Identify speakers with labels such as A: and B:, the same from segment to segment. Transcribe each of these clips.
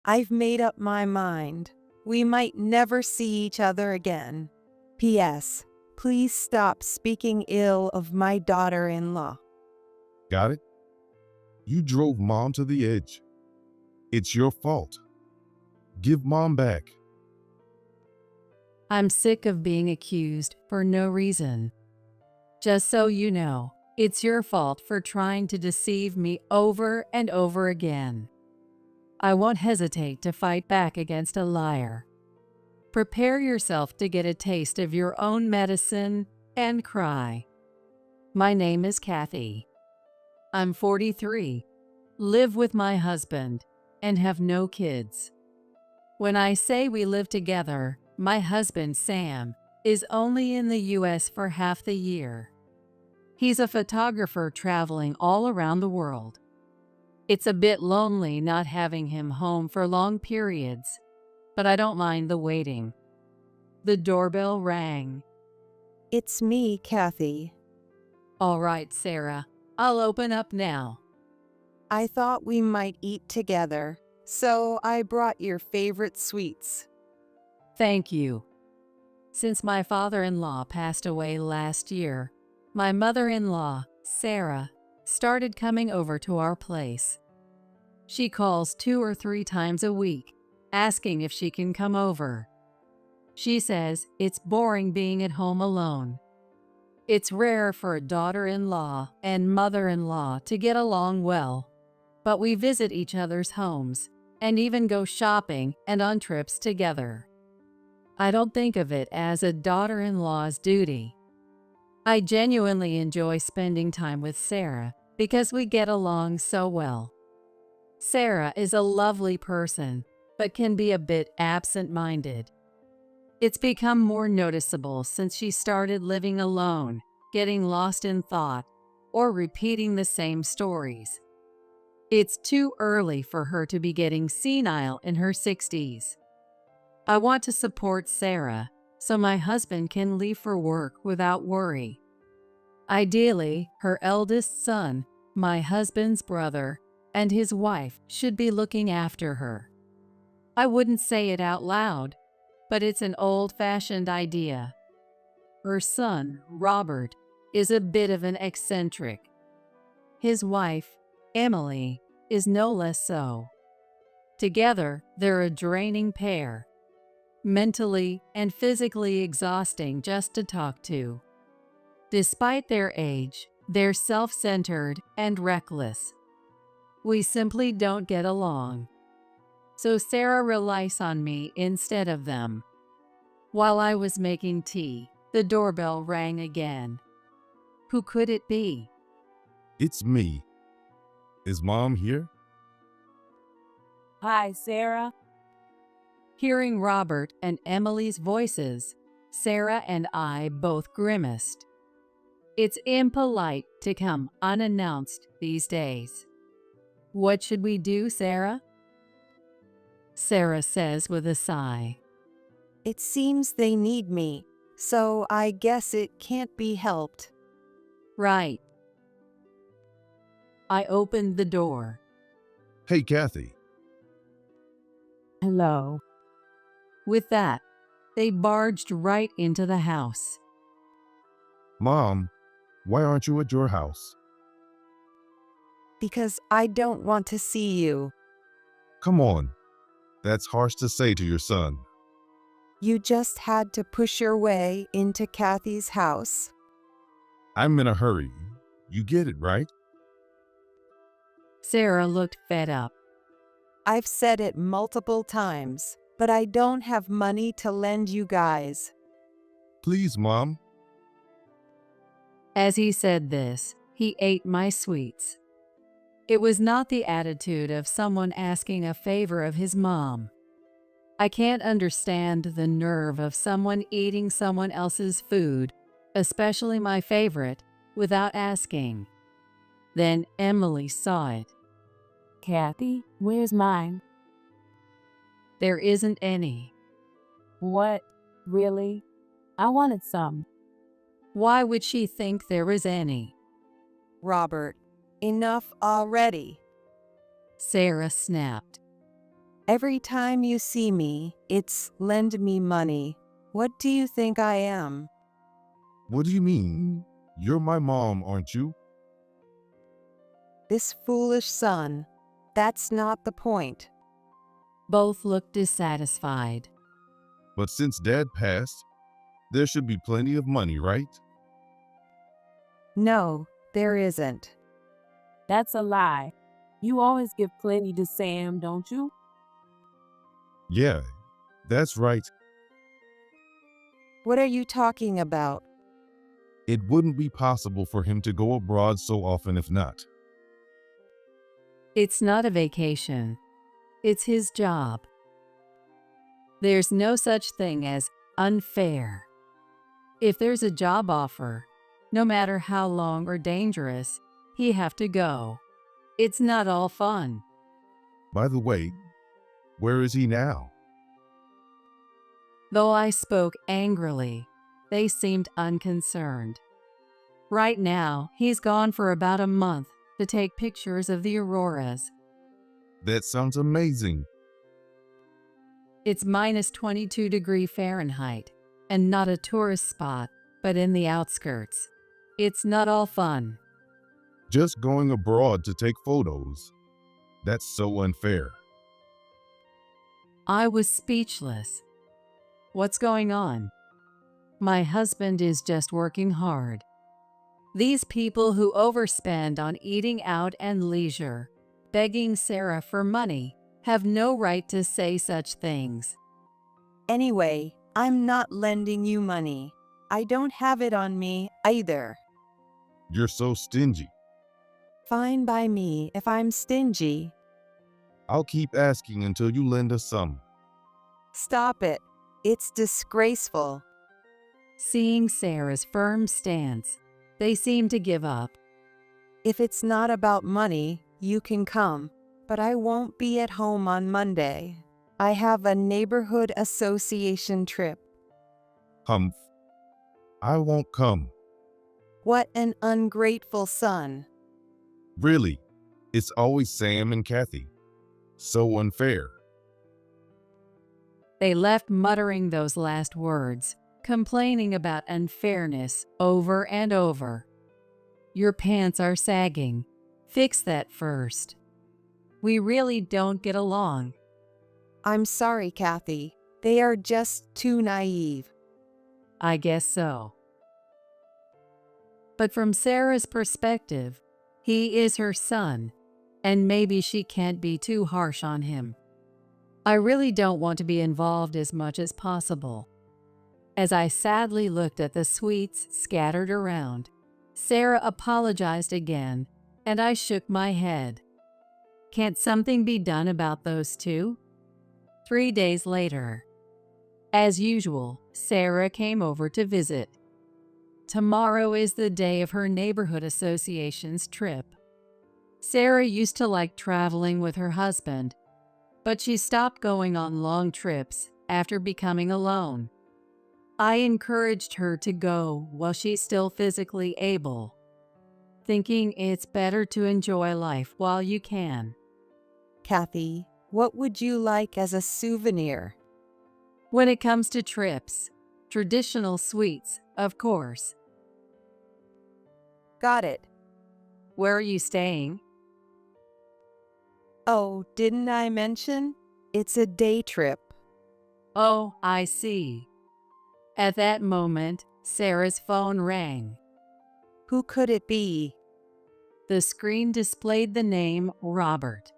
A: I've made up my mind. We might never see each other again. P.S. Please stop speaking ill of my daughter-in-law.
B: Got it? You drove Mom to the edge. It's your fault. Give Mom back.
C: I'm sick of being accused for no reason. Just so you know, it's your fault for trying to deceive me over and over again. I won't hesitate to fight back against a liar. Prepare yourself to get a taste of your own medicine and cry. My name is Kathy. I'm 43, live with my husband, and have no kids. When I say we live together, my husband, Sam, is only in the US for half the year. He's a photographer traveling all around the world. It's a bit lonely not having him home for long periods, but I don't mind the waiting. The doorbell rang.
A: It's me, Kathy.
C: All right, Sarah, I'll open up now.
A: I thought we might eat together, so I brought your favorite sweets.
C: Thank you. Since my father-in-law passed away last year, my mother-in-law, Sarah, started coming over to our place. She calls 2 or 3 times a week, asking if she can come over. She says it's boring being at home alone. It's rare for a daughter-in-law and mother-in-law to get along well, but we visit each other's homes and even go shopping and on trips together. I don't think of it as a daughter-in-law's duty. I genuinely enjoy spending time with Sarah because we get along so well. Sarah is a lovely person, but can be a bit absent-minded. It's become more noticeable since she started living alone, getting lost in thought, or repeating the same stories. It's too early for her to be getting senile in her 60s. I want to support Sarah so my husband can leave for work without worry. Ideally, her eldest son, my husband's brother, and his wife should be looking after her. I wouldn't say it out loud, but it's an old-fashioned idea. Her son, Robert, is a bit of an eccentric. His wife, Emily, is no less so. Together, they're a draining pair. Mentally and physically exhausting just to talk to. Despite their age, they're self-centered and reckless. We simply don't get along. So Sarah relies on me instead of them. While I was making tea, the doorbell rang again. Who could it be?
B: It's me. Is Mom here?
D: Hi, Sarah.
C: Hearing Robert and Emily's voices, Sarah and I both grimaced. It's impolite to come unannounced these days. What should we do, Sarah? Sarah says with a sigh.
A: It seems they need me, so I guess it can't be helped.
C: Right. I opened the door.
B: Hey, Kathy.
D: Hello.
C: With that, they barged right into the house.
B: Mom, why aren't you at your house?
A: Because I don't want to see you.
B: Come on. That's harsh to say to your son.
A: You just had to push your way into Kathy's house.
B: I'm in a hurry. You get it, right?
C: Sarah looked fed up.
A: I've said it multiple times, but I don't have money to lend you guys.
B: Please, Mom.
C: As he said this, he ate my sweets. It was not the attitude of someone asking a favor of his mom. I can't understand the nerve of someone eating someone else's food, especially my favorite, without asking. Then Emily saw it.
D: Kathy, where's mine?
C: There isn't any.
D: What? Really? I wanted some.
C: Why would she think there was any?
A: Robert, enough already.
C: Sarah snapped.
A: Every time you see me, it's lend me money. What do you think I am?
B: What do you mean? You're my mom, aren't you?
A: This foolish son. That's not the point.
C: Both looked dissatisfied.
B: But since Dad passed, there should be plenty of money, right?
A: No, there isn't.
D: That's a lie. You always give plenty to Sam, don't you?
B: Yeah, that's right.
A: What are you talking about?
B: It wouldn't be possible for him to go abroad so often if not.
C: It's not a vacation. It's his job. There's no such thing as unfair. If there's a job offer, no matter how long or dangerous, he have to go. It's not all fun.
B: By the way, where is he now?
C: Though I spoke angrily, they seemed unconcerned. Right now, he's gone for about a month to take pictures of the auroras.
B: That sounds amazing.
C: It's minus 22°F, and not a tourist spot, but in the outskirts. It's not all fun.
B: Just going abroad to take photos. That's so unfair.
C: I was speechless. What's going on? My husband is just working hard. These people who overspend on eating out and leisure, begging Sarah for money, have no right to say such things.
A: Anyway, I'm not lending you money. I don't have it on me either.
B: You're so stingy.
A: Fine by me if I'm stingy.
B: I'll keep asking until you lend us some.
A: Stop it. It's disgraceful.
C: Seeing Sarah's firm stance, they seemed to give up.
A: If it's not about money, you can come, but I won't be at home on Monday. I have a neighborhood association trip.
B: Humph. I won't come.
A: What an ungrateful son.
B: Really, it's always Sam and Kathy. So unfair.
C: They left muttering those last words, complaining about unfairness over and over. Your pants are sagging. Fix that first. We really don't get along.
A: I'm sorry, Kathy. They are just too naive.
C: I guess so. But from Sarah's perspective, he is her son, and maybe she can't be too harsh on him. I really don't want to be involved as much as possible. As I sadly looked at the sweets scattered around, Sarah apologized again, and I shook my head. Can't something be done about those two? 3 days later. As usual, Sarah came over to visit. Tomorrow is the day of her neighborhood association's trip. Sarah used to like traveling with her husband, but she stopped going on long trips after becoming alone. I encouraged her to go while she's still physically able, thinking it's better to enjoy life while you can.
A: Kathy, what would you like as a souvenir?
C: When it comes to trips, traditional sweets, of course.
A: Got it.
C: Where are you staying?
A: Oh, didn't I mention? It's a day trip.
C: Oh, I see. At that moment, Sarah's phone rang.
A: Who could it be?
C: The screen displayed the name Robert.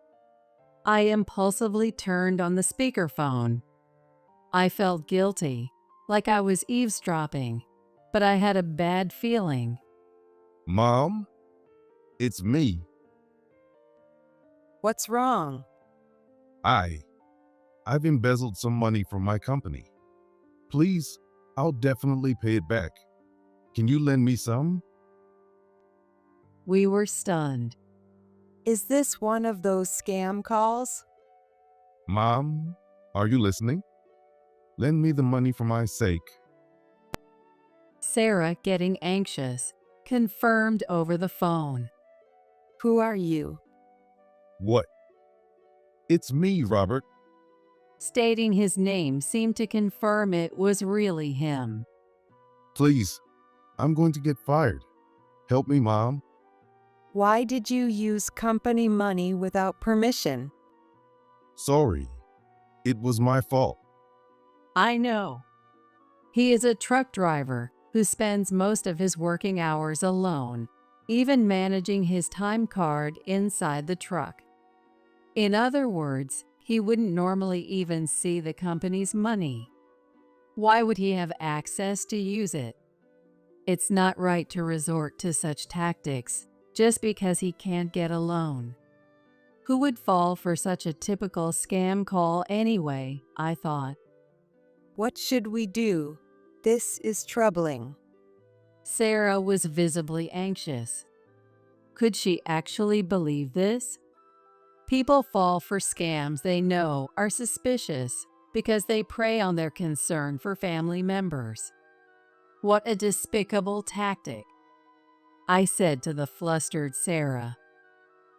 C: I impulsively turned on the speakerphone. I felt guilty, like I was eavesdropping, but I had a bad feeling.
B: Mom? It's me.
A: What's wrong?
B: I've embezzled some money from my company. Please, I'll definitely pay it back. Can you lend me some?
C: We were stunned.
A: Is this one of those scam calls?
B: Mom, are you listening? Lend me the money for my sake.
C: Sarah, getting anxious, confirmed over the phone.
A: Who are you?
B: What? It's me, Robert.
C: Stating his name seemed to confirm it was really him.
B: Please, I'm going to get fired. Help me, Mom.
A: Why did you use company money without permission?
B: Sorry. It was my fault.
C: I know. He is a truck driver who spends most of his working hours alone, even managing his time card inside the truck. In other words, he wouldn't normally even see the company's money. Why would he have access to use it? It's not right to resort to such tactics just because he can't get a loan. Who would fall for such a typical scam call anyway, I thought.
A: What should we do? This is troubling.
C: Sarah was visibly anxious. Could she actually believe this? People fall for scams they know are suspicious because they prey on their concern for family members. What a despicable tactic, I said to the flustered Sarah.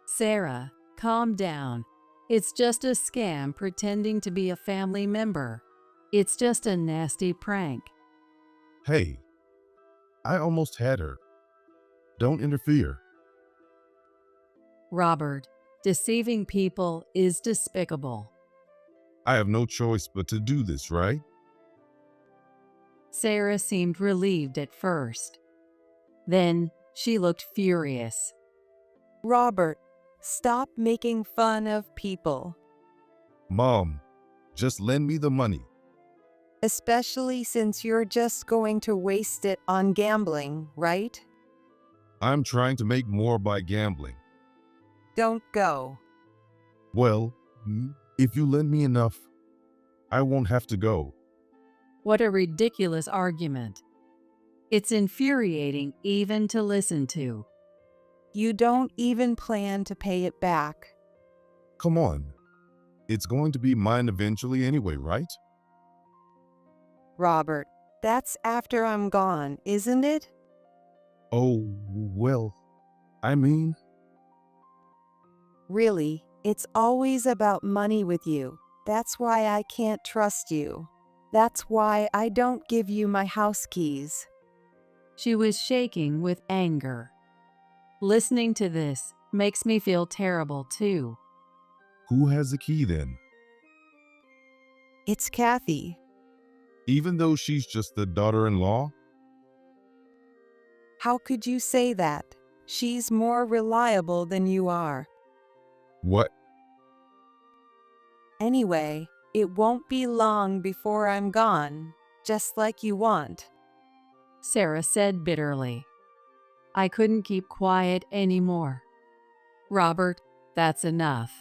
C: Sarah, calm down. It's just a scam pretending to be a family member. It's just a nasty prank.
B: Hey, I almost had her. Don't interfere.
C: Robert, deceiving people is despicable.
B: I have no choice but to do this, right?
C: Sarah seemed relieved at first. Then she looked furious.
A: Robert, stop making fun of people,
B: Mom, just lend me the money.
A: especially since you're just going to waste it on gambling, right?
B: I'm trying to make more by gambling.
A: Don't go.
B: Well, if you lend me enough, I won't have to go.
C: What a ridiculous argument. It's infuriating even to listen to.
A: You don't even plan to pay it back.
B: Come on. It's going to be mine eventually anyway, right?
A: Robert, that's after I'm gone, isn't it?
B: Oh, well, I mean,
A: Really, it's always about money with you. That's why I can't trust you. That's why I don't give you my house keys.
C: She was shaking with anger. Listening to this makes me feel terrible too.
B: who has the key then?
A: It's Kathy.
B: Even though she's just the daughter-in-law?
A: How could you say that? She's more reliable than you are.
B: What?
A: Anyway, it won't be long before I'm gone, just like you want.
C: Sarah said bitterly. I couldn't keep quiet anymore. Robert, that's enough.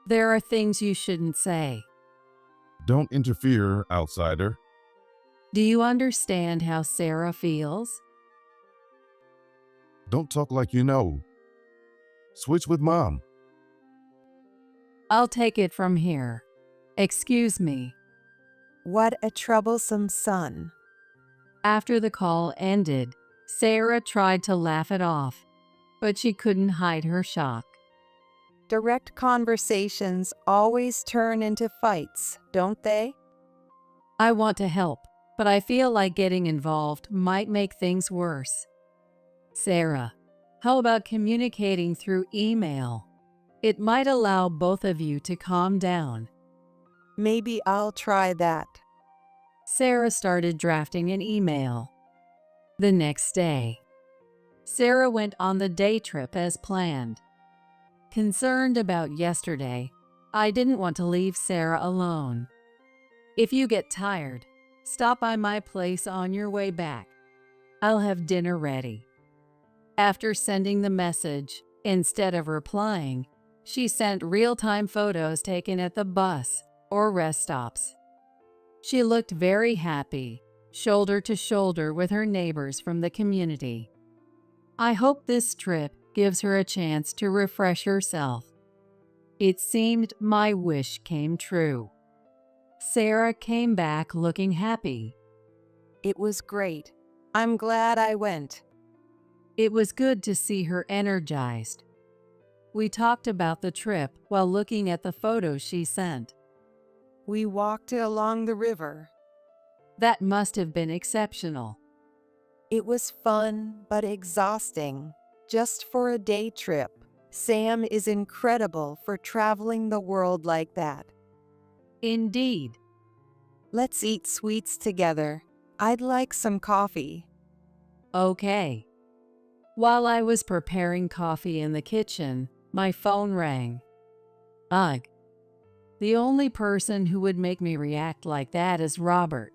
C: There are things you shouldn't say.
B: Don't interfere, outsider.
C: Do you understand how Sarah feels?
B: Don't talk like you know. Switch with Mom.
C: I'll take it from here. Excuse me.
A: What a troublesome son.
C: After the call ended, Sarah tried to laugh it off, but she couldn't hide her shock.
A: Direct conversations always turn into fights, don't they?
C: I want to help, but I feel like getting involved might make things worse. Sarah, how about communicating through email? It might allow both of you to calm down.
A: Maybe I'll try that.
C: Sarah started drafting an email. The next day, Sarah went on the day trip as planned. Concerned about yesterday, I didn't want to leave Sarah alone. If you get tired, stop by my place on your way back. I'll have dinner ready. After sending the message, instead of replying, she sent real-time photos taken at the bus or rest stops. She looked very happy, shoulder to shoulder with her neighbors from the community. I hope this trip gives her a chance to refresh herself. It seemed my wish came true. Sarah came back looking happy.
A: It was great. I'm glad I went.
C: It was good to see her energized. We talked about the trip while looking at the photos she sent.
A: We walked along the river.
C: That must have been exceptional.
A: It was fun but exhausting, just for a day trip. Sam is incredible for traveling the world like that.
C: Indeed.
A: Let's eat sweets together. I'd like some coffee.
C: Okay. While I was preparing coffee in the kitchen, my phone rang. Ugh. The only person who would make me react like that is Robert.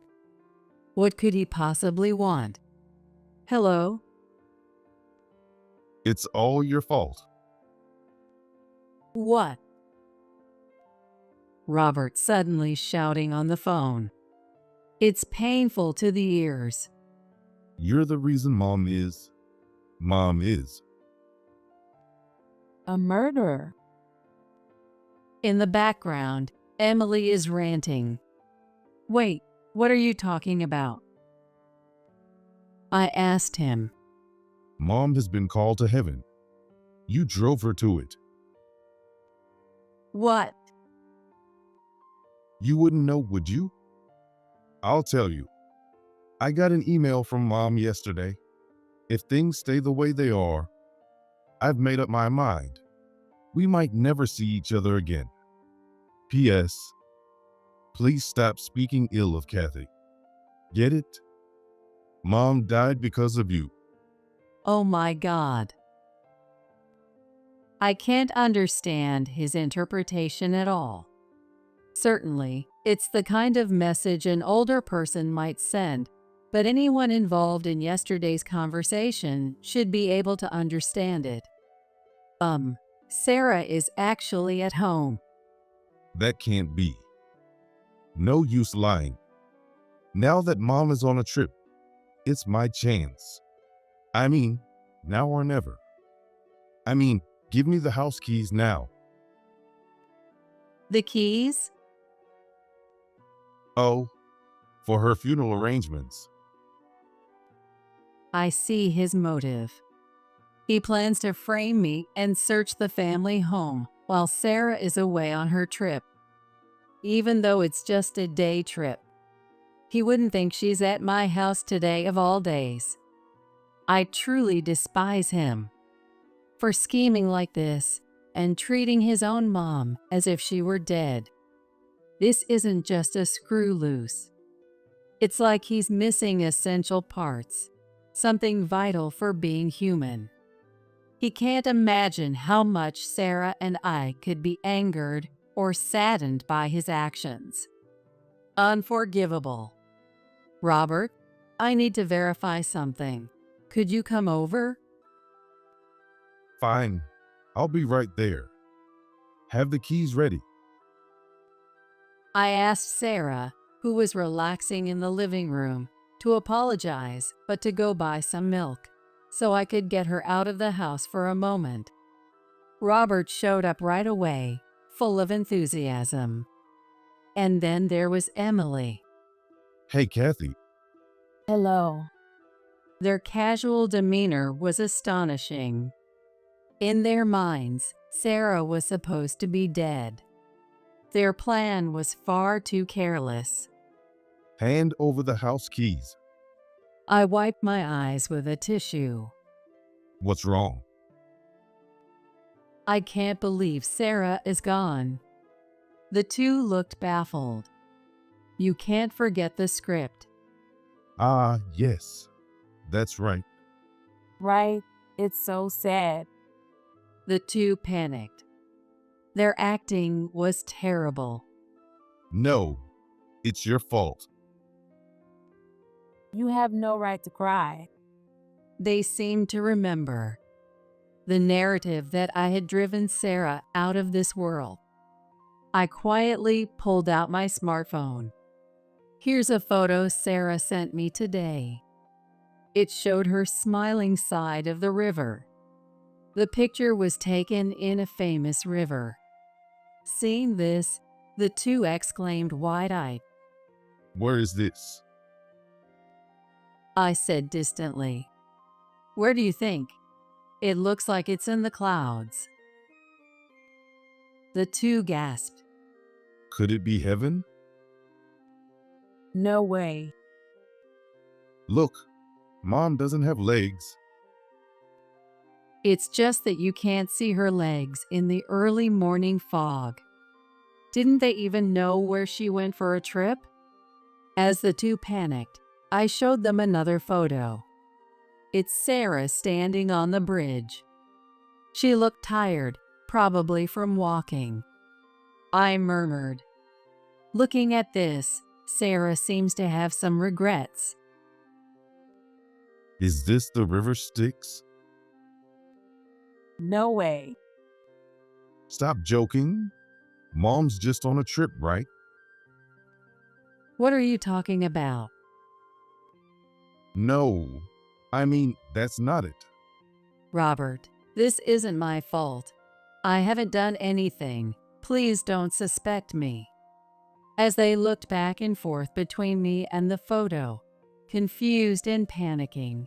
C: What could he possibly want? Hello?
B: It's all your fault.
C: What? Robert suddenly shouting on the phone. It's painful to the ears.
B: You're the reason Mom is.
D: A murderer.
C: In the background, Emily is ranting. Wait, what are you talking about? I asked him.
B: Mom has been called to heaven. You drove her to it.
C: What?
B: You wouldn't know, would you? I'll tell you. I got an email from Mom yesterday. If things stay the way they are, I've made up my mind. We might never see each other again. P.S. Please stop speaking ill of Kathy. Get it? Mom died because of you.
C: Oh my God. I can't understand his interpretation at all. Certainly, it's the kind of message an older person might send, but anyone involved in yesterday's conversation should be able to understand it. Sarah is actually at home.
B: That can't be. No use lying. Now that Mom is on a trip, it's my chance. I mean, now or never. Give me the house keys now.
C: The keys?
B: Oh, for her funeral arrangements.
C: I see his motive. He plans to frame me and search the family home while Sarah is away on her trip. Even though it's just a day trip. He wouldn't think she's at my house today of all days. I truly despise him for scheming like this and treating his own mom as if she were dead. This isn't just a screw loose. It's like he's missing essential parts, something vital for being human. He can't imagine how much Sarah and I could be angered or saddened by his actions. Unforgivable. Robert, I need to verify something. Could you come over?
B: Fine, I'll be right there. Have the keys ready.
C: I asked Sarah, who was relaxing in the living room, to apologize but to go buy some milk, so I could get her out of the house for a moment. Robert showed up right away, full of enthusiasm. And then there was Emily.
B: Hey, Kathy.
D: Hello.
C: Their casual demeanor was astonishing. In their minds, Sarah was supposed to be dead. Their plan was far too careless.
B: Hand over the house keys.
C: I wiped my eyes with a tissue.
B: What's wrong?
C: I can't believe Sarah is gone. The two looked baffled. You can't forget the script.
B: Ah, yes. That's right.
D: Right? It's so sad.
C: The two panicked. Their acting was terrible.
B: No, it's your fault.
D: You have no right to cry.
C: They seemed to remember the narrative that I had driven Sarah out of this world. I quietly pulled out my smartphone. Here's a photo Sarah sent me today. It showed her smiling side of the river. The picture was taken in a famous river. Seeing this, the two exclaimed wide-eyed.
B: Where is this?
C: I said distantly. Where do you think? It looks like it's in the clouds. The two gasped.
B: Could it be heaven?
D: No way.
B: Look, Mom doesn't have legs.
C: It's just that you can't see her legs in the early morning fog. Didn't they even know where she went for a trip? As the two panicked, I showed them another photo. It's Sarah standing on the bridge. She looked tired, probably from walking. I murmured, "Looking at this, Sarah seems to have some regrets."
B: Is this the river Styx?
D: No way.
B: Stop joking. Mom's just on a trip, right?
C: What are you talking about?
B: No, I mean, that's not it.
C: Robert, this isn't my fault. I haven't done anything. Please don't suspect me. As they looked back and forth between me and the photo, confused and panicking,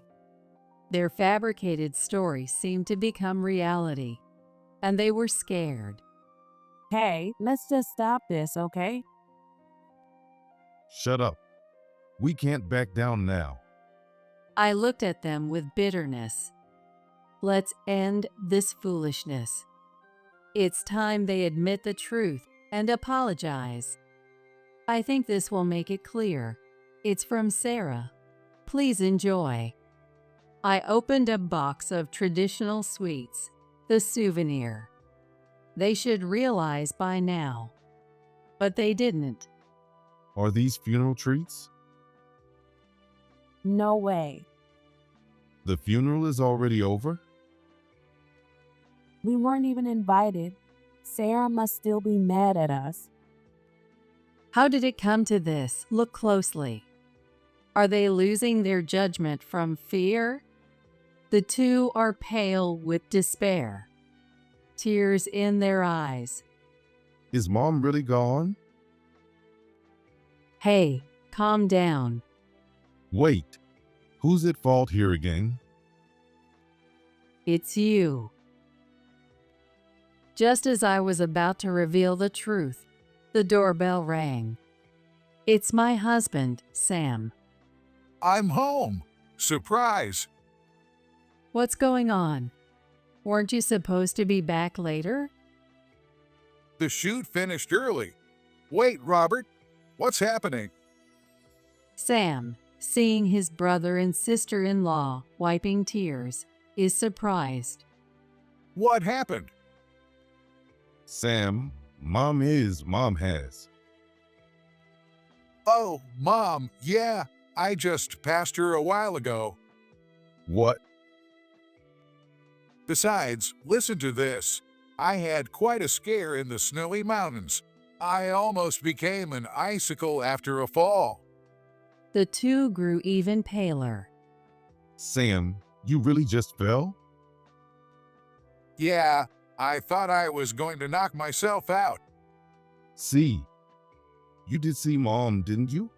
C: their fabricated story seemed to become reality, and they were scared.
D: Hey, let's just stop this, okay?
B: Shut up. We can't back down now.
C: I looked at them with bitterness. Let's end this foolishness. It's time they admit the truth and apologize. I think this will make it clear. It's from Sarah. Please enjoy. I opened a box of traditional sweets, the souvenir. They should realize by now. But they didn't.
B: Are these funeral treats?
D: No way.
B: The funeral is already over?
D: We weren't even invited. Sarah must still be mad at us.
C: How did it come to this? Look closely. Are they losing their judgment from fear? The two are pale with despair, tears in their eyes.
B: Is Mom really gone?
C: Hey, calm down.
B: Wait, who's at fault here again?
C: It's you. Just as I was about to reveal the truth, the doorbell rang. It's my husband, Sam.
E: I'm home. Surprise.
C: What's going on? Weren't you supposed to be back later?
E: The shoot finished early. Wait, Robert. What's happening?
C: Sam, seeing his brother and sister-in-law wiping tears, is surprised.
E: What happened?
B: Sam, Mom has.
E: Oh, Mom, yeah. I just passed her a while ago.
B: What?
E: Besides, listen to this. I had quite a scare in the snowy mountains. I almost became an icicle after a fall.
C: The two grew even paler.
B: Sam, you really just fell?
E: Yeah, I thought I was going to knock myself out.
B: See, you did see Mom, didn't you?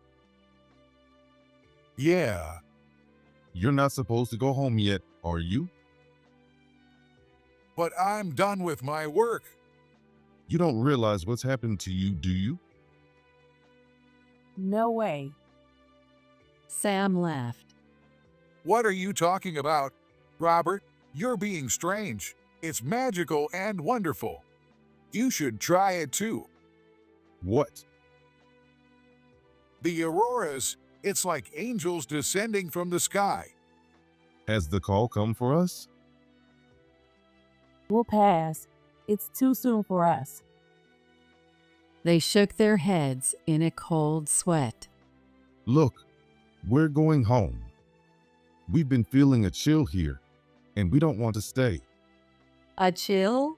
E: Yeah,
B: You're not supposed to go home yet, are you?
E: but I'm done with my work.
B: You don't realize what's happened to you, do you?
D: No way.
C: Sam laughed.
E: What are you talking about? Robert, you're being strange. It's magical and wonderful. You should try it too.
B: What?
E: The auroras, it's like angels descending from the sky.
B: Has the call come for us?
D: We'll pass. It's too soon for us.
C: They shook their heads in a cold sweat.
B: Look, we're going home. We've been feeling a chill here, and we don't want to stay.
C: A chill?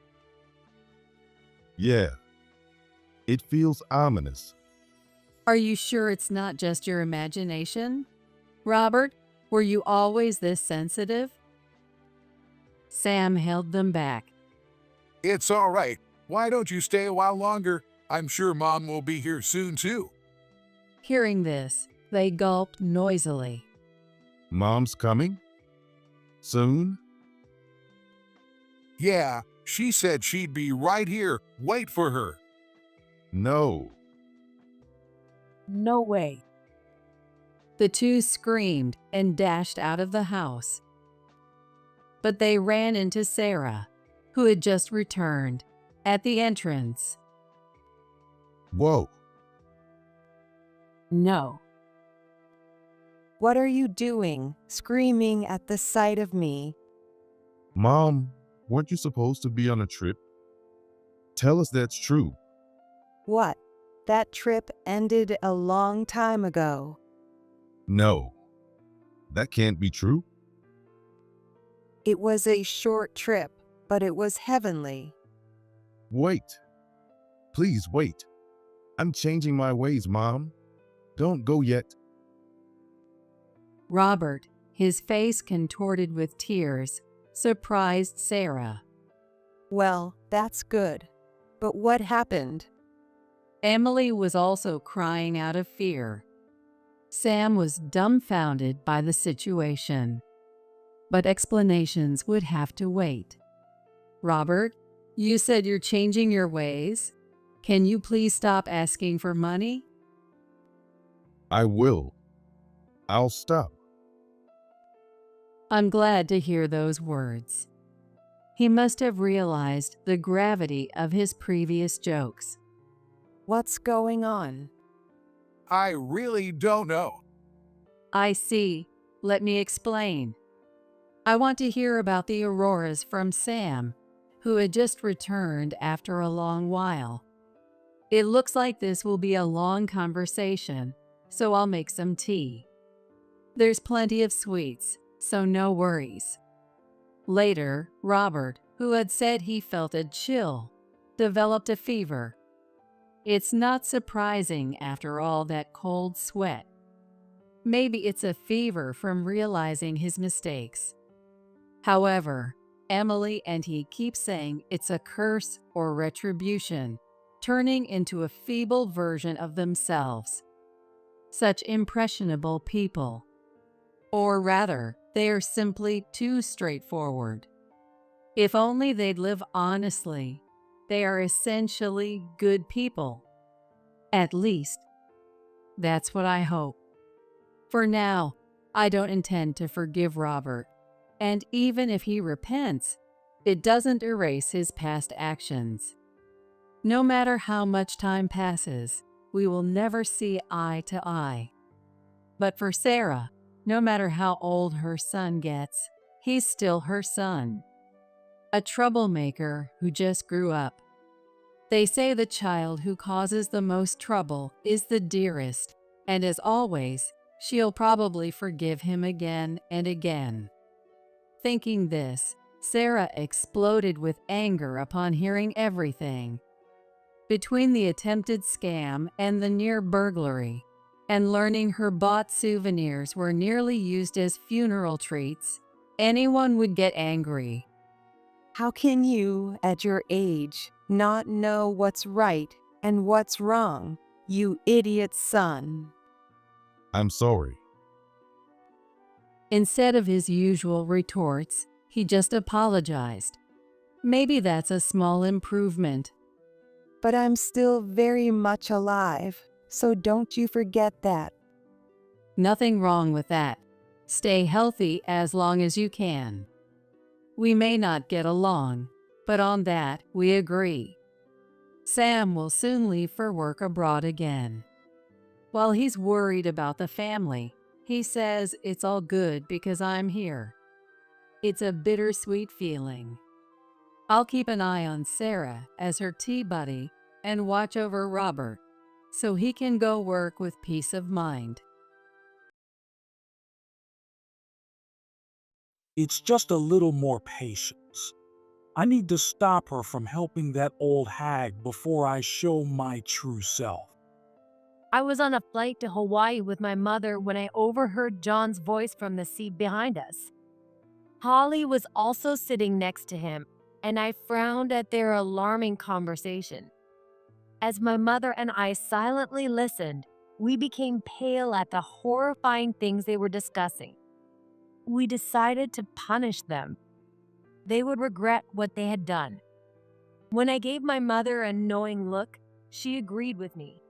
B: Yeah. It feels ominous.
C: Are you sure it's not just your imagination? Robert, were you always this sensitive? Sam held them back.
E: It's all right. Why don't you stay a while longer? I'm sure Mom will be here soon too.
C: Hearing this, they gulped noisily.
B: Mom's coming? Soon?
E: Yeah, she said she'd be right here. Wait for her.
B: No.
D: No way.
C: The two screamed and dashed out of the house. But they ran into Sarah, who had just returned, at the entrance.
B: Whoa,
D: No.
A: What are you doing, screaming at the sight of me?
B: Mom, weren't you supposed to be on a trip? Tell us that's true.
A: What? That trip ended a long time ago.
B: No, that can't be true.
A: It was a short trip, but it was heavenly.
B: Wait. Please wait. I'm changing my ways, Mom. Don't go yet.
C: Robert, his face contorted with tears, surprised Sarah.
A: Well, that's good. But what happened?
C: Emily was also crying out of fear. Sam was dumbfounded by the situation, but explanations would have to wait. Robert, you said you're changing your ways. Can you please stop asking for money?
B: I will. I'll stop.
C: I'm glad to hear those words. He must have realized the gravity of his previous jokes.
A: What's going on?
E: I really don't know.
C: I see. Let me explain. I want to hear about the Auroras from Sam, who had just returned after a long while. It looks like this will be a long conversation, so I'll make some tea. There's plenty of sweets, so no worries. Later, Robert, who had said he felt a chill, developed a fever. It's not surprising after all that cold sweat. Maybe it's a fever from realizing his mistakes. However, Emily and he keep saying it's a curse or retribution, turning into a feeble version of themselves. Such impressionable people. Or rather, they are simply too straightforward. If only they'd live honestly, they are essentially good people. At least, that's what I hope. For now, I don't intend to forgive Robert, and even if he repents, it doesn't erase his past actions. No matter how much time passes, we will never see eye to eye. But for Sarah, no matter how old her son gets, he's still her son. A troublemaker who just grew up. They say the child who causes the most trouble is the dearest, and as always, she'll probably forgive him again and again. Thinking this, Sarah exploded with anger upon hearing everything. Between the attempted scam and the near burglary, and learning her bought souvenirs were nearly used as funeral treats, anyone would get angry.
A: How can you, at your age, not know what's right and what's wrong, you idiot son?
B: I'm sorry.
C: Instead of his usual retorts, he just apologized. Maybe that's a small improvement.
A: But I'm still very much alive, so don't you forget that.
C: Nothing wrong with that. Stay healthy as long as you can. We may not get along, but on that we agree. Sam will soon leave for work abroad again. While he's worried about the family, he says it's all good because I'm here. It's a bittersweet feeling. I'll keep an eye on Sarah as her tea buddy and watch over Robert so he can go work with peace of mind.
F: It's just a little more patience. I need to stop her from helping that old hag before I show my true self.
G: I was on a flight to Hawaii with my mother when I overheard John's voice from the seat behind us. Holly was also sitting next to him, and I frowned at their alarming conversation. As my mother and I silently listened, we became pale at the horrifying things they were discussing. We decided to punish them. They would regret what they had done. When I gave my mother a knowing look, she agreed with me.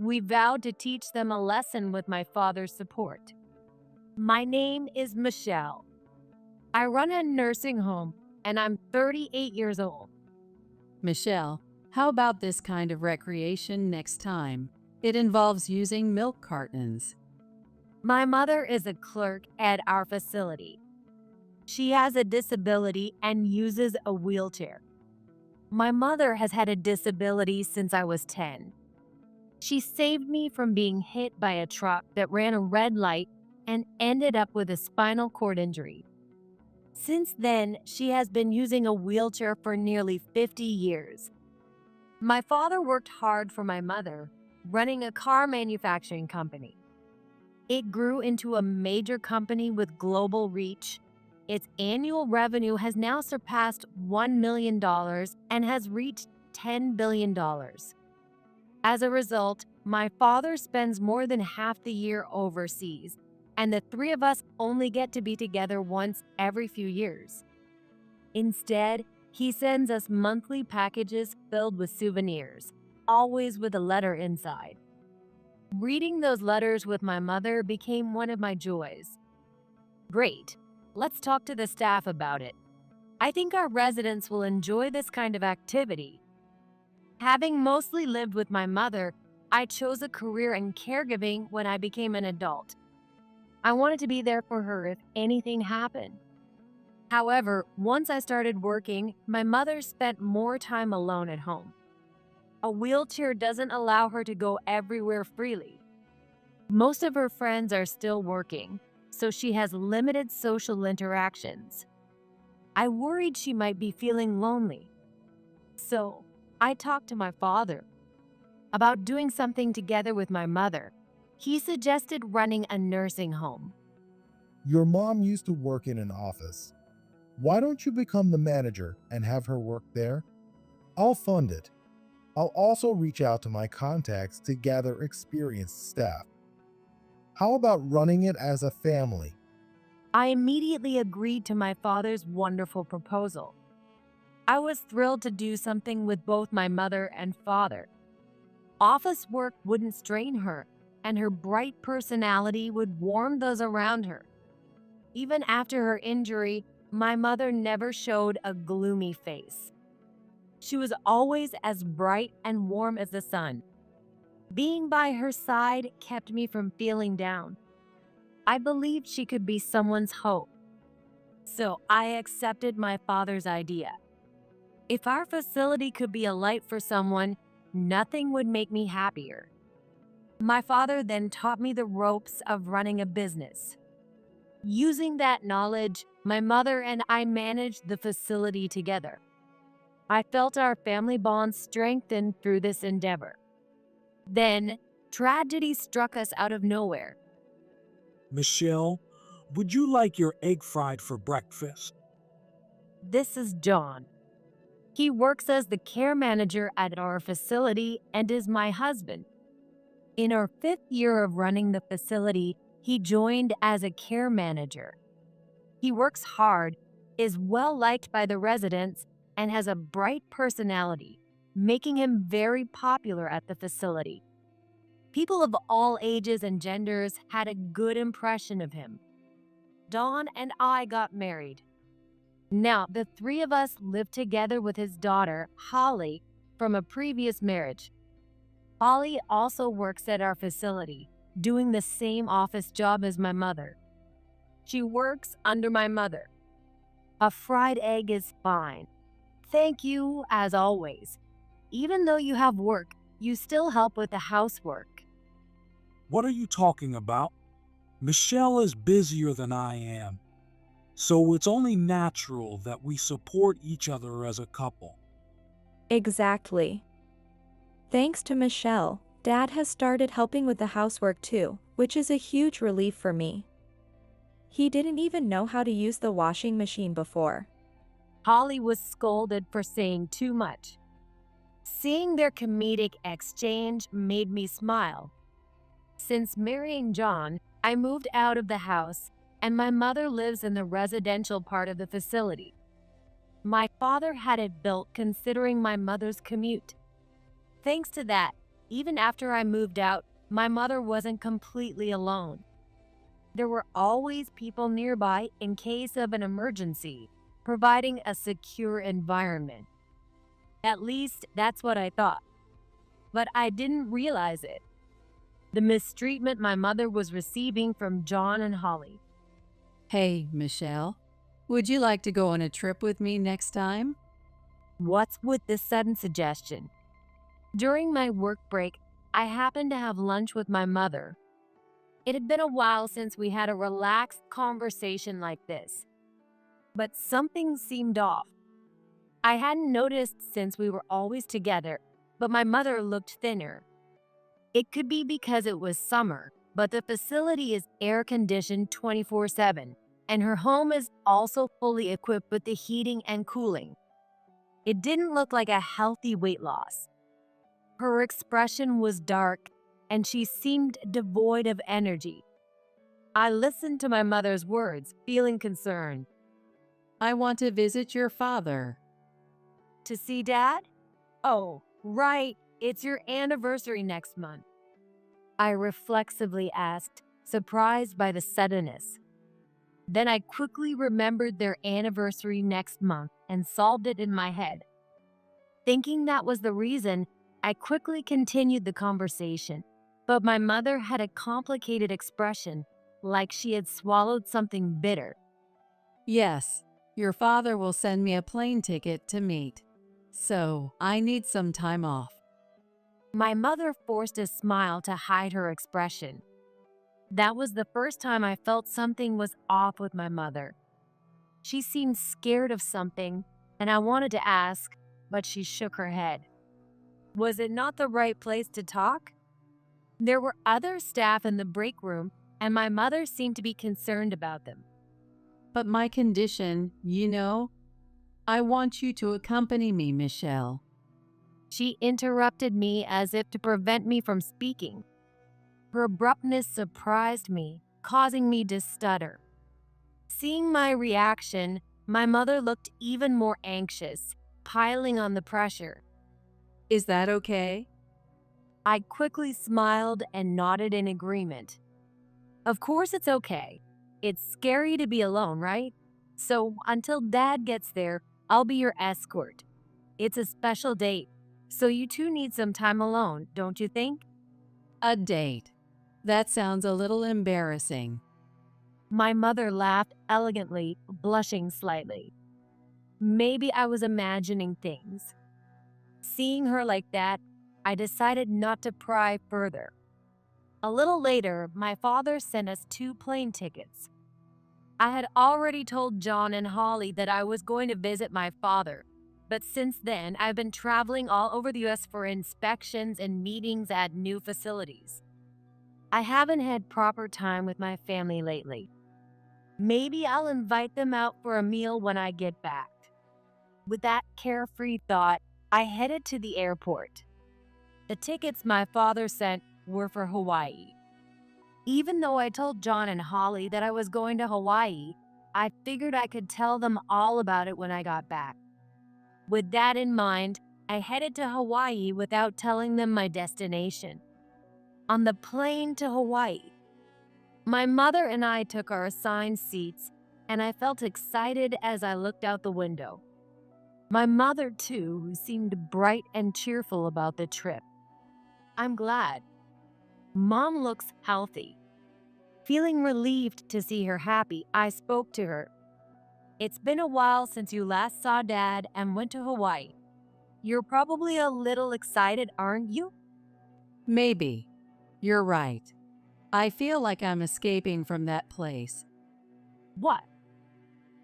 G: We vowed to teach them a lesson with my father's support. My name is Michelle. I run a nursing home and I'm 38 years old.
C: Michelle, how about this kind of recreation next time? It involves using milk cartons.
G: My mother is a clerk at our facility. She has a disability and uses a wheelchair. My mother has had a disability since I was 10. She saved me from being hit by a truck that ran a red light and ended up with a spinal cord injury. Since then, she has been using a wheelchair for nearly 50 years. My father worked hard for my mother, running a car manufacturing company. It grew into a major company with global reach. Its annual revenue has now surpassed $1 million and has reached $10 billion. As a result, my father spends more than half the year overseas, and the three of us only get to be together once every few years. Instead, he sends us monthly packages filled with souvenirs, always with a letter inside. Reading those letters with my mother became one of my joys. Great. Let's talk to the staff about it. I think our residents will enjoy this kind of activity. Having mostly lived with my mother, I chose a career in caregiving when I became an adult. I wanted to be there for her if anything happened. However, once I started working, my mother spent more time alone at home. A wheelchair doesn't allow her to go everywhere freely. Most of her friends are still working, so she has limited social interactions. I worried she might be feeling lonely. So, I talked to my father about doing something together with my mother. He suggested running a nursing home.
H: Your mom used to work in an office. Why don't you become the manager and have her work there? I'll fund it. I'll also reach out to my contacts to gather experienced staff. How about running it as a family?
G: I immediately agreed to my father's wonderful proposal. I was thrilled to do something with both my mother and father. Office work wouldn't strain her, and her bright personality would warm those around her. Even after her injury, my mother never showed a gloomy face. She was always as bright and warm as the sun. Being by her side kept me from feeling down. I believed she could be someone's hope. So I accepted my father's idea. If our facility could be a light for someone, nothing would make me happier. My father then taught me the ropes of running a business. Using that knowledge, my mother and I managed the facility together. I felt our family bond strengthened through this endeavor. Then, tragedy struck us out of nowhere.
F: Michelle, would you like your egg fried for breakfast?
G: This is John. He works as the care manager at our facility and is my husband. In our 5th year of running the facility, he joined as a care manager. He works hard, is well liked by the residents, and has a bright personality, making him very popular at the facility. People of all ages and genders had a good impression of him. Dawn and I got married. Now, the three of us live together with his daughter, Holly, from a previous marriage. Holly also works at our facility, doing the same office job as my mother. She works under my mother. A fried egg is fine. Thank you, as always. Even though you have work, you still help with the housework.
F: What are you talking about? Michelle is busier than I am, so it's only natural that we support each other as a couple.
I: Exactly. Thanks to Michelle, Dad has started helping with the housework too, which is a huge relief for me. He didn't even know how to use the washing machine before.
G: Holly was scolded for saying too much. Seeing their comedic exchange made me smile. Since marrying John, I moved out of the house, and my mother lives in the residential part of the facility. My father had it built considering my mother's commute. Thanks to that, Even after I moved out, my mother wasn't completely alone. There were always people nearby in case of an emergency, providing a secure environment. At least that's what I thought. But I didn't realize it. The mistreatment my mother was receiving from John and Holly.
C: Hey, Michelle, would you like to go on a trip with me next time?
G: What's with this sudden suggestion? During my work break, I happened to have lunch with my mother. It had been a while since we had a relaxed conversation like this. But something seemed off. I hadn't noticed since we were always together, but my mother looked thinner. It could be because it was summer, but the facility is air-conditioned 24/7, and her home is also fully equipped with the heating and cooling. It didn't look like a healthy weight loss. Her expression was dark, and she seemed devoid of energy. I listened to my mother's words, feeling concerned.
C: I want to visit your father.
G: To see Dad? Oh, right, it's your anniversary next month. I reflexively asked, surprised by the suddenness. Then I quickly remembered their anniversary next month and solved it in my head. Thinking that was the reason, I quickly continued the conversation, but my mother had a complicated expression, like she had swallowed something bitter.
C: Yes, your father will send me a plane ticket to meet. So, I need some time off.
G: My mother forced a smile to hide her expression. That was the first time I felt something was off with my mother. She seemed scared of something, and I wanted to ask, but she shook her head. Was it not the right place to talk? There were other staff in the break room, and my mother seemed to be concerned about them.
C: But my condition, I want you to accompany me, Michelle.
G: She interrupted me as if to prevent me from speaking. Her abruptness surprised me, causing me to stutter. Seeing my reaction, my mother looked even more anxious, piling on the pressure.
C: Is that okay?
G: I quickly smiled and nodded in agreement. Of course it's okay. It's scary to be alone, right? So until Dad gets there, I'll be your escort. It's a special date, so you two need some time alone, don't you think?
C: A date. That sounds a little embarrassing.
G: My mother laughed elegantly, blushing slightly. Maybe I was imagining things. Seeing her like that, I decided not to pry further. A little later, my father sent us 2 plane tickets. I had already told John and Holly that I was going to visit my father, but since then, I've been traveling all over the US for inspections and meetings at new facilities. I haven't had proper time with my family lately. Maybe I'll invite them out for a meal when I get back. With that carefree thought, I headed to the airport. The tickets my father sent were for Hawaii. Even though I told John and Holly that I was going to Hawaii, I figured I could tell them all about it when I got back. With that in mind, I headed to Hawaii without telling them my destination. On the plane to Hawaii, my mother and I took our assigned seats, and I felt excited as I looked out the window. My mother, too, seemed bright and cheerful about the trip. I'm glad. Mom looks healthy. Feeling relieved to see her happy, I spoke to her. It's been a while since you last saw Dad and went to Hawaii. You're probably a little excited, aren't you?
C: Maybe. You're right. I feel like I'm escaping from that place.
G: What?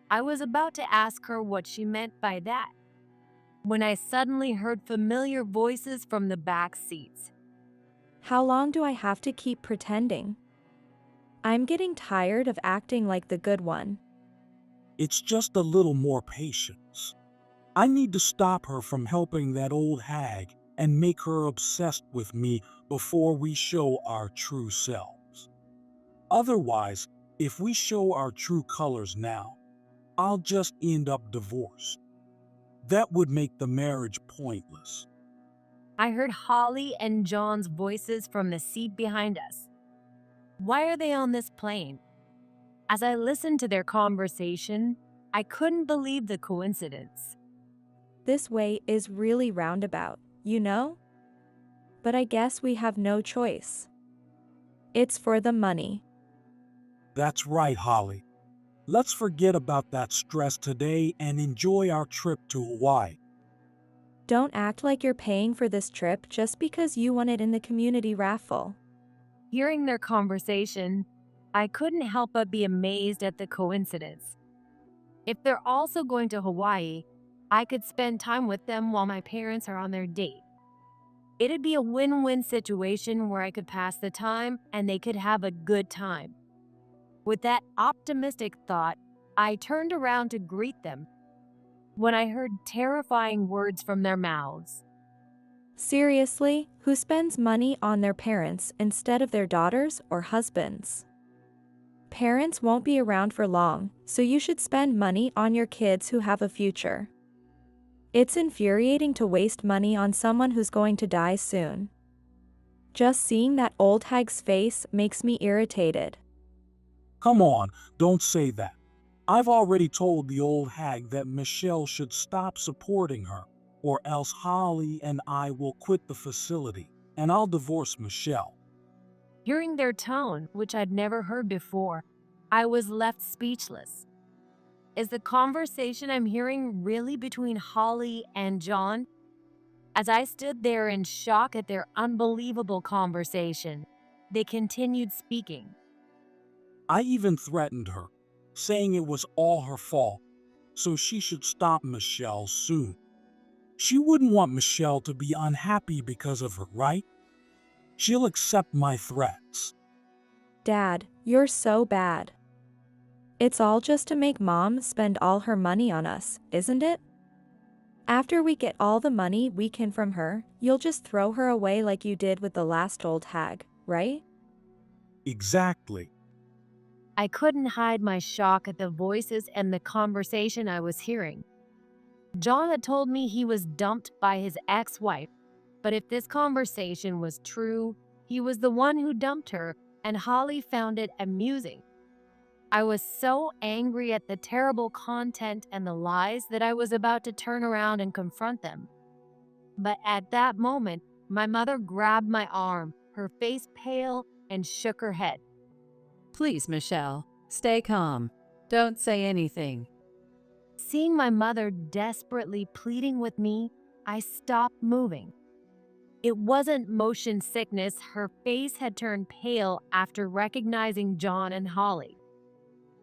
G: I was about to ask her what she meant by that, when I suddenly heard familiar voices from the back seats.
I: How long do I have to keep pretending? I'm getting tired of acting like the good one.
F: It's just a little more patience. I need to stop her from helping that old hag and make her obsessed with me before we show our true selves. Otherwise, if we show our true colors now, I'll just end up divorced. That would make the marriage pointless.
G: I heard Holly and John's voices from the seat behind us. Why are they on this plane? As I listened to their conversation, I couldn't believe the coincidence.
I: This way is really roundabout, you know? But I guess we have no choice. It's for the money.
F: That's right, Holly. Let's forget about that stress today and enjoy our trip to Hawaii.
I: Don't act like you're paying for this trip just because you won it in the community raffle.
G: Hearing their conversation, I couldn't help but be amazed at the coincidence. If they're also going to Hawaii, I could spend time with them while my parents are on their date. It'd be a win-win situation where I could pass the time and they could have a good time. With that optimistic thought, I turned around to greet them when I heard terrifying words from their mouths.
I: Seriously, who spends money on their parents instead of their daughters or husbands? Parents won't be around for long, so you should spend money on your kids who have a future. It's infuriating to waste money on someone who's going to die soon. Just seeing that old hag's face makes me irritated.
F: Come on, don't say that. I've already told the old hag that Michelle should stop supporting her, or else Holly and I will quit the facility, and I'll divorce Michelle.
G: Hearing their tone, which I'd never heard before, I was left speechless. Is the conversation I'm hearing really between Holly and John? As I stood there in shock at their unbelievable conversation, they continued speaking.
F: I even threatened her, saying it was all her fault, so she should stop Michelle soon. She wouldn't want Michelle to be unhappy because of her, right? She'll accept my threats.
I: Dad, you're so bad. It's all just to make Mom spend all her money on us, isn't it? After we get all the money we can from her, you'll just throw her away like you did with the last old hag, right?
F: Exactly.
G: I couldn't hide my shock at the voices and the conversation I was hearing. John had told me he was dumped by his ex-wife, but if this conversation was true, he was the one who dumped her, and Holly found it amusing. I was so angry at the terrible content and the lies that I was about to turn around and confront them. But at that moment, my mother grabbed my arm, her face pale, and shook her head.
C: Please, Michelle, stay calm. Don't say anything.
G: Seeing my mother desperately pleading with me, I stopped moving. It wasn't motion sickness, her face had turned pale after recognizing John and Holly.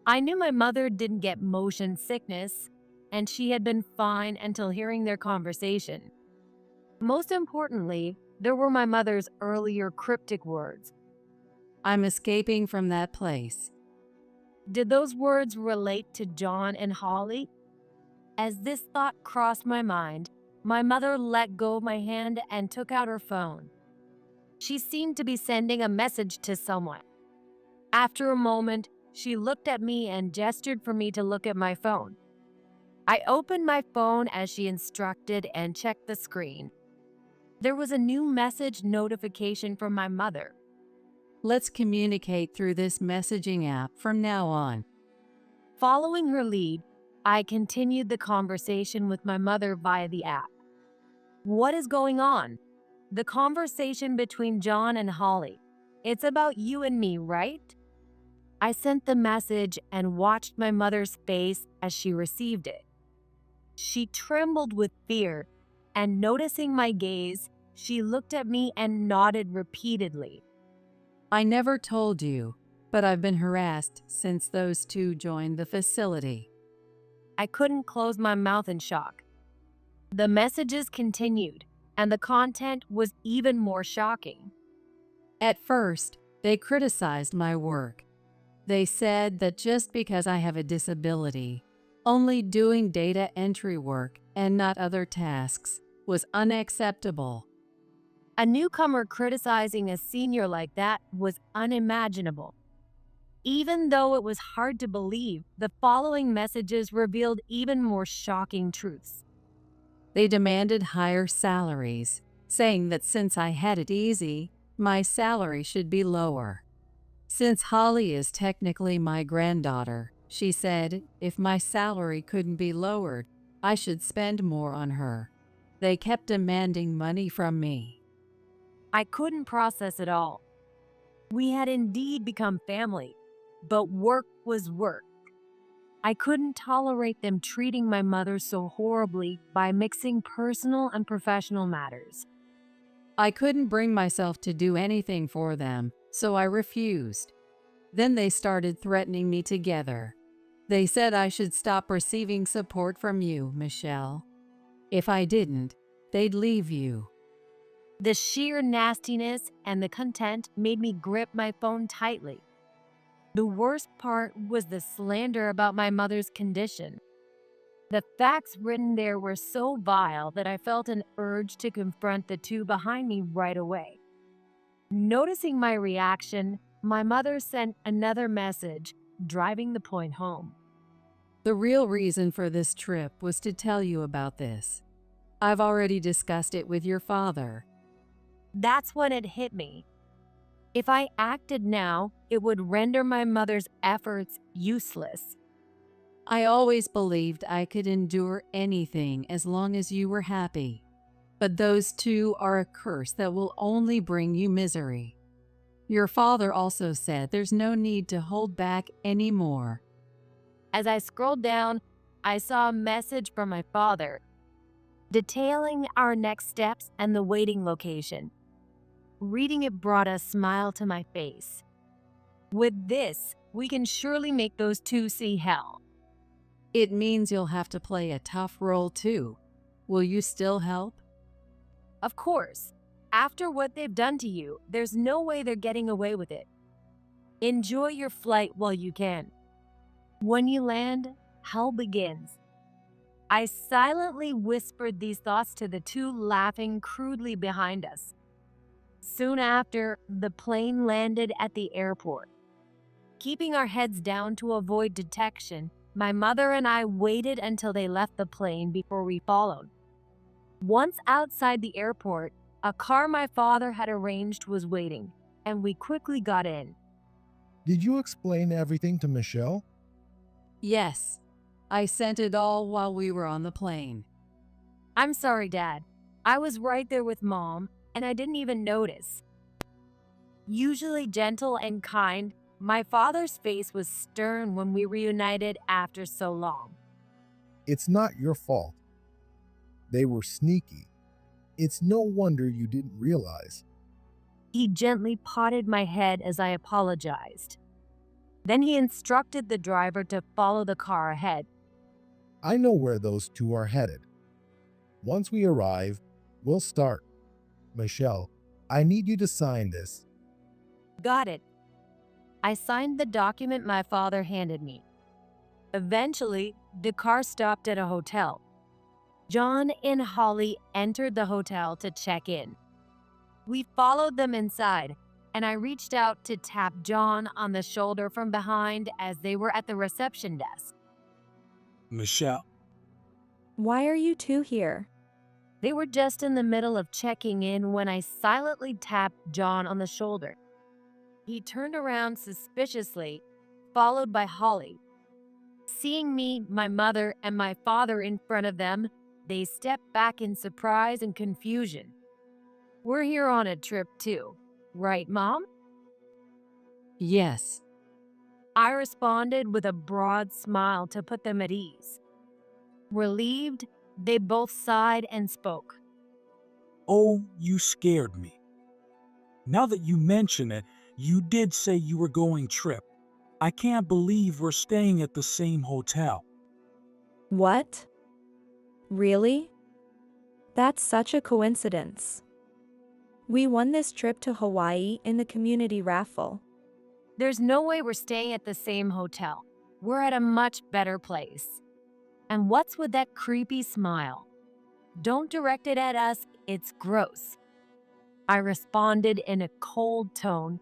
G: I knew my mother didn't get motion sickness, and she had been fine until hearing their conversation. Most importantly, there were my mother's earlier cryptic words.
C: I'm escaping from that place.
G: Did those words relate to John and Holly? As this thought crossed my mind, my mother let go of my hand and took out her phone. She seemed to be sending a message to someone. After a moment, she looked at me and gestured for me to look at my phone. I opened my phone as she instructed and checked the screen. There was a new message notification from my mother.
C: Let's communicate through this messaging app from now on.
G: Following her lead, I continued the conversation with my mother via the app. What is going on? The conversation between John and Holly. It's about you and me, right? I sent the message and watched my mother's face as she received it. She trembled with fear, and noticing my gaze, she looked at me and nodded repeatedly.
C: I never told you, but I've been harassed since those two joined the facility.
G: I couldn't close my mouth in shock. The messages continued, and the content was even more shocking.
C: At first, they criticized my work. They said that just because I have a disability, only doing data entry work and not other tasks was unacceptable.
G: A newcomer criticizing a senior like that was unimaginable. Even though it was hard to believe, the following messages revealed even more shocking truths.
C: They demanded higher salaries, saying that since I had it easy, my salary should be lower. Since Holly is technically my granddaughter, she said if my salary couldn't be lowered, I should spend more on her. They kept demanding money from me.
G: I couldn't process it all. We had indeed become family, but work was work. I couldn't tolerate them treating my mother so horribly by mixing personal and professional matters.
C: I couldn't bring myself to do anything for them, so I refused. Then they started threatening me together. They said I should stop receiving support from you, Michelle. If I didn't, they'd leave you.
G: The sheer nastiness and the contempt made me grip my phone tightly. The worst part was the slander about my mother's condition. The facts written there were so vile that I felt an urge to confront the two behind me right away. Noticing my reaction, my mother sent another message, driving the point home.
C: The real reason for this trip was to tell you about this. I've already discussed it with your father.
G: That's when it hit me. If I acted now, it would render my mother's efforts useless.
C: I always believed I could endure anything as long as you were happy. But those two are a curse that will only bring you misery. Your father also said there's no need to hold back anymore.
G: As I scrolled down, I saw a message from my father, detailing our next steps and the waiting location. Reading it brought a smile to my face. With this, we can surely make those two see hell.
C: It means you'll have to play a tough role too. Will you still help?
G: Of course. After what they've done to you, there's no way they're getting away with it. Enjoy your flight while you can. When you land, hell begins. I silently whispered these thoughts to the two laughing crudely behind us. Soon after, the plane landed at the airport. Keeping our heads down to avoid detection, my mother and I waited until they left the plane before we followed. Once outside the airport, a car my father had arranged was waiting, and we quickly got in.
H: Did you explain everything to Michelle?
C: Yes. I sent it all while we were on the plane.
G: I'm sorry, Dad. I was right there with Mom, and I didn't even notice. Usually gentle and kind, my father's face was stern when we reunited after so long.
H: It's not your fault. They were sneaky. It's no wonder you didn't realize.
G: He gently patted my head as I apologized. Then he instructed the driver to follow the car ahead.
H: I know where those two are headed. Once we arrive, we'll start. Michelle, I need you to sign this.
G: Got it. I signed the document my father handed me. Eventually, the car stopped at a hotel. John and Holly entered the hotel to check in. We followed them inside, and I reached out to tap John on the shoulder from behind as they were at the reception desk.
F: Michelle,
I: Why are you two here?
G: They were just in the middle of checking in when I silently tapped John on the shoulder. He turned around suspiciously, followed by Holly. Seeing me, my mother, and my father in front of them, they stepped back in surprise and confusion. We're here on a trip too, right, Mom?
C: Yes.
G: I responded with a broad smile to put them at ease. Relieved, they both sighed and spoke.
F: oh, you scared me. Now that you mention it, you did say you were going trip. I can't believe we're staying at the same hotel.
I: What? Really? That's such a coincidence. We won this trip to Hawaii in the community raffle.
G: There's no way we're staying at the same hotel. We're at a much better place. And what's with that creepy smile? Don't direct it at us, it's gross. I responded in a cold tone,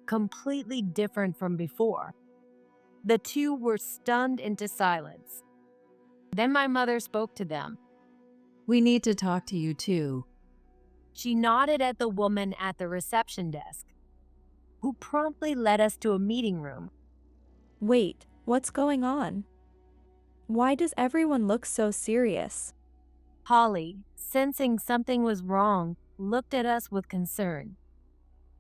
G: completely different from before. The two were stunned into silence. Then my mother spoke to them.
C: We need to talk to you too.
G: She nodded at the woman at the reception desk, who promptly led us to a meeting room.
I: Wait, what's going on? Why does everyone look so serious?
G: Holly, sensing something was wrong, looked at us with concern.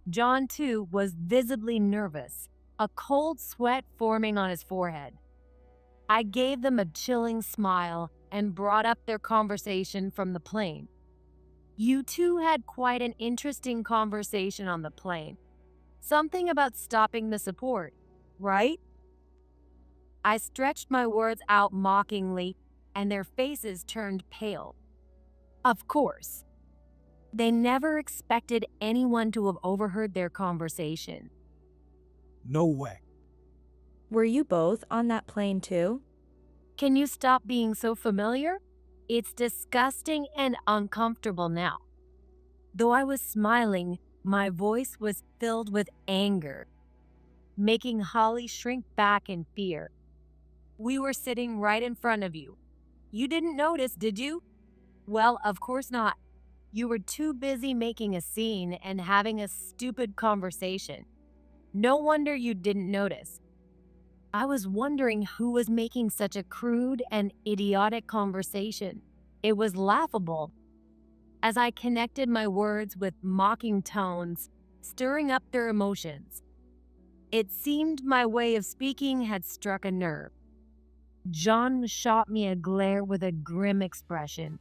G: John, too, was visibly nervous, a cold sweat forming on his forehead. I gave them a chilling smile and brought up their conversation from the plane. You two had quite an interesting conversation on the plane. Something about stopping the support, right? I stretched my words out mockingly, and their faces turned pale. Of course. They never expected anyone to have overheard their conversation.
F: No way.
I: Were you both on that plane too?
G: Can you stop being so familiar? It's disgusting and uncomfortable now. Though I was smiling, my voice was filled with anger, making Holly shrink back in fear. We were sitting right in front of you. You didn't notice, did you? Well, of course not. You were too busy making a scene and having a stupid conversation. No wonder you didn't notice. I was wondering who was making such a crude and idiotic conversation. It was laughable. As I connected my words with mocking tones, stirring up their emotions, it seemed my way of speaking had struck a nerve. John shot me a glare with a grim expression.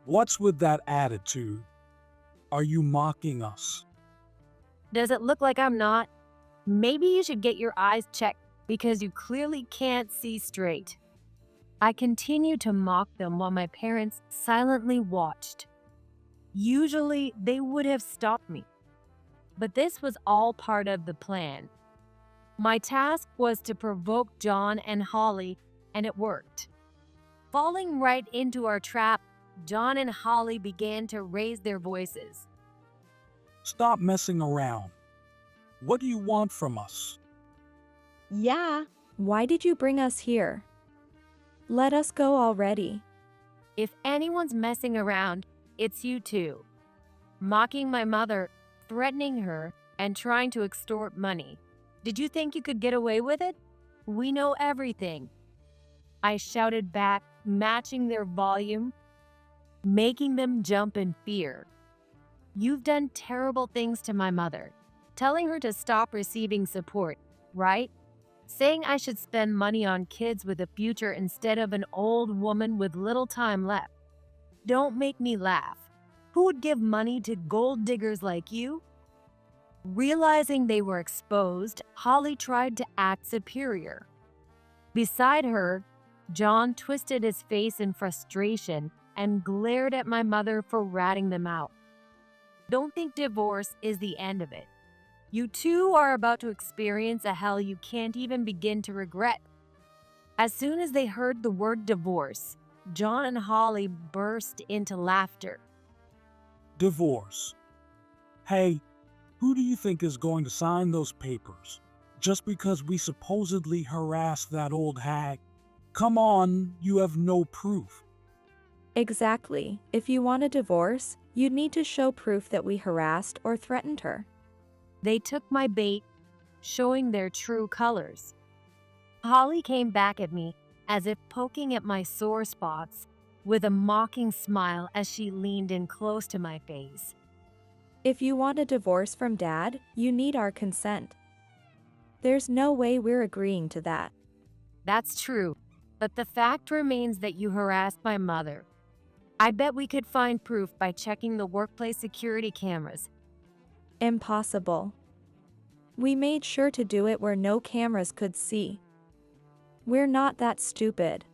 F: What's with that attitude? Are you mocking us?
G: Does it look like I'm not? Maybe you should get your eyes checked because you clearly can't see straight. I continued to mock them while my parents silently watched. Usually, they would have stopped me. But this was all part of the plan. My task was to provoke John and Holly, and it worked. Falling right into our trap, John and Holly began to raise their voices.
F: Stop messing around. What do you want from us?
I: Yeah. Why did you bring us here? Let us go already.
G: If anyone's messing around, it's you two. Mocking my mother, threatening her, and trying to extort money. Did you think you could get away with it? We know everything. I shouted back, matching their volume, making them jump in fear. You've done terrible things to my mother, telling her to stop receiving support, right? Saying I should spend money on kids with a future instead of an old woman with little time left. Don't make me laugh. Who would give money to gold diggers like you? Realizing they were exposed, Holly tried to act superior. Beside her, John twisted his face in frustration and glared at my mother for ratting them out. Don't think divorce is the end of it. You two are about to experience a hell you can't even begin to regret. As soon as they heard the word divorce, John and Holly burst into laughter.
F: Divorce. Hey, who do you think is going to sign those papers? Just because we supposedly harassed that old hag? Come on, you have no proof.
I: Exactly. If you want a divorce, you'd need to show proof that we harassed or threatened her.
G: They took my bait, showing their true colors. Holly came back at me, as if poking at my sore spots, with a mocking smile as she leaned in close to my face.
I: If you want a divorce from Dad, you need our consent. There's no way we're agreeing to that.
G: That's true, but the fact remains that you harassed my mother. I bet we could find proof by checking the workplace security cameras.
I: Impossible. We made sure to do it where no cameras could see. We're not that stupid.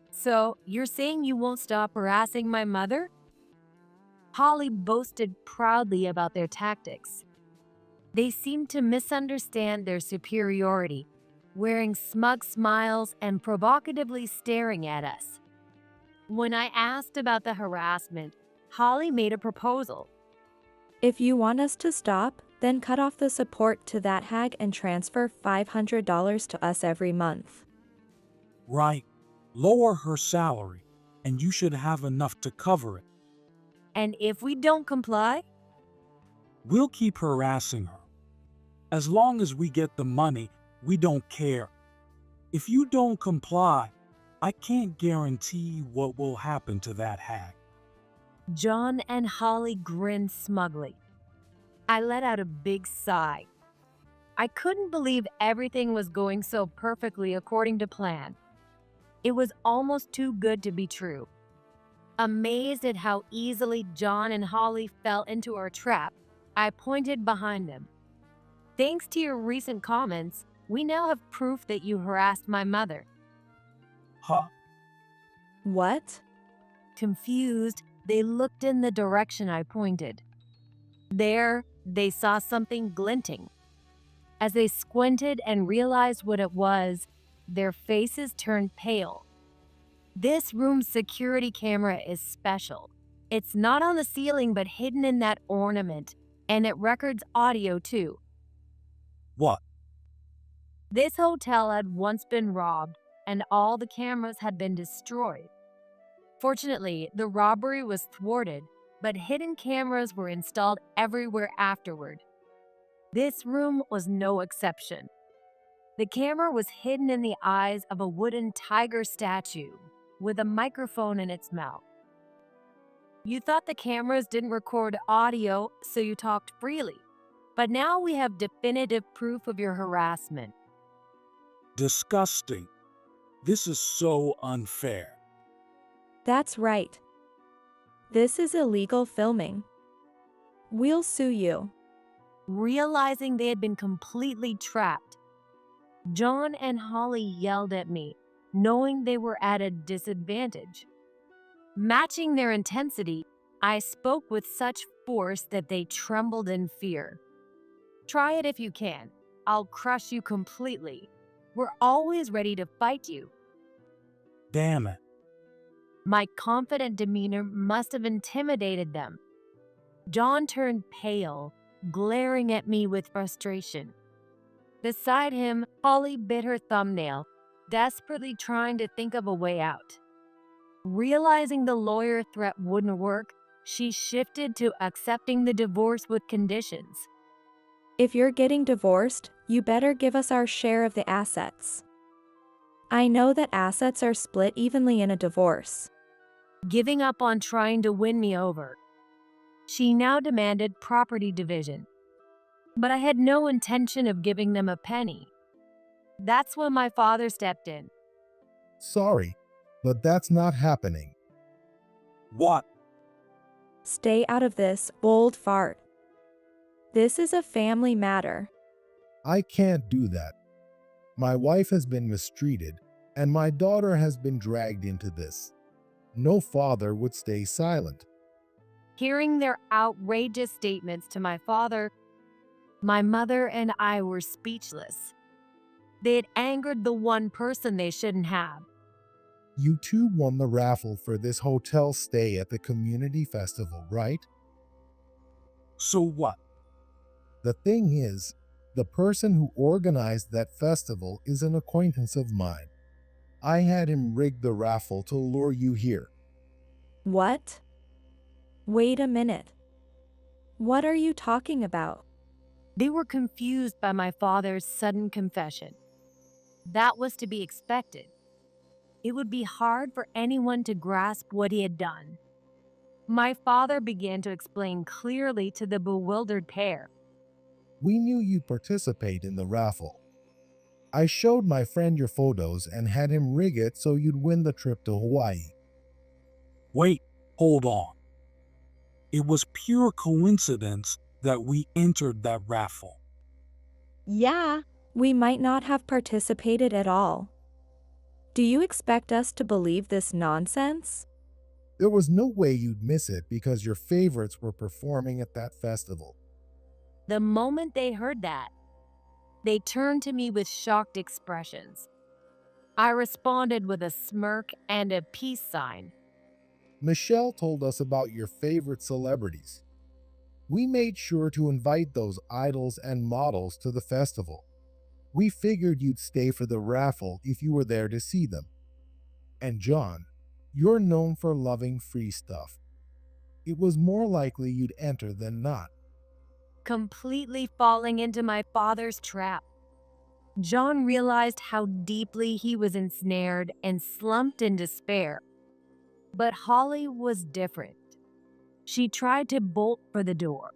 G: So, you're saying you won't stop harassing my mother? Holly boasted proudly about their tactics. They seemed to misunderstand their superiority, wearing smug smiles and provocatively staring at us. When I asked about the harassment, Holly made a proposal.
I: If you want us to stop, then cut off the support to that hag and transfer $500 to us every month.
F: Right. Lower her salary, and you should have enough to cover it.
G: And if we don't comply?
F: We'll keep harassing her. As long as we get the money, we don't care. If you don't comply, I can't guarantee what will happen to that hag.
G: John and Holly grinned smugly. I let out a big sigh. I couldn't believe everything was going so perfectly according to plan. It was almost too good to be true. Amazed at how easily John and Holly fell into our trap, I pointed behind them. Thanks to your recent comments, we now have proof that you harassed my mother.
F: Huh?
I: What?
G: Confused, they looked in the direction I pointed. There, they saw something glinting. As they squinted and realized what it was, their faces turned pale. This room's security camera is special. It's not on the ceiling but hidden in that ornament, and it records audio too.
F: What?
G: This hotel had once been robbed, and all the cameras had been destroyed. Fortunately, the robbery was thwarted, but hidden cameras were installed everywhere afterward. This room was no exception. The camera was hidden in the eyes of a wooden tiger statue with a microphone in its mouth. You thought the cameras didn't record audio, so you talked freely. But now we have definitive proof of your harassment.
F: Disgusting. This is so unfair.
I: That's right. This is illegal filming. We'll sue you.
G: Realizing they had been completely trapped, John and Holly yelled at me, knowing they were at a disadvantage. Matching their intensity, I spoke with such force that they trembled in fear. Try it if you can. I'll crush you completely. We're always ready to fight you.
F: Damn it.
G: My confident demeanor must have intimidated them. John turned pale, glaring at me with frustration. Beside him, Holly bit her thumbnail, desperately trying to think of a way out. Realizing the lawyer threat wouldn't work, she shifted to accepting the divorce with conditions.
I: If you're getting divorced, you better give us our share of the assets. I know that assets are split evenly in a divorce.
G: Giving up on trying to win me over, she now demanded property division. But I had no intention of giving them a penny. That's when my father stepped in.
H: Sorry, but that's not happening.
F: What?
I: Stay out of this, old fart. This is a family matter.
H: I can't do that. My wife has been mistreated, and my daughter has been dragged into this. No father would stay silent.
G: Hearing their outrageous statements to my father, my mother and I were speechless. They had angered the one person they shouldn't have.
H: You two won the raffle for this hotel stay at the community festival, right?
F: So what?
H: The thing is, the person who organized that festival is an acquaintance of mine. I had him rig the raffle to lure you here.
I: What? Wait a minute. What are you talking about?
G: They were confused by my father's sudden confession. That was to be expected. It would be hard for anyone to grasp what he had done. My father began to explain clearly to the bewildered pair.
H: We knew you'd participate in the raffle. I showed my friend your photos and had him rig it so you'd win the trip to Hawaii.
F: Wait, hold on. It was pure coincidence that we entered that raffle.
I: Yeah, we might not have participated at all. Do you expect us to believe this nonsense?
H: There was no way you'd miss it because your favorites were performing at that festival.
G: The moment they heard that, they turned to me with shocked expressions. I responded with a smirk and a peace sign.
H: Michelle told us about your favorite celebrities. We made sure to invite those idols and models to the festival. We figured you'd stay for the raffle if you were there to see them. And John, you're known for loving free stuff. it was more likely you'd enter than not.
G: Completely falling into my father's trap. John realized how deeply he was ensnared and slumped in despair. But Holly was different. She tried to bolt for the door.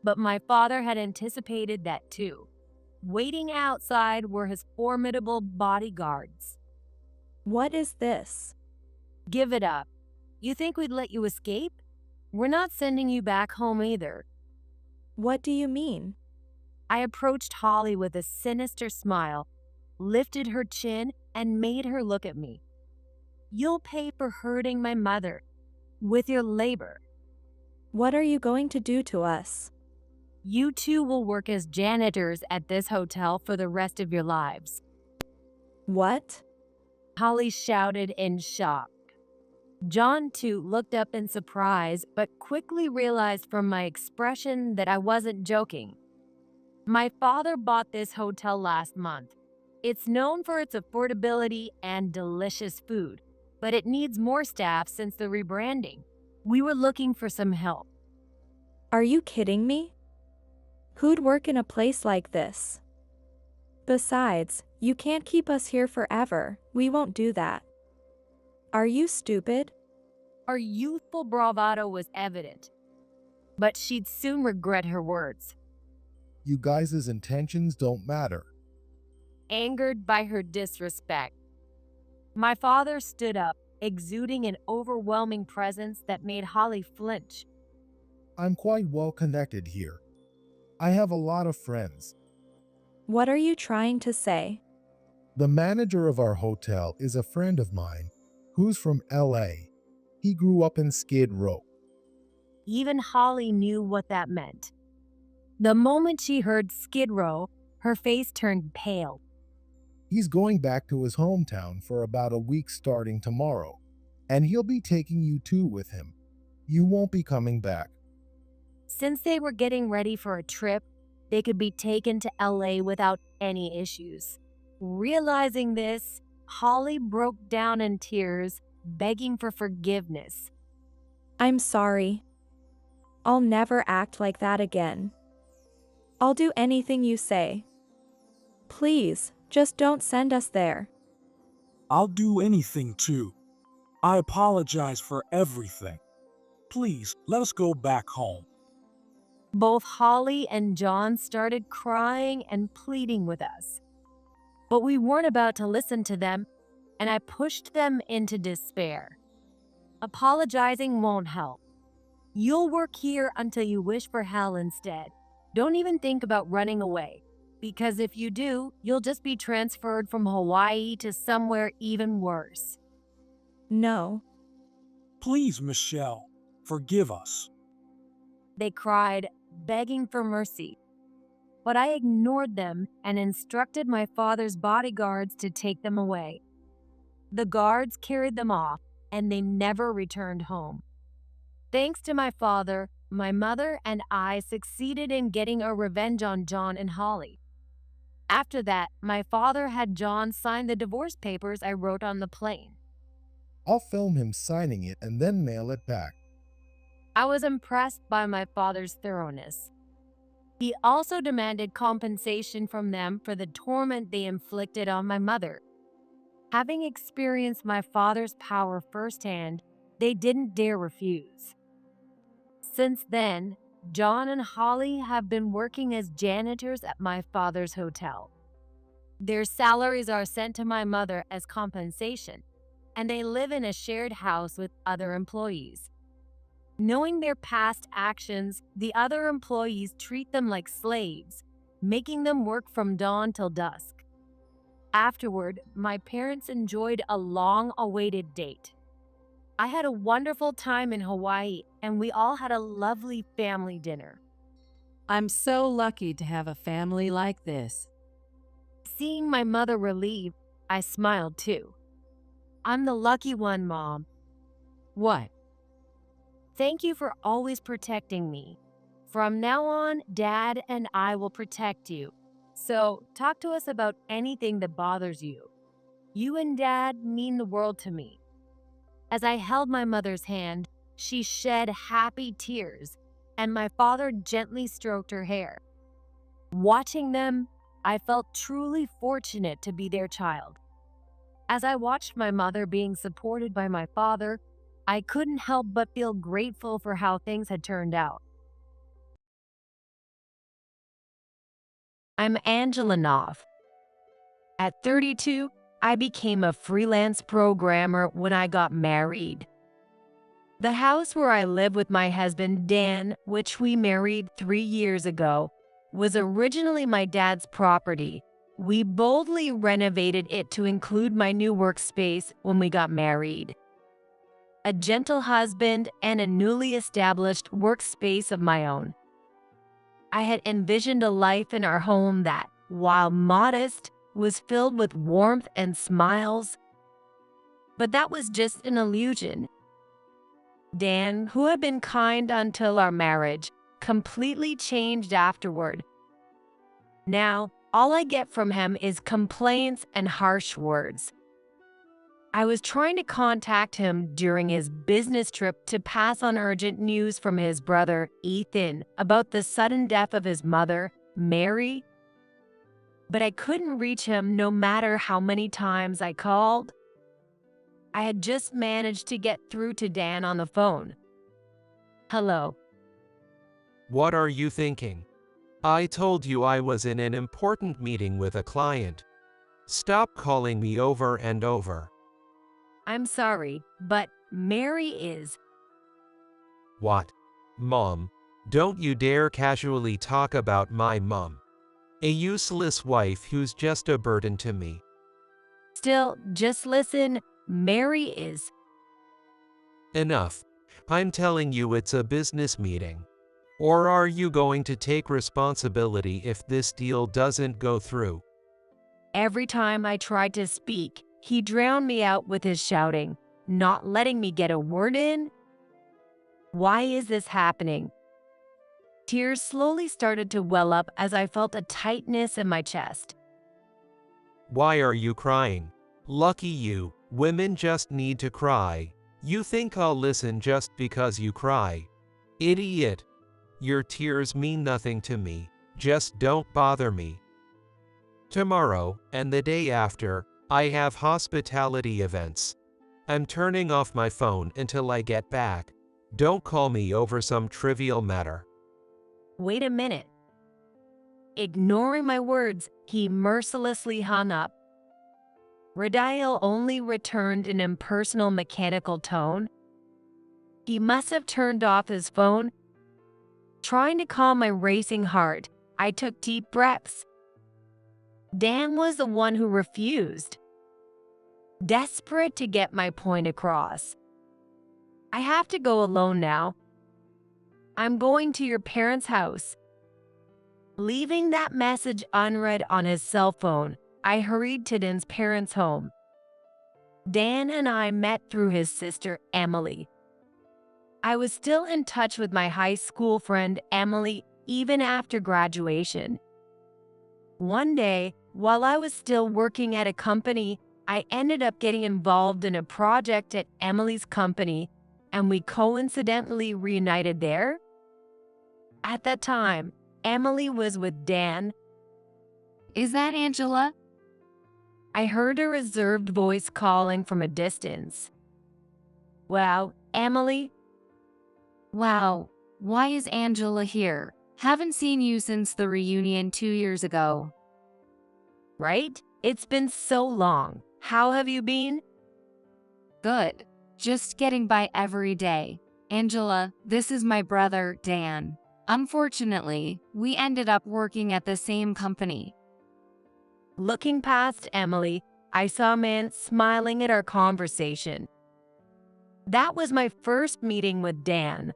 G: But my father had anticipated that too. Waiting outside were his formidable bodyguards.
I: What is this?
G: Give it up. You think we'd let you escape? We're not sending you back home either.
I: What do you mean?
G: I approached Holly with a sinister smile, lifted her chin, and made her look at me. You'll pay for hurting my mother with your labor.
I: What are you going to do to us?
G: You two will work as janitors at this hotel for the rest of your lives.
I: What?
G: Holly shouted in shock. John, too, looked up in surprise, but quickly realized from my expression that I wasn't joking. My father bought this hotel last month. It's known for its affordability and delicious food, but it needs more staff since the rebranding. We were looking for some help.
I: Are you kidding me? Who'd work in a place like this? Besides, you can't keep us here forever. We won't do that. Are you stupid?
G: Our youthful bravado was evident, but she'd soon regret her words.
H: You guys' intentions don't matter.
G: Angered by her disrespect, my father stood up, exuding an overwhelming presence that made Holly flinch.
H: I'm quite well connected here. I have a lot of friends.
I: What are you trying to say?
H: The manager of our hotel is a friend of mine who's from LA. He grew up in Skid Row.
G: Even Holly knew what that meant. The moment she heard Skid Row, her face turned pale.
H: He's going back to his hometown for about a week starting tomorrow, and he'll be taking you two with him. You won't be coming back.
G: Since they were getting ready for a trip, they could be taken to LA without any issues. Realizing this, Holly broke down in tears, begging for forgiveness.
I: I'm sorry. I'll never act like that again. I'll do anything you say. Please, just don't send us there.
F: I'll do anything too. I apologize for everything. Please, let us go back home.
G: Both Holly and John started crying and pleading with us. But we weren't about to listen to them, and I pushed them into despair. Apologizing won't help. You'll work here until you wish for hell instead. Don't even think about running away, because if you do, you'll just be transferred from Hawaii to somewhere even worse.
I: No.
F: Please, Michelle, forgive us.
G: They cried, begging for mercy. But I ignored them and instructed my father's bodyguards to take them away. The guards carried them off, and they never returned home. Thanks to my father, my mother and I succeeded in getting a revenge on John and Holly. After that, my father had John sign the divorce papers I wrote on the plane.
H: I'll film him signing it and then mail it back.
G: I was impressed by my father's thoroughness. He also demanded compensation from them for the torment they inflicted on my mother. Having experienced my father's power firsthand, they didn't dare refuse. Since then, John and Holly have been working as janitors at my father's hotel. Their salaries are sent to my mother as compensation, and they live in a shared house with other employees. Knowing their past actions, the other employees treat them like slaves, making them work from dawn till dusk. Afterward, my parents enjoyed a long-awaited date. I had a wonderful time in Hawaii, and we all had a lovely family dinner.
C: I'm so lucky to have a family like this.
G: Seeing my mother relieved, I smiled too. I'm the lucky one, Mom.
C: What?
G: Thank you for always protecting me. From now on, Dad and I will protect you. So, talk to us about anything that bothers you. You and Dad mean the world to me. As I held my mother's hand, She shed happy tears, and my father gently stroked her hair. Watching them, I felt truly fortunate to be their child. As I watched my mother being supported by my father, I couldn't help but feel grateful for how things had turned out. I'm Angela Knopf. At 32, I became a freelance programmer when I got married. The house where I live with my husband, Dan, which we married 3 years ago, was originally my dad's property. We boldly renovated it to include my new workspace when we got married. A gentle husband and a newly established workspace of my own. I had envisioned a life in our home that, while modest, was filled with warmth and smiles. But that was just an illusion. Dan, who had been kind until our marriage, completely changed afterward. Now, all I get from him is complaints and harsh words. I was trying to contact him during his business trip to pass on urgent news from his brother, Ethan, about the sudden death of his mother, Mary. But I couldn't reach him no matter how many times I called. I had just managed to get through to Dan on the phone. Hello.
J: What are you thinking? I told you I was in an important meeting with a client. Stop calling me over and over.
G: I'm sorry, but Mary is.
J: What? Mom, don't you dare casually talk about my mom. A useless wife who's just a burden to me.
G: Still, just listen. Mary is.
J: Enough. I'm telling you it's a business meeting. Or are you going to take responsibility if this deal doesn't go through?
G: Every time I tried to speak, he drowned me out with his shouting, not letting me get a word in. Why is this happening? Tears slowly started to well up as I felt a tightness in my chest.
J: Why are you crying? Lucky you. Women just need to cry. You think I'll listen just because you cry? Idiot. Your tears mean nothing to me. Just don't bother me. Tomorrow, and the day after, I have hospitality events. I'm turning off my phone until I get back. Don't call me over some trivial matter.
G: Wait a minute. Ignoring my words, he mercilessly hung up. Radial only returned an impersonal mechanical tone. He must have turned off his phone. Trying to calm my racing heart, I took deep breaths. Dan was the one who refused. Desperate to get my point across. I have to go alone now. I'm going to your parents' house. Leaving that message unread on his cell phone, I hurried to Dan's parents' home. Dan and I met through his sister, Emily. I was still in touch with my high school friend, Emily, even after graduation. One day, while I was still working at a company, I ended up getting involved in a project at Emily's company, and we coincidentally reunited there. At that time, Emily was with Dan.
K: Is that Angela?
G: I heard a reserved voice calling from a distance. Wow, Emily?
K: Wow, why is Angela here? Haven't seen you since the reunion 2 years ago.
G: Right? It's been so long. How have you been?
K: Good. Just getting by every day. Angela, this is my brother, Dan. Unfortunately, we ended up working at the same company.
G: Looking past Emily, I saw a man smiling at our conversation. That was my first meeting with Dan.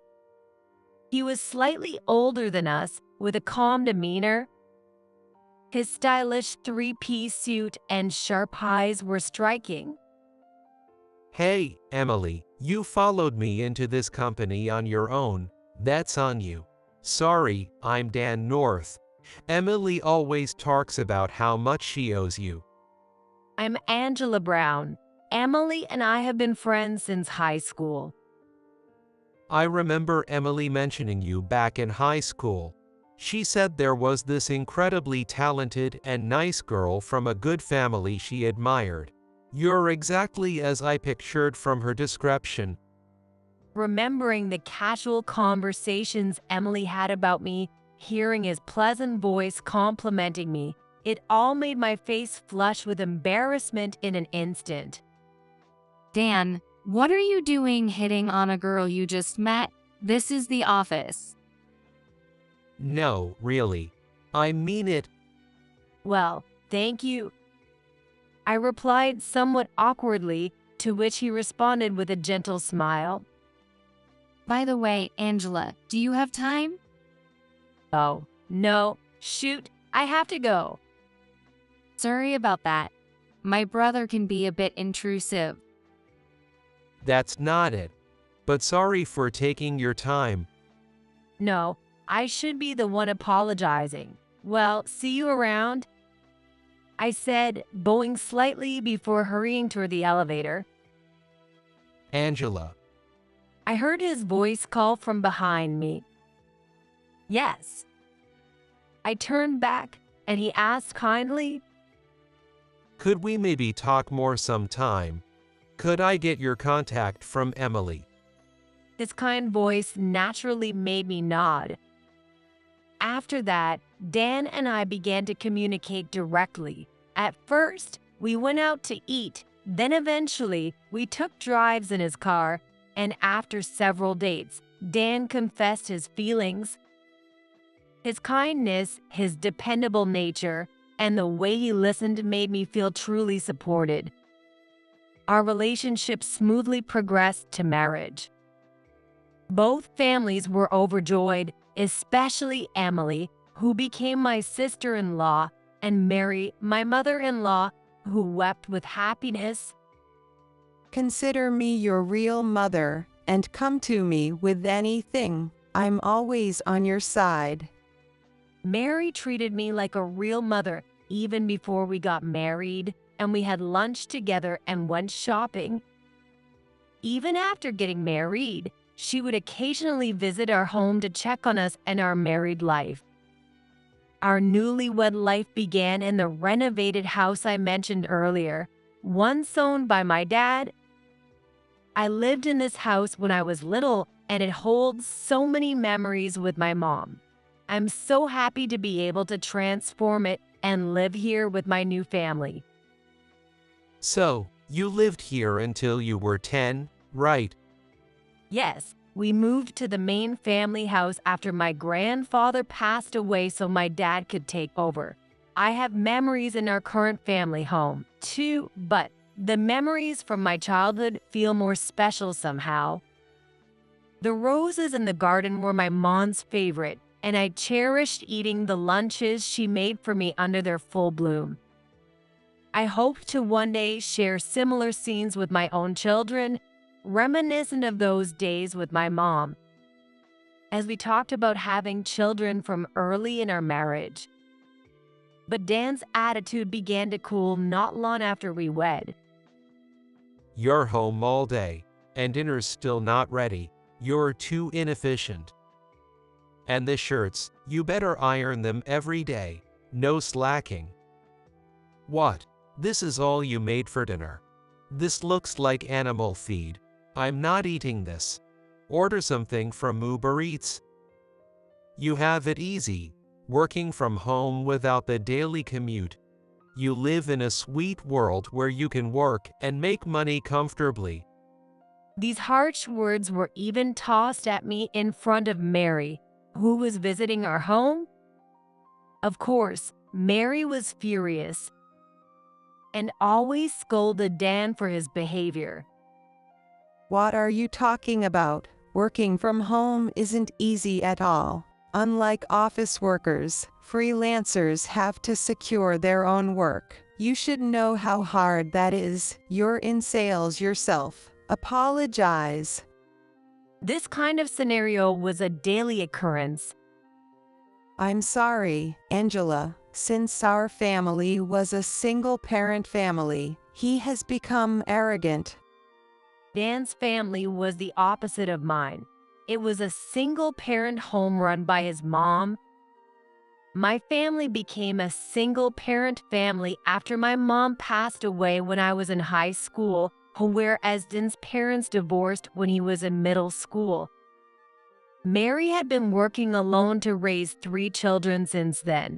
G: He was slightly older than us, with a calm demeanor. His stylish three-piece suit and sharp eyes were striking.
J: Hey, Emily, you followed me into this company on your own. That's on you. Sorry, I'm Dan North. Emily always talks about how much she owes you.
G: I'm Angela Brown. Emily and I have been friends since high school.
J: I remember Emily mentioning you back in high school. She said there was this incredibly talented and nice girl from a good family she admired. You're exactly as I pictured from her description.
G: Remembering the casual conversations Emily had about me, hearing his pleasant voice complimenting me, it all made my face flush with embarrassment in an instant.
K: Dan, what are you doing hitting on a girl you just met? This is the office.
J: No, really. I mean it.
G: Well, thank you. I replied somewhat awkwardly, to which he responded with a gentle smile.
K: By the way, Angela, do you have time?
G: Oh, no, shoot, I have to go.
K: Sorry about that. My brother can be a bit intrusive.
J: That's not it. But sorry for taking your time.
G: No, I should be the one apologizing. Well, see you around, I said, bowing slightly before hurrying toward the elevator.
J: Angela.
G: I heard his voice call from behind me. Yes. I turned back, and he asked kindly,
J: Could we maybe talk more sometime? Could I get your contact from Emily?
G: His kind voice naturally made me nod. After that, Dan and I began to communicate directly. At first, we went out to eat. Then eventually, we took drives in his car. And after several dates, Dan confessed his feelings. His kindness, his dependable nature, and the way he listened made me feel truly supported. Our relationship smoothly progressed to marriage. Both families were overjoyed, especially Emily, who became my sister-in-law, and Mary, my mother-in-law, who wept with happiness.
A: Consider me your real mother and come to me with anything. I'm always on your side.
G: Mary treated me like a real mother even before we got married, and we had lunch together and went shopping. Even after getting married, she would occasionally visit our home to check on us and our married life. Our newlywed life began in the renovated house I mentioned earlier, once owned by my dad. I lived in this house when I was little, and it holds so many memories with my mom. I'm so happy to be able to transform it and live here with my new family.
J: So, you lived here until you were 10, right?
G: Yes, we moved to the main family house after my grandfather passed away so my dad could take over. I have memories in our current family home, too, but the memories from my childhood feel more special somehow. The roses in the garden were my mom's favorite, and I cherished eating the lunches she made for me under their full bloom. I hope to one day share similar scenes with my own children, reminiscent of those days with my mom, as we talked about having children from early in our marriage. But Dan's attitude began to cool not long after we wed.
J: You're home all day, and dinner's still not ready. You're too inefficient. And the shirts, you better iron them every day. No slacking. What? This is all you made for dinner? This looks like animal feed. I'm not eating this. Order something from Uber Eats. You have it easy, working from home without the daily commute. You live in a sweet world where you can work and make money comfortably.
G: These harsh words were even tossed at me in front of Mary, who was visiting our home. Of course, Mary was furious and always scolded Dan for his behavior.
A: What are you talking about? Working from home isn't easy at all. Unlike office workers, freelancers have to secure their own work. You should know how hard that is. You're in sales yourself. Apologize.
G: This kind of scenario was a daily occurrence.
A: I'm sorry, Angela. Since our family was a single-parent family, he has become arrogant.
G: Dan's family was the opposite of mine. It was a single-parent home run by his mom. My family became a single-parent family after my mom passed away when I was in high school, whereas Dan's parents divorced when he was in middle school. Mary had been working alone to raise 3 children since then.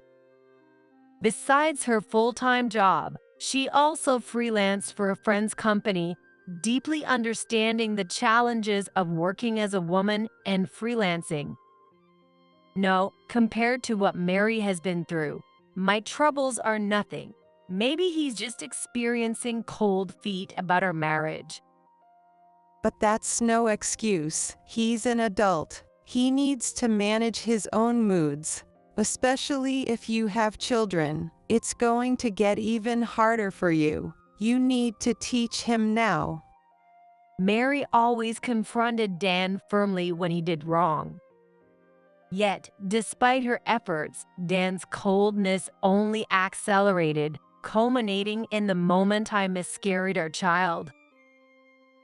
G: Besides her full-time job, she also freelanced for a friend's company, deeply understanding the challenges of working as a woman and freelancing. No, compared to what Mary has been through, my troubles are nothing. Maybe he's just experiencing cold feet about our marriage.
A: But that's no excuse. He's an adult. He needs to manage his own moods, especially if you have children. It's going to get even harder for you. You need to teach him now.
G: Mary always confronted Dan firmly when he did wrong. Yet, despite her efforts, Dan's coldness only accelerated, culminating in the moment I miscarried our child.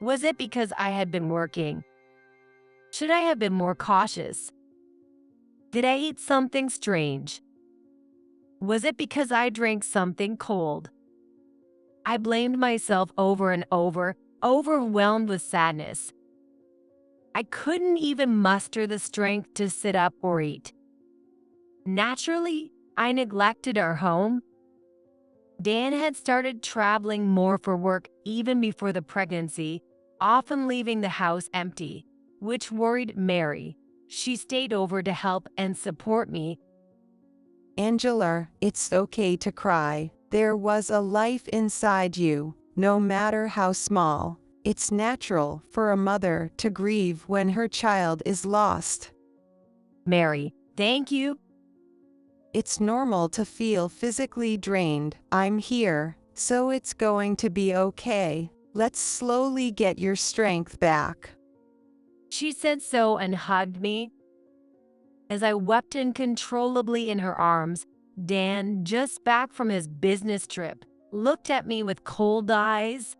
G: Was it because I had been working? Should I have been more cautious? Did I eat something strange? Was it because I drank something cold? I blamed myself over and over, overwhelmed with sadness. I couldn't even muster the strength to sit up or eat. Naturally, I neglected our home. Dan had started traveling more for work even before the pregnancy, often leaving the house empty, which worried Mary. She stayed over to help and support me.
A: Angela, it's okay to cry. There was a life inside you, no matter how small. It's natural for a mother to grieve when her child is lost.
G: Mary, thank you.
A: It's normal to feel physically drained. I'm here, so it's going to be okay. Let's slowly get your strength back.
G: She said so and hugged me. As I wept uncontrollably in her arms, Dan, just back from his business trip, looked at me with cold eyes.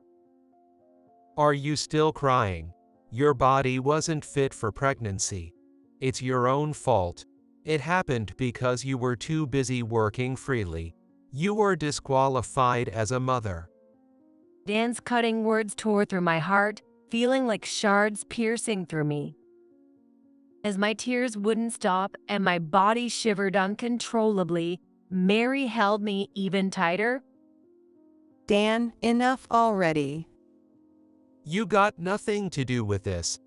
J: Are you still crying? Your body wasn't fit for pregnancy. It's your own fault. It happened because you were too busy working freely. You were disqualified as a mother.
G: Dan's cutting words tore through my heart, feeling like shards piercing through me. As my tears wouldn't stop and my body shivered uncontrollably, Mary held me even tighter.
A: Dan, enough already.
J: You got nothing to do with this.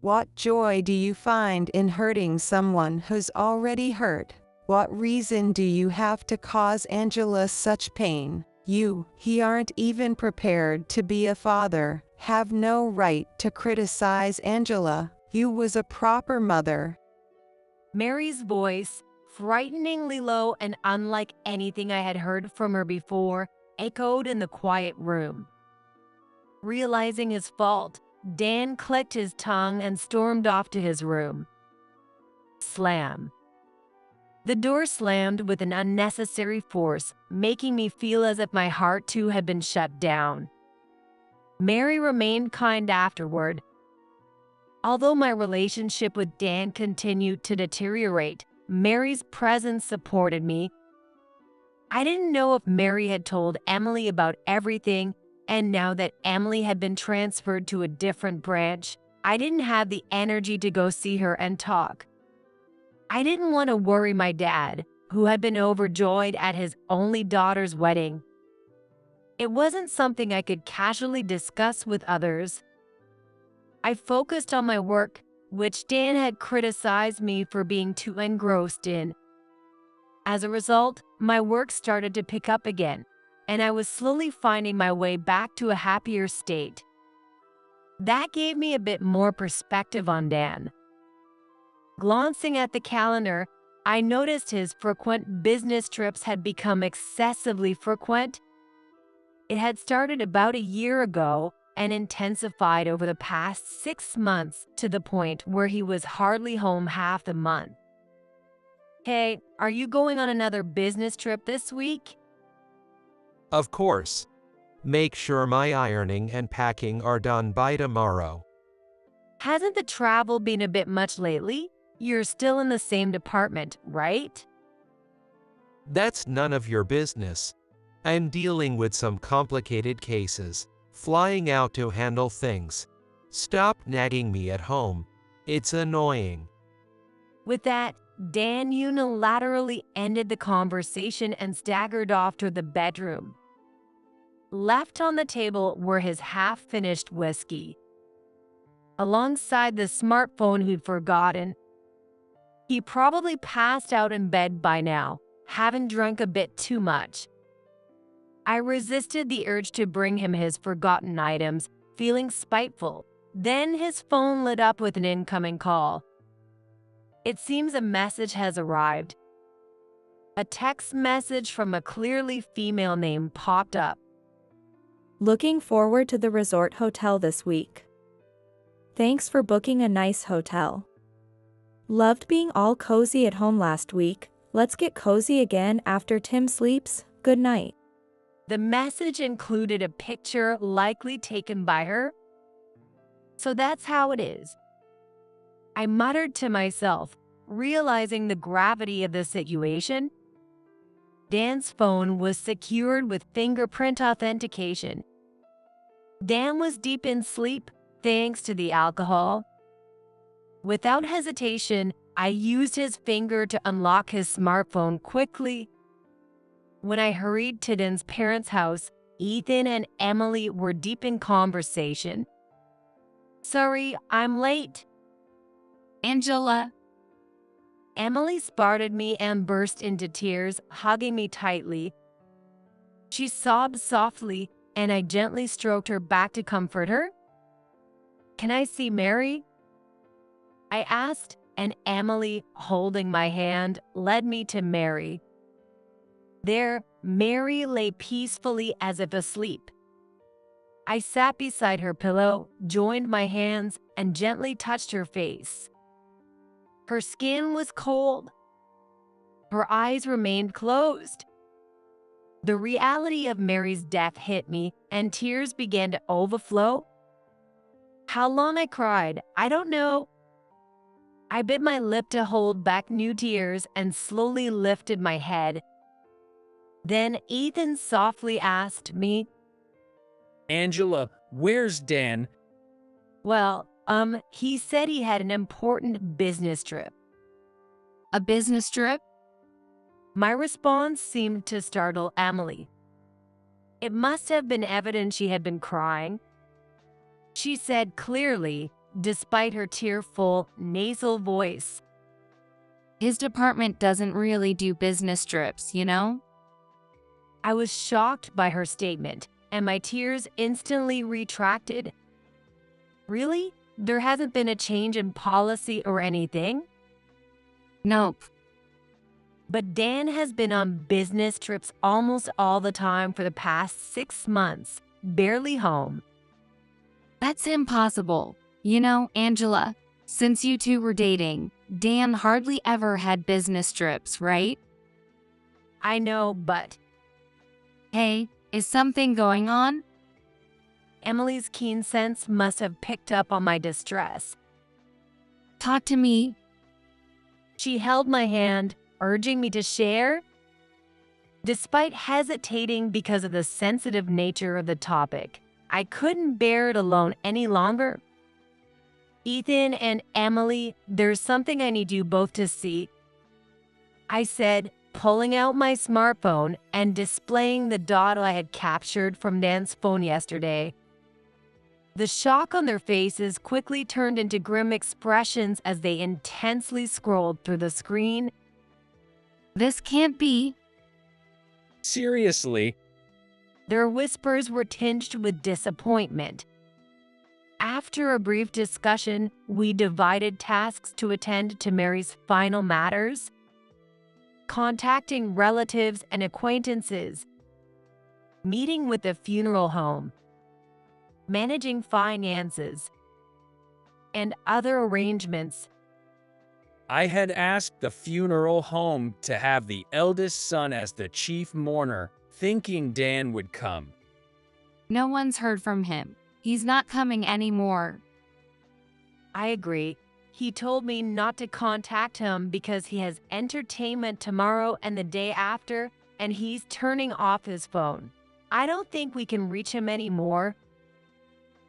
A: What joy do you find in hurting someone who's already hurt? What reason do you have to cause Angela such pain? He aren't even prepared to be a father, have no right to criticize Angela. You was a proper mother.
G: Mary's voice, frighteningly low and unlike anything I had heard from her before, echoed in the quiet room. Realizing his fault, Dan clicked his tongue and stormed off to his room. Slam. The door slammed with an unnecessary force, making me feel as if my heart too had been shut down. Mary remained kind afterward. Although my relationship with Dan continued to deteriorate, Mary's presence supported me. I didn't know if Mary had told Emily about everything, and now that Emily had been transferred to a different branch, I didn't have the energy to go see her and talk. I didn't want to worry my dad, who had been overjoyed at his only daughter's wedding. It wasn't something I could casually discuss with others. I focused on my work, which Dan had criticized me for being too engrossed in. As a result, my work started to pick up again, and I was slowly finding my way back to a happier state. That gave me a bit more perspective on Dan. Glancing at the calendar, I noticed his frequent business trips had become excessively frequent. It had started about a year ago and intensified over the past 6 months to the point where he was hardly home half the month. Hey, are you going on another business trip this week?
J: Of course. Make sure my ironing and packing are done by tomorrow.
G: Hasn't the travel been a bit much lately? You're still in the same department, right?
J: That's none of your business. I'm dealing with some complicated cases, flying out to handle things. Stop nagging me at home. It's annoying.
G: With that, Dan unilaterally ended the conversation and staggered off to the bedroom. Left on the table were his half-finished whiskey, alongside the smartphone he'd forgotten. He probably passed out in bed by now, having drunk a bit too much. I resisted the urge to bring him his forgotten items, feeling spiteful. Then his phone lit up with an incoming call. It seems a message has arrived. A text message from a clearly female name popped up.
I: Looking forward to the resort hotel this week. Thanks for booking a nice hotel. Loved being all cozy at home last week. Let's get cozy again after Tim sleeps. Good night.
G: The message included a picture likely taken by her. So that's how it is. I muttered to myself, realizing the gravity of the situation. Dan's phone was secured with fingerprint authentication. Dan was deep in sleep, thanks to the alcohol. Without hesitation, I used his finger to unlock his smartphone quickly. When I hurried to Dan's parents' house, Ethan and Emily were deep in conversation. Sorry, I'm late.
K: Angela.
G: Emily spotted me and burst into tears, hugging me tightly. She sobbed softly, and I gently stroked her back to comfort her. Can I see Mary? I asked, and Emily, holding my hand, led me to Mary. There, Mary lay peacefully as if asleep. I sat beside her pillow, joined my hands, and gently touched her face. Her skin was cold. Her eyes remained closed. The reality of Mary's death hit me, and tears began to overflow. How long I cried, I don't know. I bit my lip to hold back new tears and slowly lifted my head. Then Ethan softly asked me,
L: Angela, where's Dan?
G: Well, he said he had an important business trip.
K: A business trip?
G: My response seemed to startle Emily. It must have been evident she had been crying. She said clearly, despite her tearful, nasal voice,
K: His department doesn't really do business trips, you know?
G: I was shocked by her statement, and my tears instantly retracted. Really? There hasn't been a change in policy or anything?
K: Nope.
G: But Dan has been on business trips almost all the time for the past 6 months, barely home.
K: That's impossible. You know, Angela, since you two were dating, Dan hardly ever had business trips, right?
G: I know, but
K: Hey, is something going on?
G: Emily's keen sense must have picked up on my distress.
K: Talk to me.
G: She held my hand, urging me to share. Despite hesitating because of the sensitive nature of the topic, I couldn't bear it alone any longer. Ethan and Emily, there's something I need you both to see, I said, pulling out my smartphone and displaying the dot I had captured from Dan's phone yesterday. The shock on their faces quickly turned into grim expressions as they intensely scrolled through the screen.
K: This can't be.
L: Seriously?
G: Their whispers were tinged with disappointment. After a brief discussion, we divided tasks to attend to Mary's final matters, contacting relatives and acquaintances, meeting with the funeral home, managing finances, and other arrangements.
L: I had asked the funeral home to have the eldest son as the chief mourner, thinking Dan would come.
K: No one's heard from him. He's not coming anymore.
G: I agree. He told me not to contact him because he has entertainment tomorrow and the day after, and he's turning off his phone. I don't think we can reach him anymore.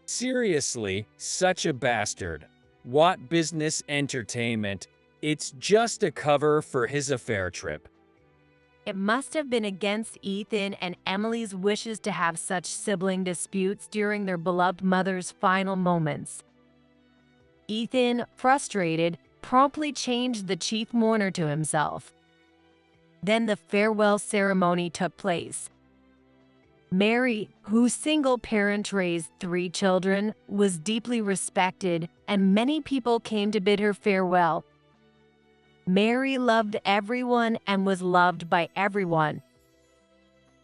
L: Seriously, such a bastard. What business entertainment? It's just a cover for his affair trip.
G: It must have been against Ethan and Emily's wishes to have such sibling disputes during their beloved mother's final moments. Ethan, frustrated, promptly changed the chief mourner to himself. Then the farewell ceremony took place. Mary, whose single parent raised 3 children, was deeply respected, and many people came to bid her farewell. Mary loved everyone and was loved by everyone.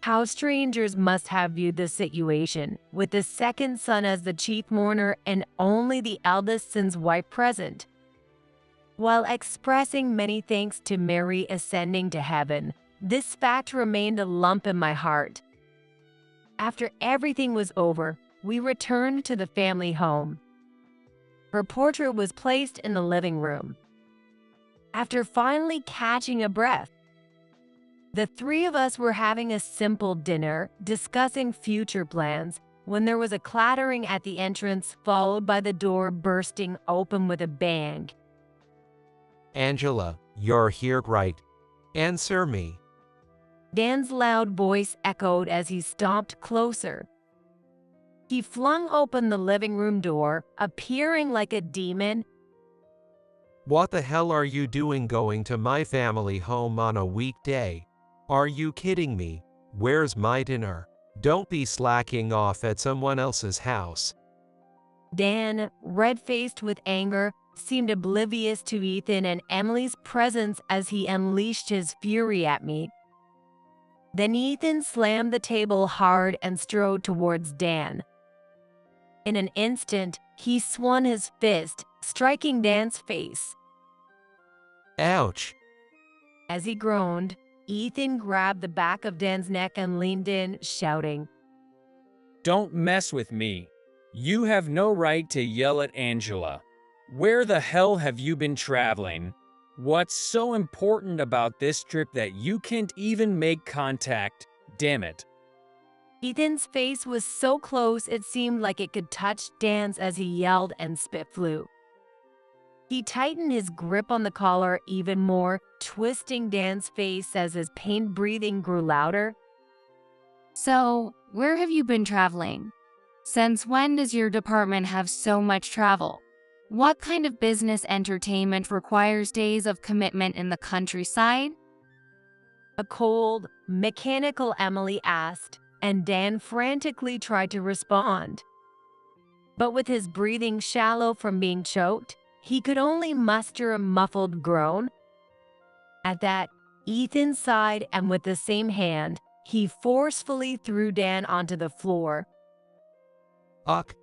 G: How strangers must have viewed the situation, with the second son as the chief mourner and only the eldest son's wife present. While expressing many thanks to Mary ascending to heaven, this fact remained a lump in my heart. After everything was over, we returned to the family home. Her portrait was placed in the living room. After finally catching a breath, the 3 of us were having a simple dinner, discussing future plans, when there was a clattering at the entrance, followed by the door bursting open with a bang.
J: Angela, you're here, right? Answer me.
G: Dan's loud voice echoed as he stomped closer. He flung open the living room door, appearing like a demon.
J: What the hell are you doing going to my family home on a weekday? Are you kidding me? Where's my dinner? Don't be slacking off at someone else's house.
G: Dan, red-faced with anger, seemed oblivious to Ethan and Emily's presence as he unleashed his fury at me. Then Ethan slammed the table hard and strode towards Dan. In an instant, he swung his fist, striking Dan's face.
J: Ouch!
G: As he groaned, Ethan grabbed the back of Dan's neck and leaned in, shouting,
L: Don't mess with me. You have no right to yell at Angela. Where the hell have you been traveling? What's so important about this trip that you can't even make contact? Damn it.
G: Ethan's face was so close it seemed like it could touch Dan's as he yelled and spit flew. He tightened his grip on the collar even more, twisting Dan's face as his pain breathing grew louder.
K: So, where have you been traveling? Since when does your department have so much travel? What kind of business entertainment requires days of commitment in the countryside?
G: A cold, mechanical Emily asked, and Dan frantically tried to respond. But with his breathing shallow from being choked, he could only muster a muffled groan. At that, Ethan sighed, and with the same hand, he forcefully threw Dan onto the floor.
J: Uck!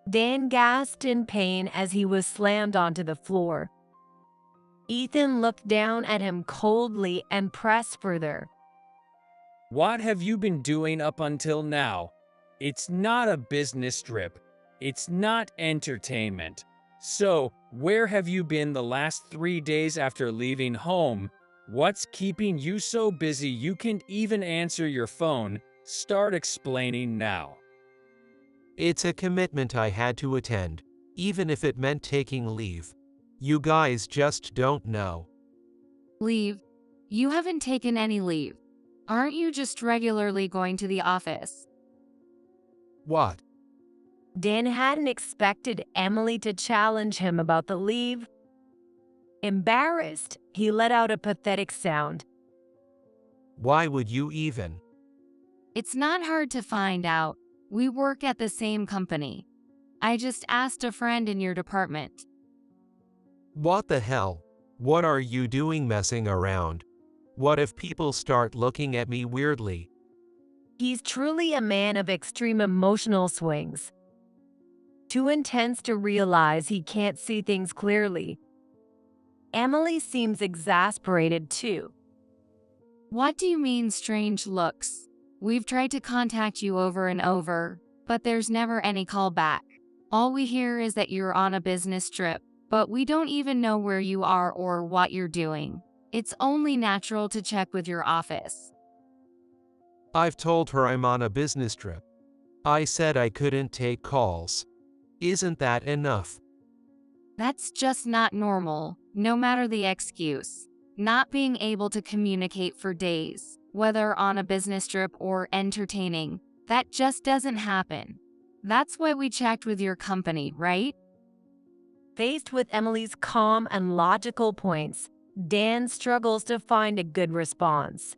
G: Dan gasped in pain as he was slammed onto the floor. Ethan looked down at him coldly and pressed further.
L: What have you been doing up until now? It's not a business trip. It's not entertainment. So, where have you been the last 3 days after leaving home? What's keeping you so busy you can't even answer your phone? Start explaining now.
J: It's a commitment I had to attend, even if it meant taking leave. You guys just don't know.
K: Leave? You haven't taken any leave. Aren't you just regularly going to the office?
J: What?
G: Dan hadn't expected Emily to challenge him about the leave. Embarrassed, he let out a pathetic sound.
J: Why would you even?
K: It's not hard to find out. We work at the same company. I just asked a friend in your department.
J: What the hell? What are you doing messing around? What if people start looking at me weirdly?
G: He's truly a man of extreme emotional swings. Too intense to realize he can't see things clearly. Emily seems exasperated too.
K: What do you mean strange looks? We've tried to contact you over and over, but there's never any call back. All we hear is that you're on a business trip, but we don't even know where you are or what you're doing. It's only natural to check with your office.
J: I've told her I'm on a business trip. I said I couldn't take calls. Isn't that enough?
K: That's just not normal, no matter the excuse. Not being able to communicate for days, whether on a business trip or entertaining, that just doesn't happen. That's why we checked with your company, right?
G: Faced with Emily's calm and logical points, Dan struggles to find a good response.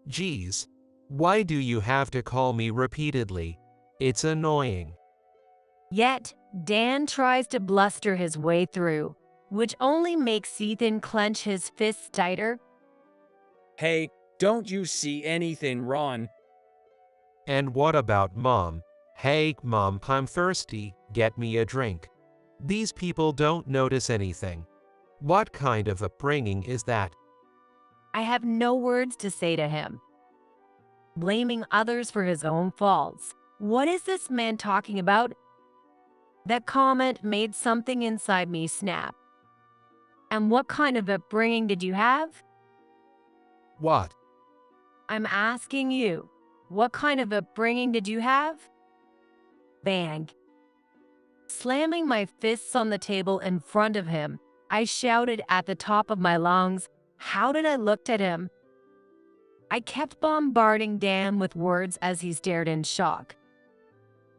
J: Geez, why do you have to call me repeatedly? It's annoying.
G: Yet, Dan tries to bluster his way through, which only makes Ethan clench his fists tighter.
L: Hey, don't you see anything wrong?
J: And what about Mom? Hey, Mom, I'm thirsty, get me a drink. These people don't notice anything. What kind of upbringing is that?
G: I have no words to say to him. Blaming others for his own faults. What is this man talking about? That comment made something inside me snap. And what kind of upbringing did you have?
J: What?
G: I'm asking you, what kind of upbringing did you have? Bang. Slamming my fists on the table in front of him, I shouted at the top of my lungs, how did I look at him? I kept bombarding Dan with words as he stared in shock.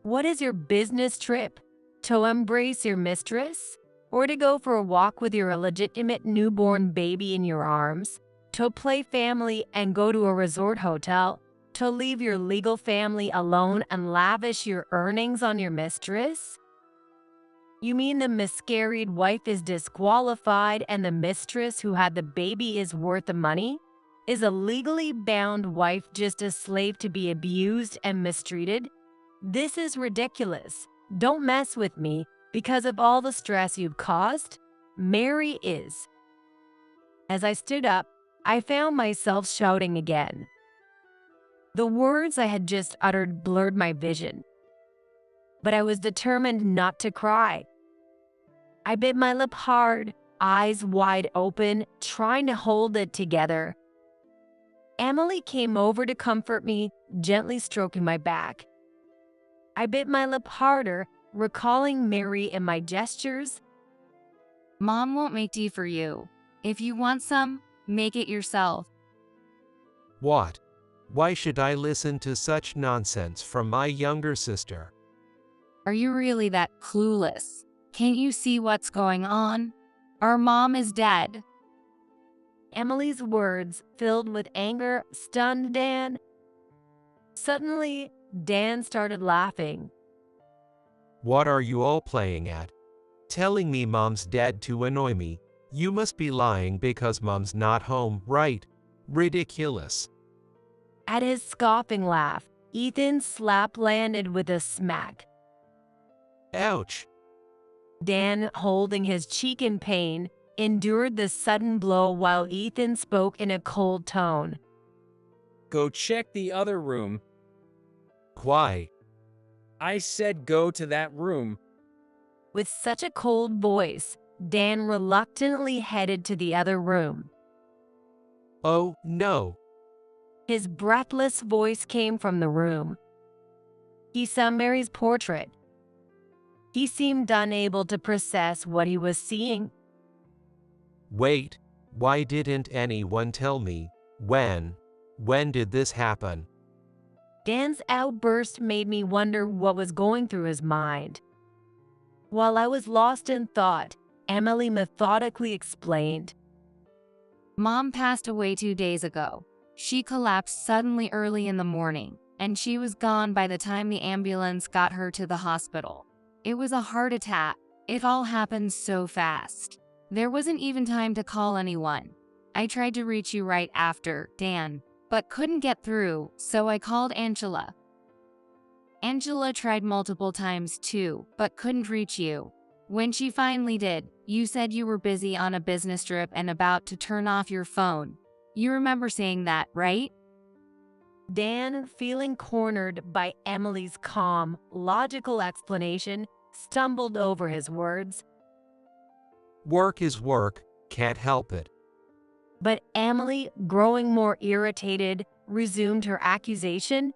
G: What is your business trip? To embrace your mistress? Or to go for a walk with your illegitimate newborn baby in your arms? To play family and go to a resort hotel? To leave your legal family alone and lavish your earnings on your mistress? You mean the miscarried wife is disqualified and the mistress who had the baby is worth the money? Is a legally bound wife just a slave to be abused and mistreated? This is ridiculous. Don't mess with me because of all the stress you've caused. Mary is. As I stood up, I found myself shouting again. The words I had just uttered blurred my vision, but I was determined not to cry. I bit my lip hard, eyes wide open, trying to hold it together. Emily came over to comfort me, gently stroking my back. I bit my lip harder, recalling Mary in my gestures.
K: Mom won't make tea for you. If you want some, make it yourself.
J: What? Why should I listen to such nonsense from my younger sister?
K: Are you really that clueless? Can't you see what's going on? Our mom is dead.
G: Emily's words, filled with anger, stunned Dan. Suddenly, Dan started laughing.
J: What are you all playing at? Telling me Mom's dead to annoy me? You must be lying because Mom's not home, right? Ridiculous.
G: At his scoffing laugh, Ethan's slap landed with a smack.
J: Ouch.
G: Dan, holding his cheek in pain, endured the sudden blow while Ethan spoke in a cold tone.
L: Go check the other room.
J: Why?
L: I said go to that room.
G: With such a cold voice, Dan reluctantly headed to the other room.
J: Oh, no.
G: His breathless voice came from the room. He saw Mary's portrait. He seemed unable to process what he was seeing.
J: Wait, why didn't anyone tell me? When did this happen?
G: Dan's outburst made me wonder what was going through his mind. While I was lost in thought, Emily methodically explained.
K: Mom passed away 2 days ago. She collapsed suddenly early in the morning, and she was gone by the time the ambulance got her to the hospital. It was a heart attack. It all happened so fast. There wasn't even time to call anyone. I tried to reach you right after, Dan, but couldn't get through, so I called Angela. Angela tried multiple times too, but couldn't reach you. When she finally did, you said you were busy on a business trip and about to turn off your phone. You remember saying that, right?
G: Dan, feeling cornered by Emily's calm, logical explanation, stumbled over his words.
J: Work is work, can't help it.
G: But Emily, growing more irritated, resumed her accusation.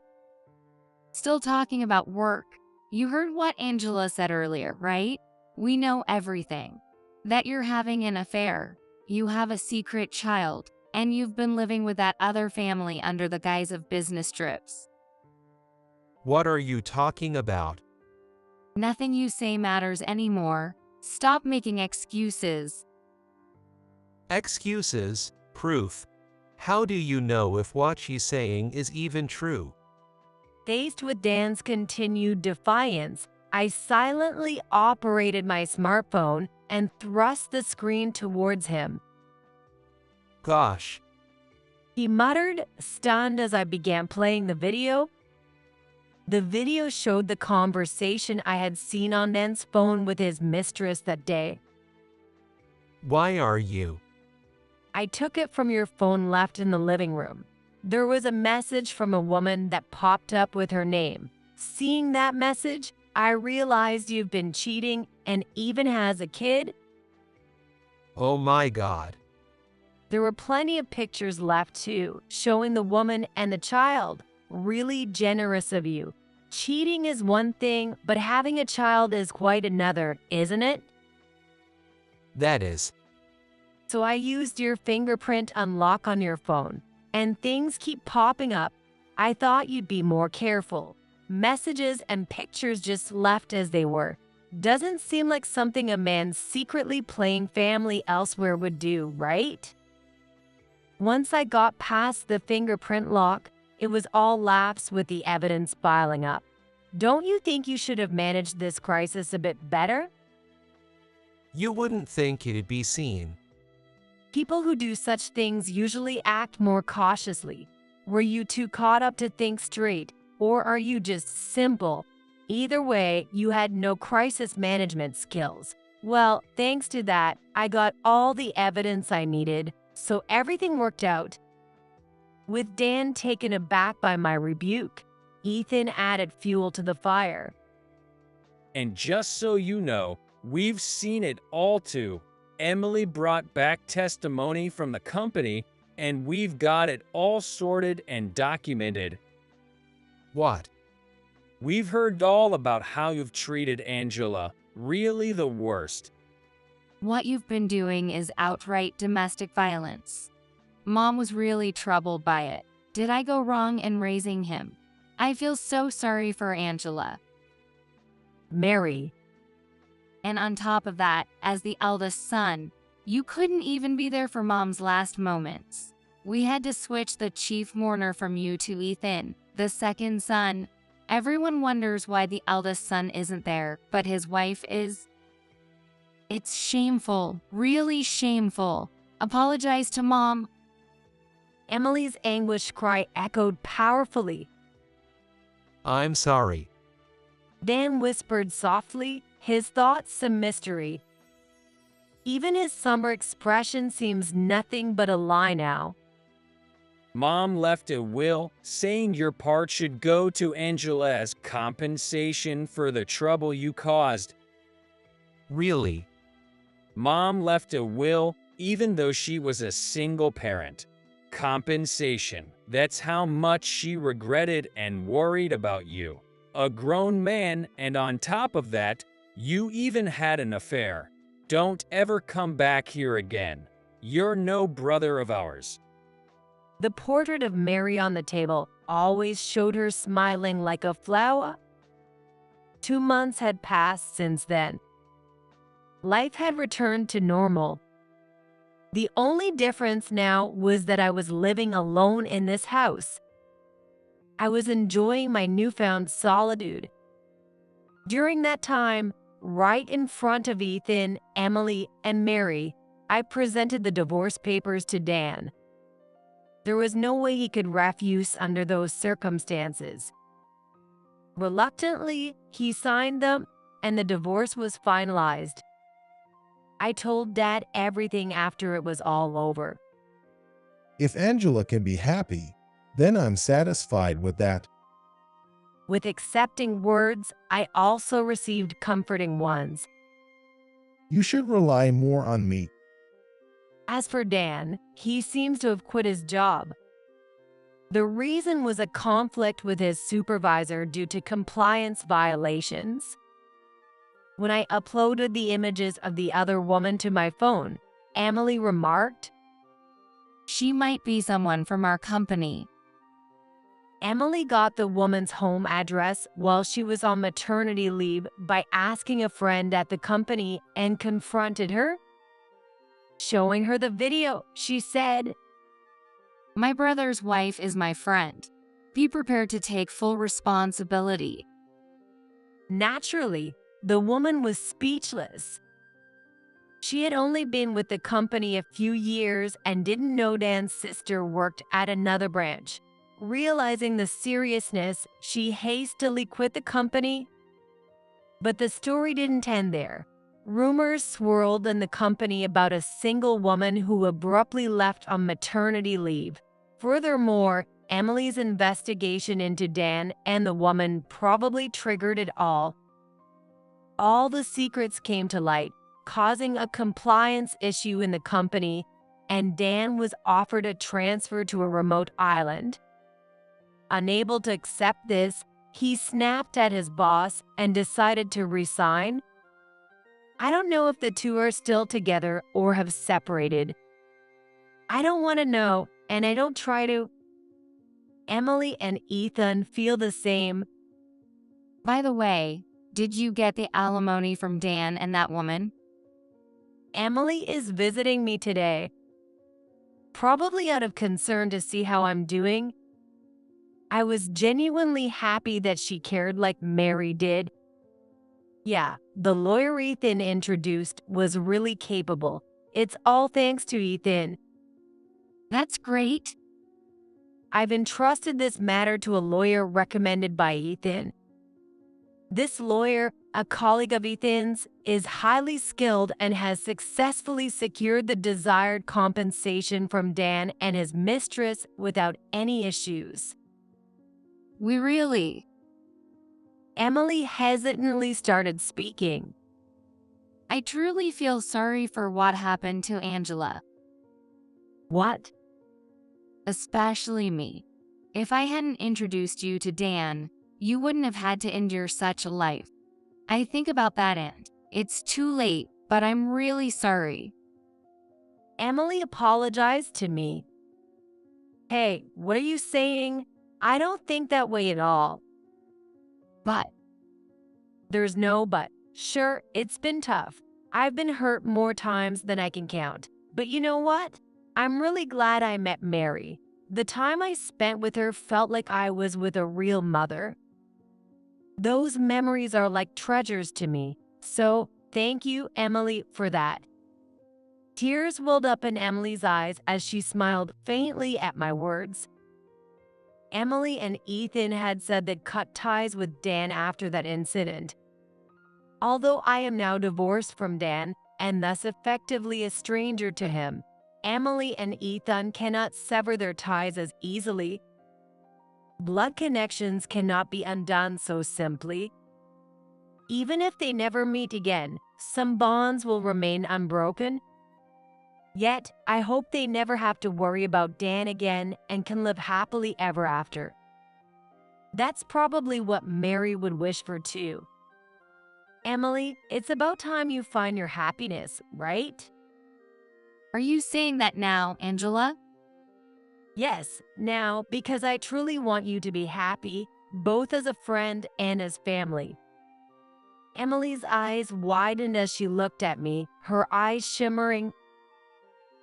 K: Still talking about work. You heard what Angela said earlier, right? We know everything. That you're having an affair. You have a secret child, and you've been living with that other family under the guise of business trips.
J: What are you talking about?
K: Nothing you say matters anymore. Stop making excuses.
J: Excuses, proof. How do you know if what she's saying is even true?
G: Faced with Dan's continued defiance, I silently operated my smartphone and thrust the screen towards him.
J: Gosh.
G: He muttered, stunned as I began playing the video. The video showed the conversation I had seen on Dan's phone with his mistress that day.
J: Why are you?
G: I took it from your phone left in the living room. There was a message from a woman that popped up with her name. Seeing that message, I realized you've been cheating and even has a kid.
J: Oh my God.
G: There were plenty of pictures left too, showing the woman and the child. Really generous of you. Cheating is one thing, but having a child is quite another, isn't it?
J: That is.
G: So I used your fingerprint unlock on your phone, and things keep popping up. I thought you'd be more careful. Messages and pictures just left as they were. Doesn't seem like something a man secretly playing family elsewhere would do, right? Once I got past the fingerprint lock, it was all laughs with the evidence piling up. Don't you think you should have managed this crisis a bit better?
J: You wouldn't think it'd be seen.
G: People who do such things usually act more cautiously. Were you too caught up to think straight, or are you just simple? Either way, you had no crisis management skills. Well, thanks to that, I got all the evidence I needed, so everything worked out. With Dan taken aback by my rebuke, Ethan added fuel to the fire.
L: And just so you know, we've seen it all too. Emily brought back testimony from the company, and we've got it all sorted and documented.
J: What?
L: We've heard all about how you've treated Angela, really the worst.
K: What you've been doing is outright domestic violence. Mom was really troubled by it. Did I go wrong in raising him? I feel so sorry for Angela.
G: Mary.
K: And on top of that, as the eldest son, you couldn't even be there for Mom's last moments. We had to switch the chief mourner from you to Ethan, the second son. Everyone wonders why the eldest son isn't there, but his wife is. It's shameful, really shameful. Apologize to Mom.
G: Emily's anguish cry echoed powerfully.
J: I'm sorry.
G: Dan whispered softly, his thoughts some mystery. Even his somber expression seems nothing but a lie now.
L: Mom left a will saying your part should go to Angela as compensation for the trouble you caused.
J: Really?
L: Mom left a will even though she was a single parent. Compensation. That's how much she regretted and worried about you. A grown man, and on top of that, you even had an affair. Don't ever come back here again. You're no brother of ours.
G: The portrait of Mary on the table always showed her smiling like a flower. 2 months had passed since then. Life had returned to normal. The only difference now was that I was living alone in this house. I was enjoying my newfound solitude. During that time, right in front of Ethan, Emily, and Mary, I presented the divorce papers to Dan. There was no way he could refuse under those circumstances. Reluctantly, he signed them, and the divorce was finalized. I told Dad everything after it was all over.
H: If Angela can be happy, then I'm satisfied with that.
G: With accepting words, I also received comforting ones.
H: You should rely more on me.
G: As for Dan, he seems to have quit his job. The reason was a conflict with his supervisor due to compliance violations. When I uploaded the images of the other woman to my phone, Emily remarked,
K: She might be someone from our company.
G: Emily got the woman's home address while she was on maternity leave by asking a friend at the company and confronted her. Showing her the video, she said,
K: My brother's wife is my friend. Be prepared to take full responsibility.
G: Naturally, the woman was speechless. She had only been with the company a few years and didn't know Dan's sister worked at another branch. Realizing the seriousness, she hastily quit the company. But the story didn't end there. Rumors swirled in the company about a single woman who abruptly left on maternity leave. Furthermore, Emily's investigation into Dan and the woman probably triggered it all. All the secrets came to light, causing a compliance issue in the company, and Dan was offered a transfer to a remote island. Unable to accept this, he snapped at his boss and decided to resign. I don't know if the two are still together or have separated. I don't want to know, and I don't try to. Emily and Ethan feel the same.
K: By the way, did you get the alimony from Dan and that woman?
G: Emily is visiting me today. Probably out of concern to see how I'm doing. I was genuinely happy that she cared like Mary did. Yeah, the lawyer Ethan introduced was really capable. It's all thanks to Ethan.
K: That's great.
G: I've entrusted this matter to a lawyer recommended by Ethan. This lawyer, a colleague of Ethan's, is highly skilled and has successfully secured the desired compensation from Dan and his mistress without any issues.
K: We really?
G: Emily hesitantly started speaking.
K: I truly feel sorry for what happened to Angela.
G: What?
K: Especially me. If I hadn't introduced you to Dan, you wouldn't have had to endure such a life. I think about that and it's too late, but I'm really sorry.
G: Emily apologized to me. Hey, what are you saying? I don't think that way at all.
K: But
G: there's no but. Sure, it's been tough. I've been hurt more times than I can count. But you know what? I'm really glad I met Mary. The time I spent with her felt like I was with a real mother. Those memories are like treasures to me. So, thank you, Emily, for that. Tears welled up in Emily's eyes as she smiled faintly at my words. Emily and Ethan had said they'd cut ties with Dan after that incident. Although I am now divorced from Dan and thus effectively a stranger to him, Emily and Ethan cannot sever their ties as easily. Blood connections cannot be undone so simply. Even if they never meet again, some bonds will remain unbroken. Yet, I hope they never have to worry about Dan again and can live happily ever after. That's probably what Mary would wish for too. Emily, it's about time you find your happiness, right?
K: are you saying that now, Angela?
G: Yes, now, because I truly want you to be happy, both as a friend and as family. Emily's eyes widened as she looked at me, her eyes shimmering.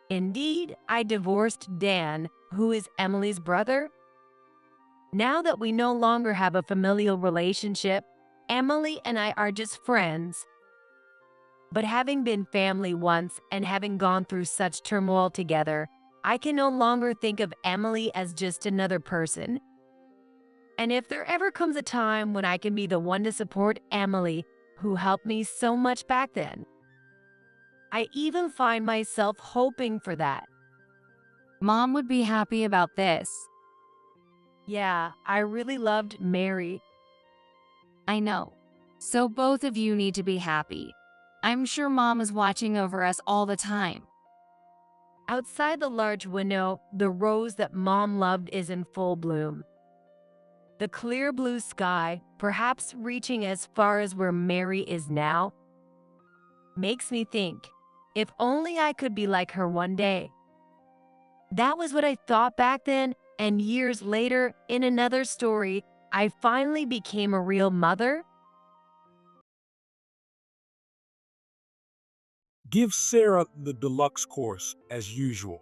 G: Indeed, I divorced Dan, who is Emily's brother. Now that we no longer have a familial relationship, Emily and I are just friends. But having been family once and having gone through such turmoil together, I can no longer think of Emily as just another person. And if there ever comes a time when I can be the one to support Emily, who helped me so much back then, I even find myself hoping for that.
K: Mom would be happy about this.
G: Yeah, I really loved Mary.
K: I know. So both of you need to be happy. I'm sure Mom is watching over us all the time.
G: Outside the large window, the rose that Mom loved is in full bloom. The clear blue sky, perhaps reaching as far as where Mary is now, makes me think, if only I could be like her one day. That was what I thought back then, and years later, in another story, I finally became a real mother.
F: Give Sarah the deluxe course as usual.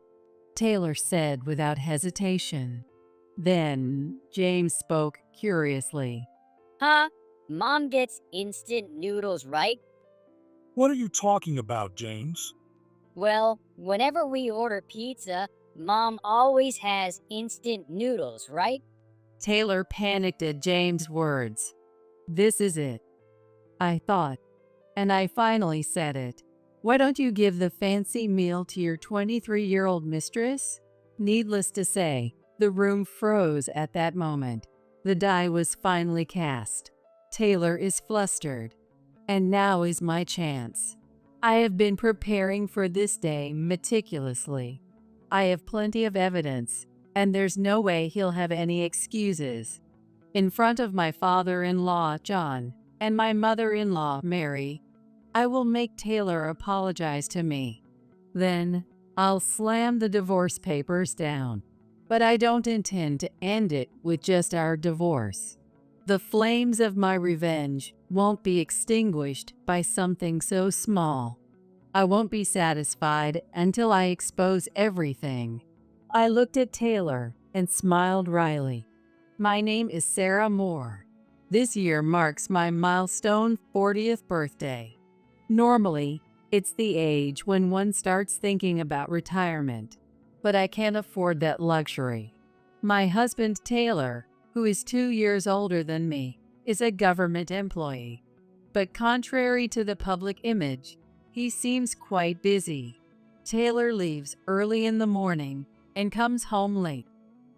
C: Taylor said without hesitation. Then James spoke curiously.
M: Huh? Mom gets instant noodles, right?
F: What are you talking about, James?
M: Well, whenever we order pizza, Mom always has instant noodles, right?
C: Taylor panicked at James' words. This is it, I thought, and I finally said it. Why don't you give the fancy meal to your 23-year-old mistress? Needless to say, the room froze at that moment. The die was finally cast. Taylor is flustered. And now is my chance. I have been preparing for this day meticulously. I have plenty of evidence, and there's no way he'll have any excuses. In front of my father-in-law, John, and my mother-in-law, Mary, I will make Taylor apologize to me. Then I'll slam the divorce papers down. But I don't intend to end it with just our divorce. The flames of my revenge won't be extinguished by something so small. I won't be satisfied until I expose everything. I looked at Taylor and smiled wryly. My name is Sarah Moore. This year marks my milestone 40th birthday. Normally, it's the age when one starts thinking about retirement, but I can't afford that luxury. My husband, Taylor, who is 2 years older than me, is a government employee. But contrary to the public image, he seems quite busy. Taylor leaves early in the morning and comes home late.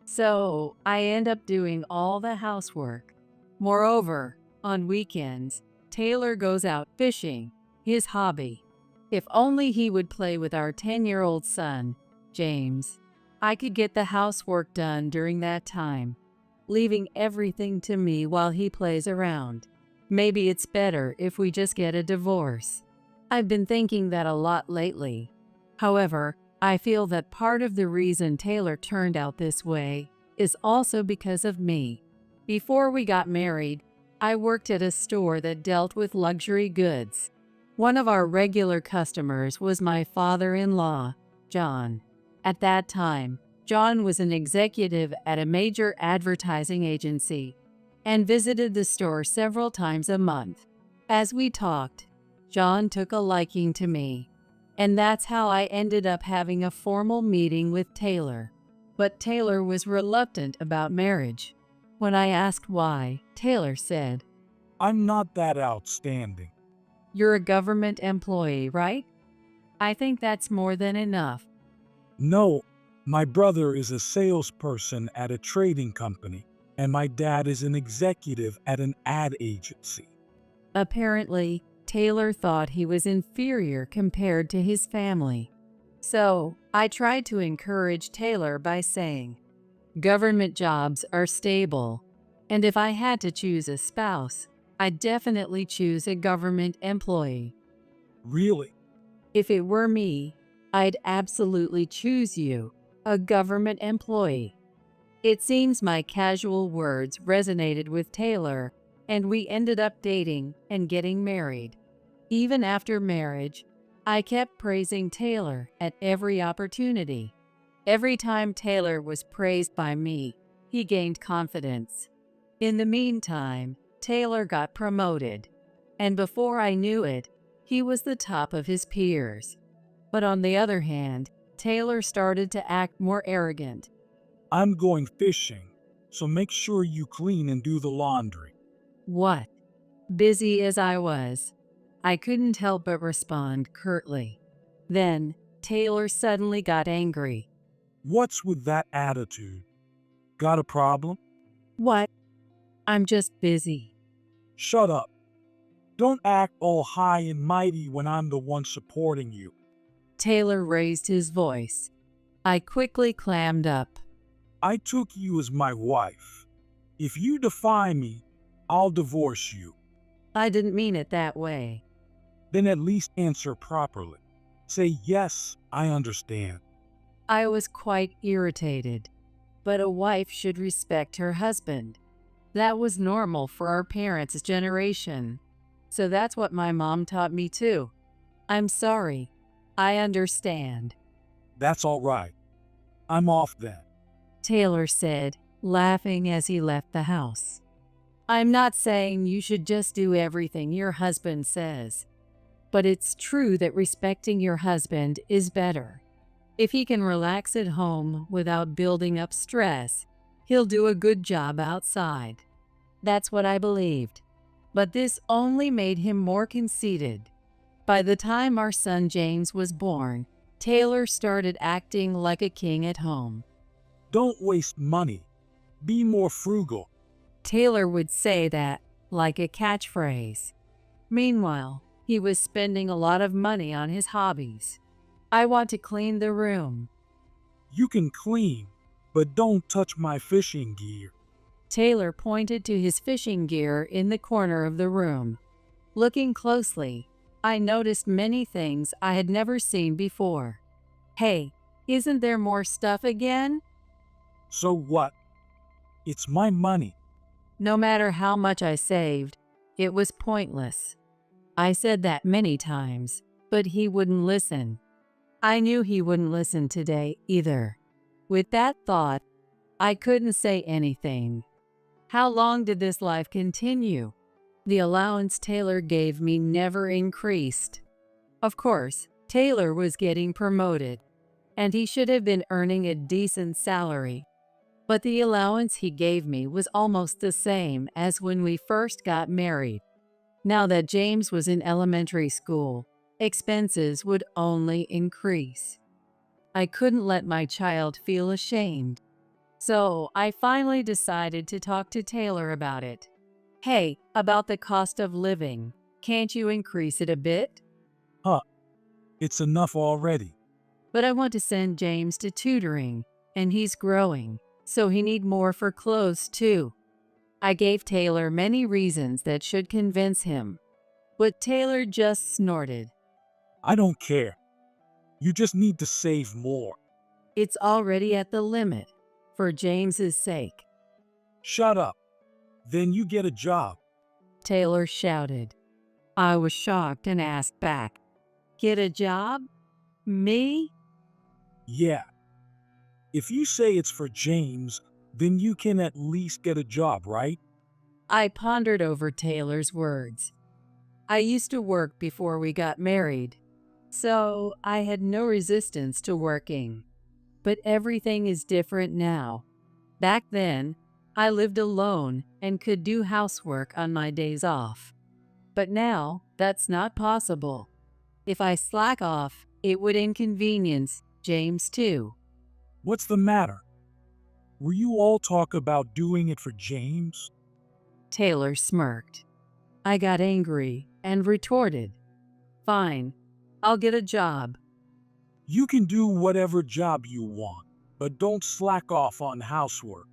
C: So I end up doing all the housework. Moreover, on weekends, Taylor goes out fishing, his hobby. If only he would play with our 10-year-old son, James. I could get the housework done during that time, leaving everything to me while he plays around. Maybe it's better if we just get a divorce. I've been thinking that a lot lately. However, I feel that part of the reason Taylor turned out this way is also because of me. Before we got married, I worked at a store that dealt with luxury goods. One of our regular customers was my father-in-law, John. At that time, John was an executive at a major advertising agency and visited the store several times a month. As we talked, John took a liking to me, and that's how I ended up having a formal meeting with Taylor. But Taylor was reluctant about marriage. When I asked why, Taylor said,
F: I'm not that outstanding.
C: "You're a government employee, right? I think that's more than enough."
F: No, my brother is a salesperson at a trading company, and my dad is an executive at an ad agency.
C: Apparently, Taylor thought he was inferior compared to his family. So, I tried to encourage Taylor by saying, government jobs are stable, and if I had to choose a spouse, I'd definitely choose a government employee.
F: Really?
C: If it were me, I'd absolutely choose you, a government employee. It seems my casual words resonated with Taylor, and we ended up dating and getting married. Even after marriage, I kept praising Taylor at every opportunity. Every time Taylor was praised by me, he gained confidence. In the meantime, Taylor got promoted, and before I knew it, he was the top of his peers. But on the other hand, Taylor started to act more arrogant.
F: I'm going fishing, so make sure you clean and do the laundry.
C: What? Busy as I was, I couldn't help but respond curtly. Then, Taylor suddenly got angry.
F: What's with that attitude? Got a problem?
C: What? I'm just busy.
F: Shut up. Don't act all high and mighty when I'm the one supporting you.
C: Taylor raised his voice. I quickly clammed up.
F: I took you as my wife. If you defy me, I'll divorce you.
C: I didn't mean it that way.
F: Then at least answer properly. Say, yes, I understand.
C: I was quite irritated. But a wife should respect her husband. That was normal for our parents' generation. So that's what my mom taught me too. I'm sorry. I understand.
F: That's all right. I'm off then.
C: Taylor said, laughing as he left the house. I'm not saying you should just do everything your husband says. But it's true that respecting your husband is better. If he can relax at home without building up stress, he'll do a good job outside. That's what I believed. But this only made him more conceited. By the time our son James was born, Taylor started acting like a king at home.
F: Don't waste money. Be more frugal.
C: Taylor would say that like a catchphrase. Meanwhile, he was spending a lot of money on his hobbies. I want to clean the room.
F: You can clean, but don't touch my fishing gear.
C: Taylor pointed to his fishing gear in the corner of the room. Looking closely, I noticed many things I had never seen before. Hey, isn't there more stuff again?
F: So what? It's my money.
C: No matter how much I saved, it was pointless. I said that many times, but he wouldn't listen. I knew he wouldn't listen today either. With that thought, I couldn't say anything. How long did this life continue? The allowance Taylor gave me never increased. Of course, Taylor was getting promoted, and he should have been earning a decent salary. But the allowance he gave me was almost the same as when we first got married. Now that James was in elementary school, expenses would only increase. I couldn't let my child feel ashamed. So I finally decided to talk to Taylor about it. Hey, about the cost of living, can't you increase it a bit?
F: It's enough already.
C: But I want to send James to tutoring, and he's growing, so he need more for clothes too. I gave Taylor many reasons that should convince him, but Taylor just snorted.
F: I don't care. You just need to save more.
C: It's already at the limit, for James's sake.
F: Shut up. Then you get a job.
C: Taylor shouted. I was shocked and asked back, get a job? Me?
F: Yeah. If you say it's for James, then you can at least get a job, right?
C: I pondered over Taylor's words. I used to work before we got married, so I had no resistance to working. But everything is different now. Back then, I lived alone and could do housework on my days off. But now, that's not possible. If I slack off, it would inconvenience James too.
F: What's the matter? Were you all talk about doing it for James?
C: Taylor smirked. I got angry and retorted, fine, I'll get a job.
F: You can do whatever job you want, but don't slack off on housework.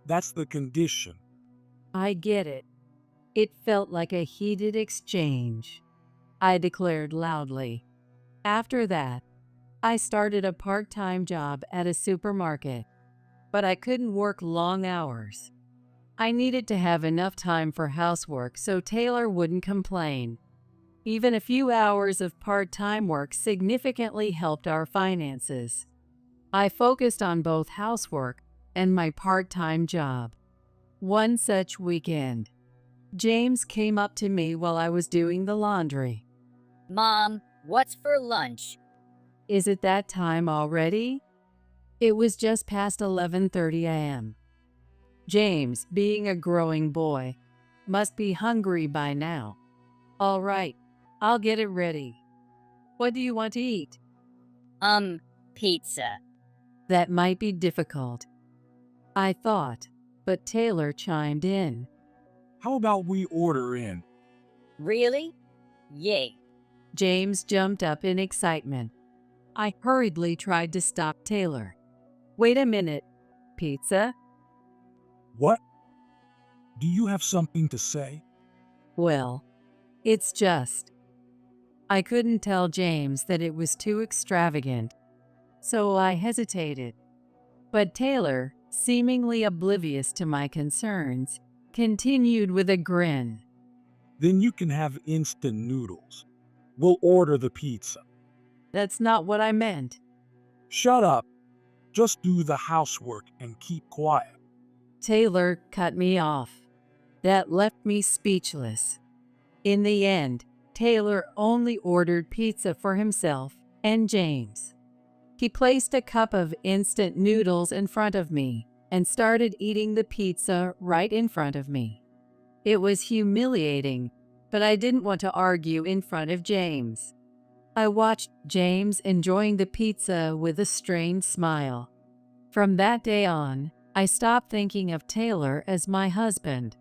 F: That's the condition.
C: I get it. It felt like a heated exchange. I declared loudly. After that, I started a part-time job at a supermarket, but I couldn't work long hours. I needed to have enough time for housework so Taylor wouldn't complain. Even a few hours of part-time work significantly helped our finances. I focused on both housework and my part-time job. One such weekend, James came up to me while I was doing the laundry.
M: Mom, what's for lunch?
C: Is it that time already? It was just past 11:30 a.m. James, being a growing boy, must be hungry by now. All right, I'll get it ready. What do you want to eat?
M: Pizza.
C: That might be difficult. I thought. But Taylor chimed in.
F: How about we order in?
M: Really? Yay.
C: James jumped up in excitement. I hurriedly tried to stop Taylor. Wait a minute. Pizza?
F: What? Do you have something to say?
C: Well, it's just. I couldn't tell James that it was too extravagant, so I hesitated. But Taylor, seemingly oblivious to my concerns, continued with a grin.
F: Then you can have instant noodles. We'll order the pizza.
C: That's not what I meant.
F: Shut up. Just do the housework and keep quiet.
C: Taylor cut me off. That left me speechless. In the end, Taylor only ordered pizza for himself and James. He placed a cup of instant noodles in front of me and started eating the pizza right in front of me. It was humiliating, but I didn't want to argue in front of James. I watched James enjoying the pizza with a strained smile. From that day on, I stopped thinking of Taylor as my husband.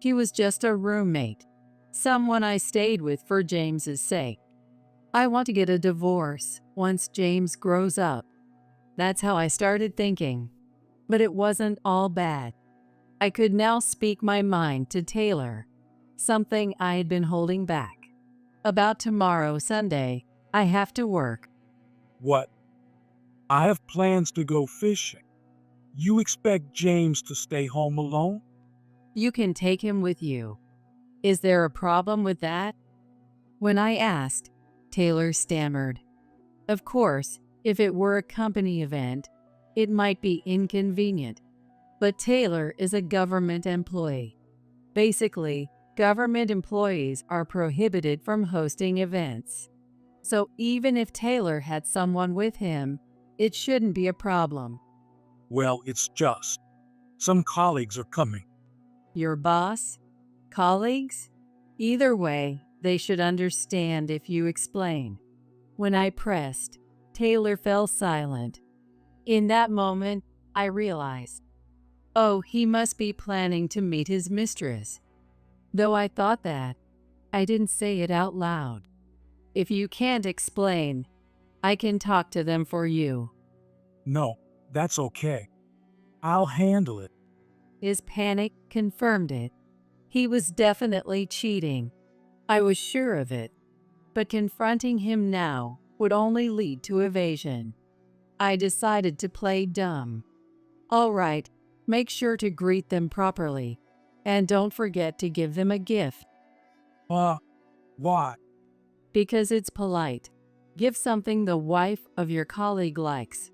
C: He was just a roommate, someone I stayed with for James's sake. I want to get a divorce once James grows up. That's how I started thinking. But it wasn't all bad. I could now speak my mind to Taylor, something I had been holding back. About tomorrow, Sunday, I have to work.
F: What? I have plans to go fishing. You expect James to stay home alone?
C: You can take him with you. Is there a problem with that? When I asked, Taylor stammered. Of course, if it were a company event, it might be inconvenient. But Taylor is a government employee. Basically, government employees are prohibited from hosting events. So even if Taylor had someone with him, it shouldn't be a problem.
F: Well, it's just. Some colleagues are coming.
C: Your boss? Colleagues? Either way, they should understand if you explain. When I pressed, Taylor fell silent. In that moment, I realized, oh, he must be planning to meet his mistress. Though I thought that, I didn't say it out loud. If you can't explain, I can talk to them for you.
F: No, that's okay. I'll handle it.
C: His panic confirmed it. He was definitely cheating. I was sure of it. But confronting him now would only lead to evasion. I decided to play dumb. All right, make sure to greet them properly. And don't forget to give them a gift.
F: Why?
C: Because it's polite. Give something the wife of your colleague likes.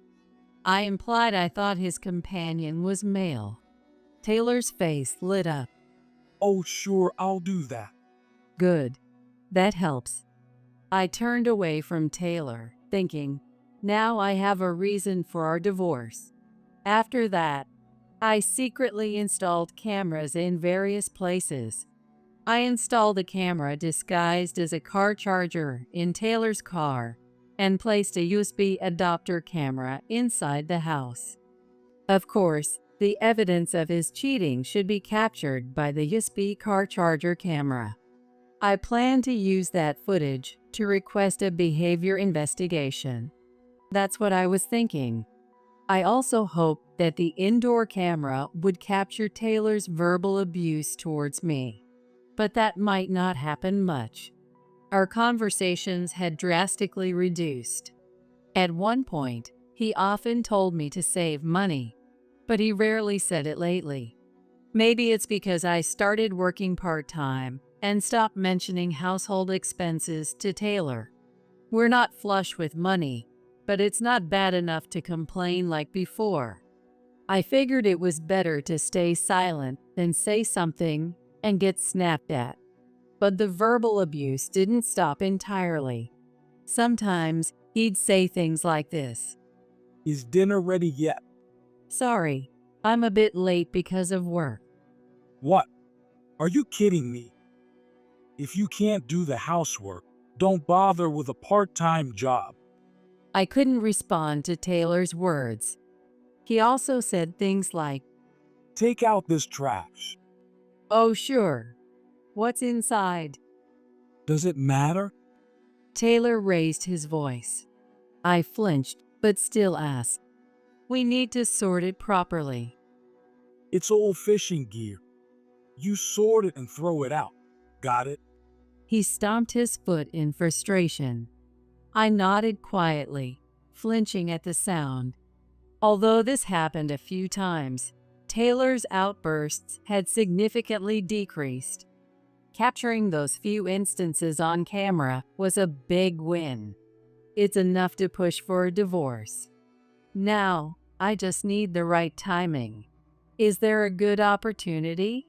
C: I implied I thought his companion was male. Taylor's face lit up.
F: Oh, sure, I'll do that.
C: Good. That helps. I turned away from Taylor, thinking, now I have a reason for our divorce. After that, I secretly installed cameras in various places. I installed a camera disguised as a car charger in Taylor's car and placed a USB adapter camera inside the house. Of course, the evidence of his cheating should be captured by the USB car charger camera. I plan to use that footage to request a behavior investigation. That's what I was thinking. I also hoped that the indoor camera would capture Taylor's verbal abuse towards me. But that might not happen much. Our conversations had drastically reduced. At one point, he often told me to save money, but he rarely said it lately. Maybe it's because I started working part-time and stopped mentioning household expenses to Taylor. We're not flush with money, but it's not bad enough to complain like before. I figured it was better to stay silent than say something and get snapped at. But the verbal abuse didn't stop entirely. Sometimes he'd say things like this.
F: Is dinner ready yet?
C: Sorry, I'm a bit late because of work.
F: What? Are you kidding me? If you can't do the housework, don't bother with a part-time job.
C: I couldn't respond to Taylor's words. He also said things like,
F: Take out this trash.
C: Oh, sure. What's inside?
F: Does it matter?
C: Taylor raised his voice. I flinched, but still asked. We need to sort it properly.
F: It's old fishing gear. You sort it and throw it out. Got it?
C: He stomped his foot in frustration. I nodded quietly, flinching at the sound. Although this happened a few times, Taylor's outbursts had significantly decreased. Capturing those few instances on camera was a big win. It's enough to push for a divorce. Now, I just need the right timing. Is there a good opportunity?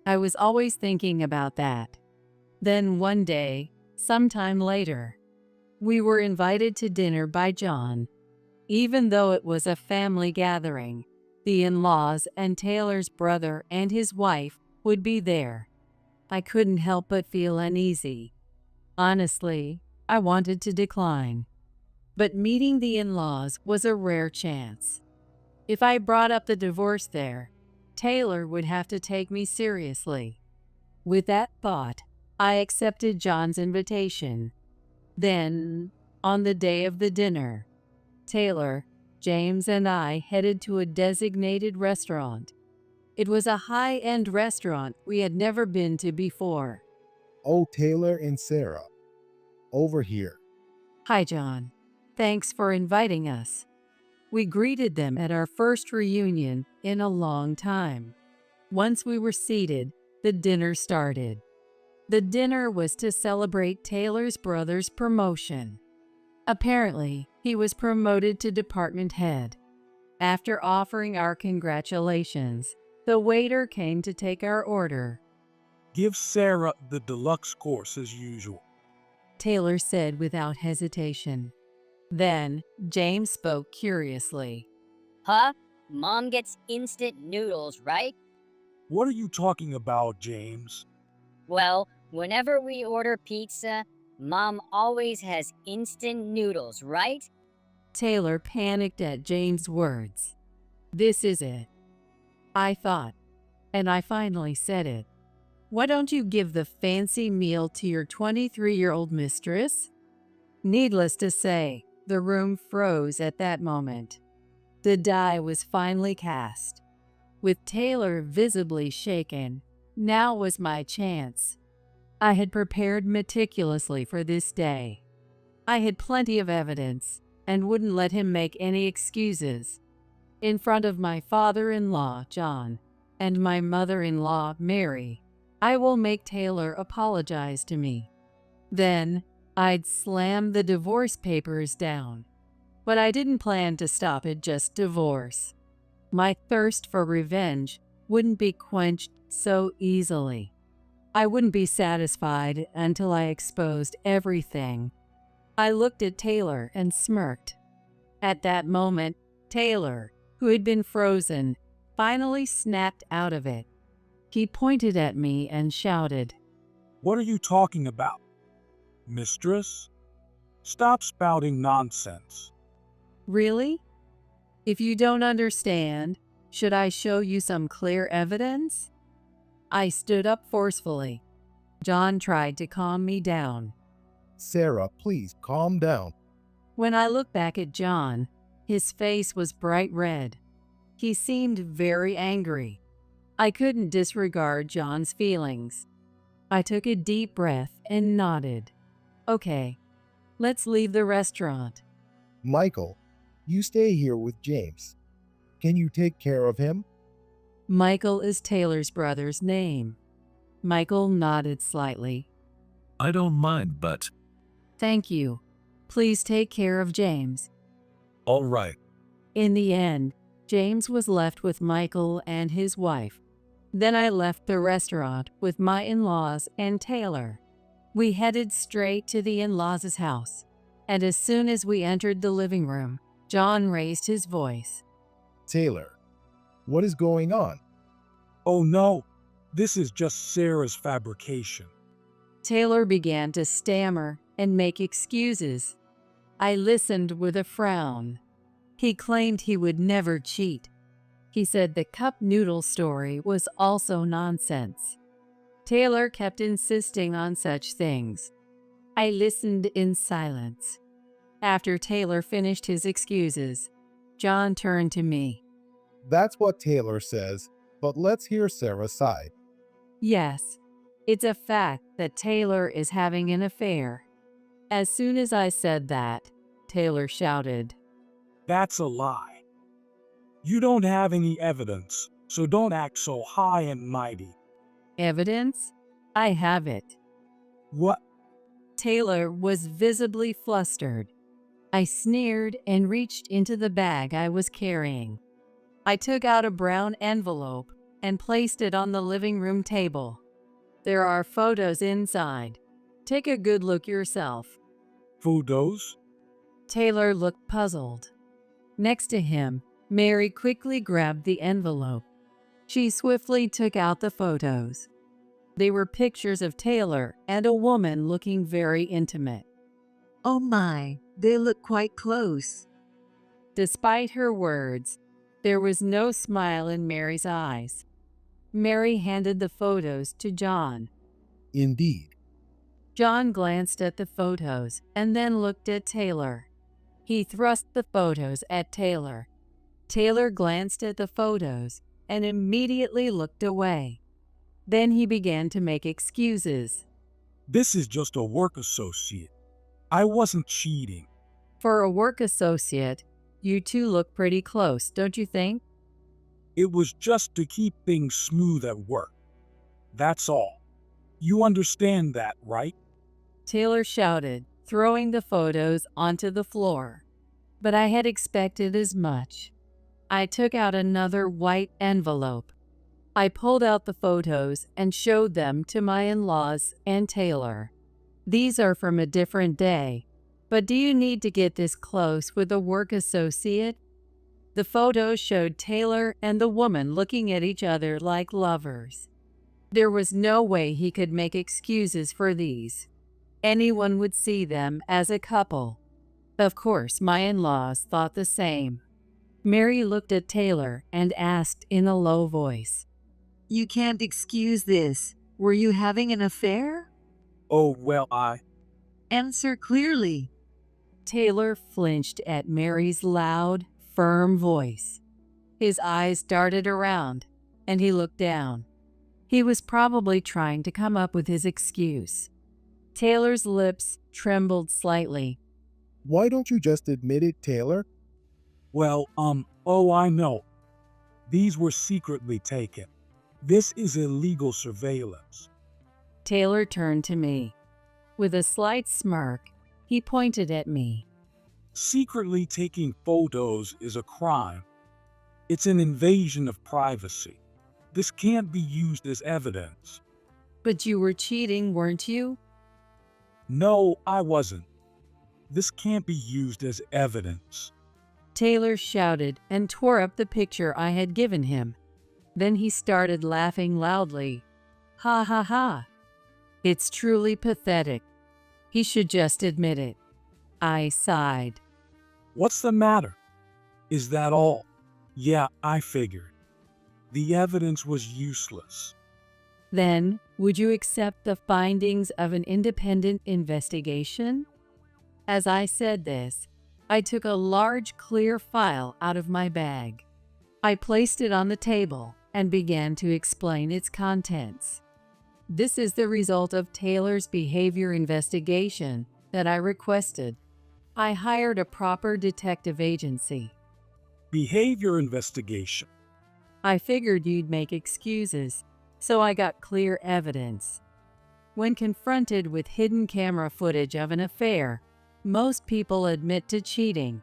C: I was always thinking about that. Then one day, sometime later, we were invited to dinner by John. Even though it was a family gathering, the in-laws and Taylor's brother and his wife would be there. I couldn't help but feel uneasy. Honestly, I wanted to decline. But meeting the in-laws was a rare chance. If I brought up the divorce there, Taylor would have to take me seriously. With that thought, I accepted John's invitation. Then, on the day of the dinner, Taylor, James, and I headed to a designated restaurant. It was a high-end restaurant we had never been to before.
H: Oh, Taylor and Sarah. Over here.
C: Hi, John. Thanks for inviting us. We greeted them at our first reunion in a long time. Once we were seated, the dinner started. The dinner was to celebrate Taylor's brother's promotion. Apparently, he was promoted to department head. After offering our congratulations, the waiter came to take our order.
F: Give Sarah the deluxe course as usual.
C: Taylor said without hesitation. Then, James spoke curiously.
M: Huh? Mom gets instant noodles, right?
F: What are you talking about, James?
M: Well, whenever we order pizza, Mom always has instant noodles, right?
C: Taylor panicked at James' words. This is it, I thought, and I finally said it. Why don't you give the fancy meal to your 23-year-old mistress? Needless to say, the room froze at that moment. The die was finally cast. With Taylor visibly shaken, now was my chance. I had prepared meticulously for this day. I had plenty of evidence and wouldn't let him make any excuses. In front of my father-in-law, John, and my mother-in-law, Mary, I will make Taylor apologize to me. Then, I'd slam the divorce papers down. But I didn't plan to stop at just divorce. My thirst for revenge wouldn't be quenched so easily. I wouldn't be satisfied until I exposed everything. I looked at Taylor and smirked. At that moment, Taylor, who had been frozen, finally snapped out of it. He pointed at me and shouted,
F: What are you talking about? Mistress? Stop spouting nonsense.
C: Really? If you don't understand, should I show you some clear evidence? I stood up forcefully. John tried to calm me down.
H: Sarah, please calm down.
C: When I looked back at John, his face was bright red. He seemed very angry. I couldn't disregard John's feelings. I took a deep breath and nodded. Okay, let's leave the restaurant.
H: Michael, you stay here with James. Can you take care of him?
C: Michael is Taylor's brother's name. Michael nodded slightly.
N: I don't mind, but...
C: Thank you. Please take care of James.
N: All right.
C: In the end, James was left with Michael and his wife. Then I left the restaurant with my in-laws and Taylor. We headed straight to the in-laws' house, and as soon as we entered the living room, John raised his voice.
H: Taylor, what is going on?
F: Oh no, this is just Sarah's fabrication.
C: Taylor began to stammer and make excuses. I listened with a frown. He claimed he would never cheat. He said the cup noodle story was also nonsense. Taylor kept insisting on such things. I listened in silence. After Taylor finished his excuses, John turned to me.
H: That's what Taylor says, but let's hear Sarah's side.
C: Yes, it's a fact that Taylor is having an affair. As soon as I said that, Taylor shouted,
F: That's a lie. You don't have any evidence, so don't act so high and mighty.
C: Evidence? I have it.
F: What?
C: Taylor was visibly flustered. I sneered and reached into the bag I was carrying. I took out a brown envelope and placed it on the living room table. There are photos inside. Take a good look yourself.
F: Photos?
C: Taylor looked puzzled. Next to him, Mary quickly grabbed the envelope. She swiftly took out the photos. They were pictures of Taylor and a woman looking very intimate.
A: Oh my, they look quite close.
C: Despite her words, there was no smile in Mary's eyes. Mary handed the photos to John.
H: Indeed.
C: John glanced at the photos and then looked at Taylor. He thrust the photos at Taylor. Taylor glanced at the photos and immediately looked away. Then he began to make excuses.
F: This is just a work associate. I wasn't cheating.
C: For a work associate, you two look pretty close, don't you think?
F: It was just to keep things smooth at work. That's all. You understand that, right?
C: Taylor shouted, throwing the photos onto the floor. But I had expected as much. I took out another white envelope. I pulled out the photos and showed them to my in-laws and Taylor. These are from a different day, but do you need to get this close with a work associate? The photos showed Taylor and the woman looking at each other like lovers. There was no way he could make excuses for these. Anyone would see them as a couple. Of course, my in-laws thought the same. Mary looked at Taylor and asked in a low voice,
A: You can't excuse this. Were you having an affair?
F: Oh, well,
A: Answer clearly.
C: Taylor flinched at Mary's loud, firm voice. His eyes darted around, and he looked down. He was probably trying to come up with his excuse. Taylor's lips trembled slightly.
H: Why don't you just admit it, Taylor?
F: Well, I know. These were secretly taken. This is illegal surveillance.
C: Taylor turned to me. With a slight smirk, he pointed at me.
F: Secretly taking photos is a crime. It's an invasion of privacy. This can't be used as evidence.
C: But you were cheating, weren't you?
F: No, I wasn't. This can't be used as evidence.
C: Taylor shouted and tore up the picture I had given him. Then he started laughing loudly. Ha ha ha. It's truly pathetic. He should just admit it. I sighed.
F: What's the matter? Is that all? Yeah, I figured. The evidence was useless.
C: Then, would you accept the findings of an independent investigation? As I said this, I took a large clear file out of my bag. I placed it on the table and began to explain its contents. This is the result of Taylor's behavior investigation that I requested. I hired a proper detective agency.
F: Behavior investigation.
C: I figured you'd make excuses, so I got clear evidence. When confronted with hidden camera footage of an affair, most people admit to cheating.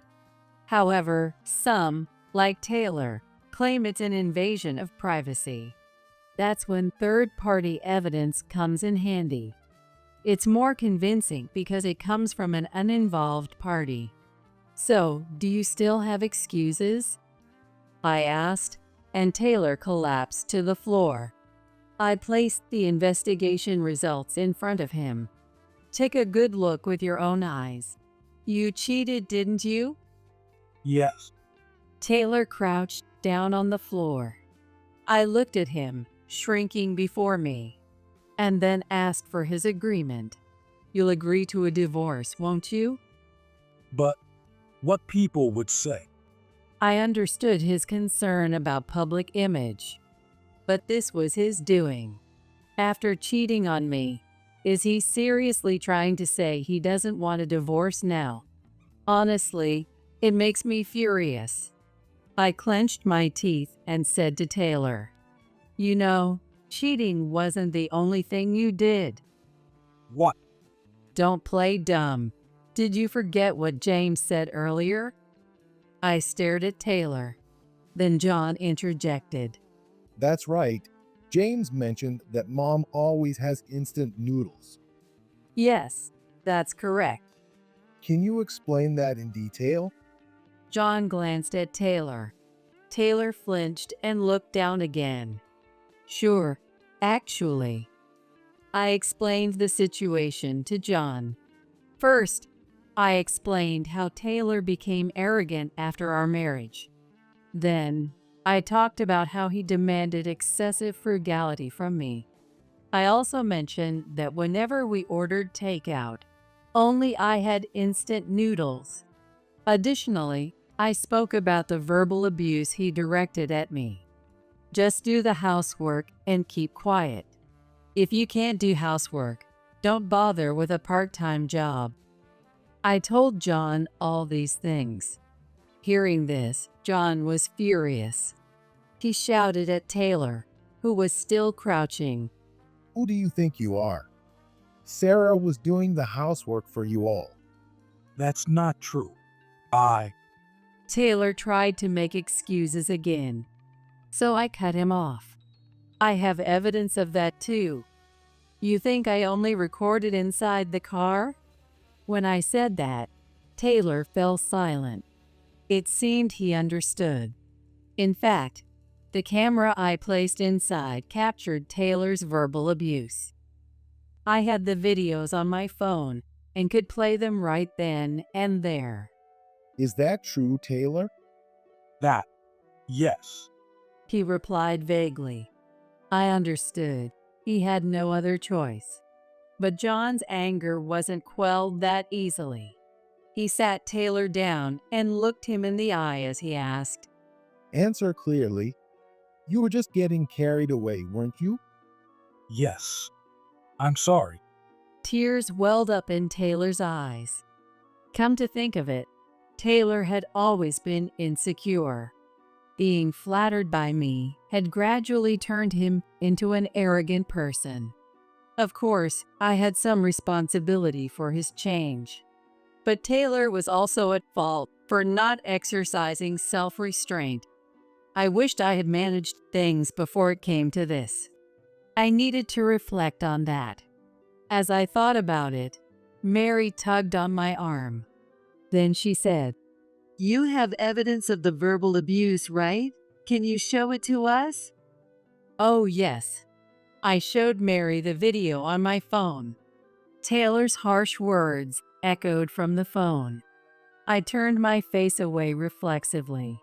C: However, some, like Taylor, claim it's an invasion of privacy. That's when third-party evidence comes in handy. It's more convincing because it comes from an uninvolved party. So, do you still have excuses? I asked, and Taylor collapsed to the floor. I placed the investigation results in front of him. Take a good look with your own eyes. You cheated, didn't you?
F: Yes.
C: Taylor crouched down on the floor. I looked at him, shrinking before me, and then asked for his agreement. You'll agree to a divorce, won't you?
F: But what people would say.
C: I understood his concern about public image, but this was his doing. After cheating on me, is he seriously trying to say he doesn't want a divorce now? Honestly, it makes me furious. I clenched my teeth and said to Taylor, "You know, cheating wasn't the only thing you did."
F: What?
C: Don't play dumb. Did you forget what James said earlier? I stared at Taylor. Then John interjected.
H: That's right. James mentioned that Mom always has instant noodles.
C: Yes, that's correct.
H: Can you explain that in detail?
C: John glanced at Taylor. Taylor flinched and looked down again. Sure, actually. I explained the situation to John. First, I explained how Taylor became arrogant after our marriage. Then, I talked about how he demanded excessive frugality from me. I also mentioned that whenever we ordered takeout, only I had instant noodles. Additionally, I spoke about the verbal abuse he directed at me. Just do the housework and keep quiet. If you can't do housework, don't bother with a part-time job. I told John all these things. Hearing this, John was furious. He shouted at Taylor, who was still crouching.
H: Who do you think you are? Sarah was doing the housework for you all.
F: That's not true.
C: Taylor tried to make excuses again, so I cut him off. I have evidence of that too. You think I only recorded inside the car? When I said that, Taylor fell silent. It seemed he understood. In fact, the camera I placed inside captured Taylor's verbal abuse. I had the videos on my phone and could play them right then and there.
H: Is that true, Taylor?
F: Yes.
C: He replied vaguely. I understood. He had no other choice. But John's anger wasn't quelled that easily. He sat Taylor down and looked him in the eye as he asked,
H: Answer clearly. You were just getting carried away, weren't you?
F: Yes. I'm sorry.
C: Tears welled up in Taylor's eyes. Come to think of it, Taylor had always been insecure. Being flattered by me had gradually turned him into an arrogant person. Of course, I had some responsibility for his change. But Taylor was also at fault for not exercising self-restraint. I wished I had managed things before it came to this. I needed to reflect on that. As I thought about it, Mary tugged on my arm. Then she said, You have evidence of the verbal abuse, right? Can you show it to us? Oh, yes. I showed Mary the video on my phone. Taylor's harsh words echoed from the phone. I turned my face away reflexively.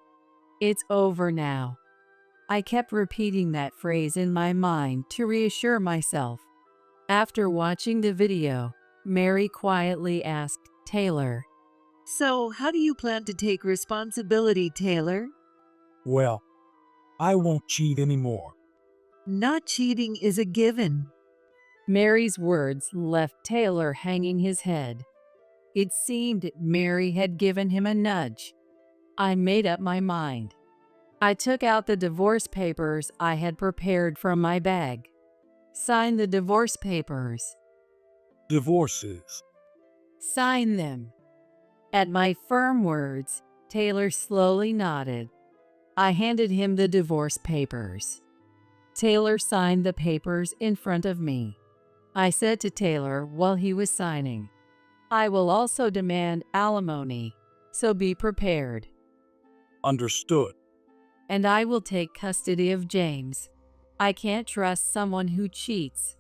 C: It's over now. I kept repeating that phrase in my mind to reassure myself. After watching the video, Mary quietly asked Taylor, So, how do you plan to take responsibility, Taylor?
F: Well, I won't cheat anymore.
C: Not cheating is a given. Mary's words left Taylor hanging his head. It seemed Mary had given him a nudge. I made up my mind. I took out the divorce papers I had prepared from my bag. Sign the divorce papers.
F: Divorces.
C: Sign them. At my firm words, Taylor slowly nodded. I handed him the divorce papers. Taylor signed the papers in front of me. I said to Taylor while he was signing, I will also demand alimony, so be prepared.
F: Understood.
C: And I will take custody of James. I can't trust someone who cheats.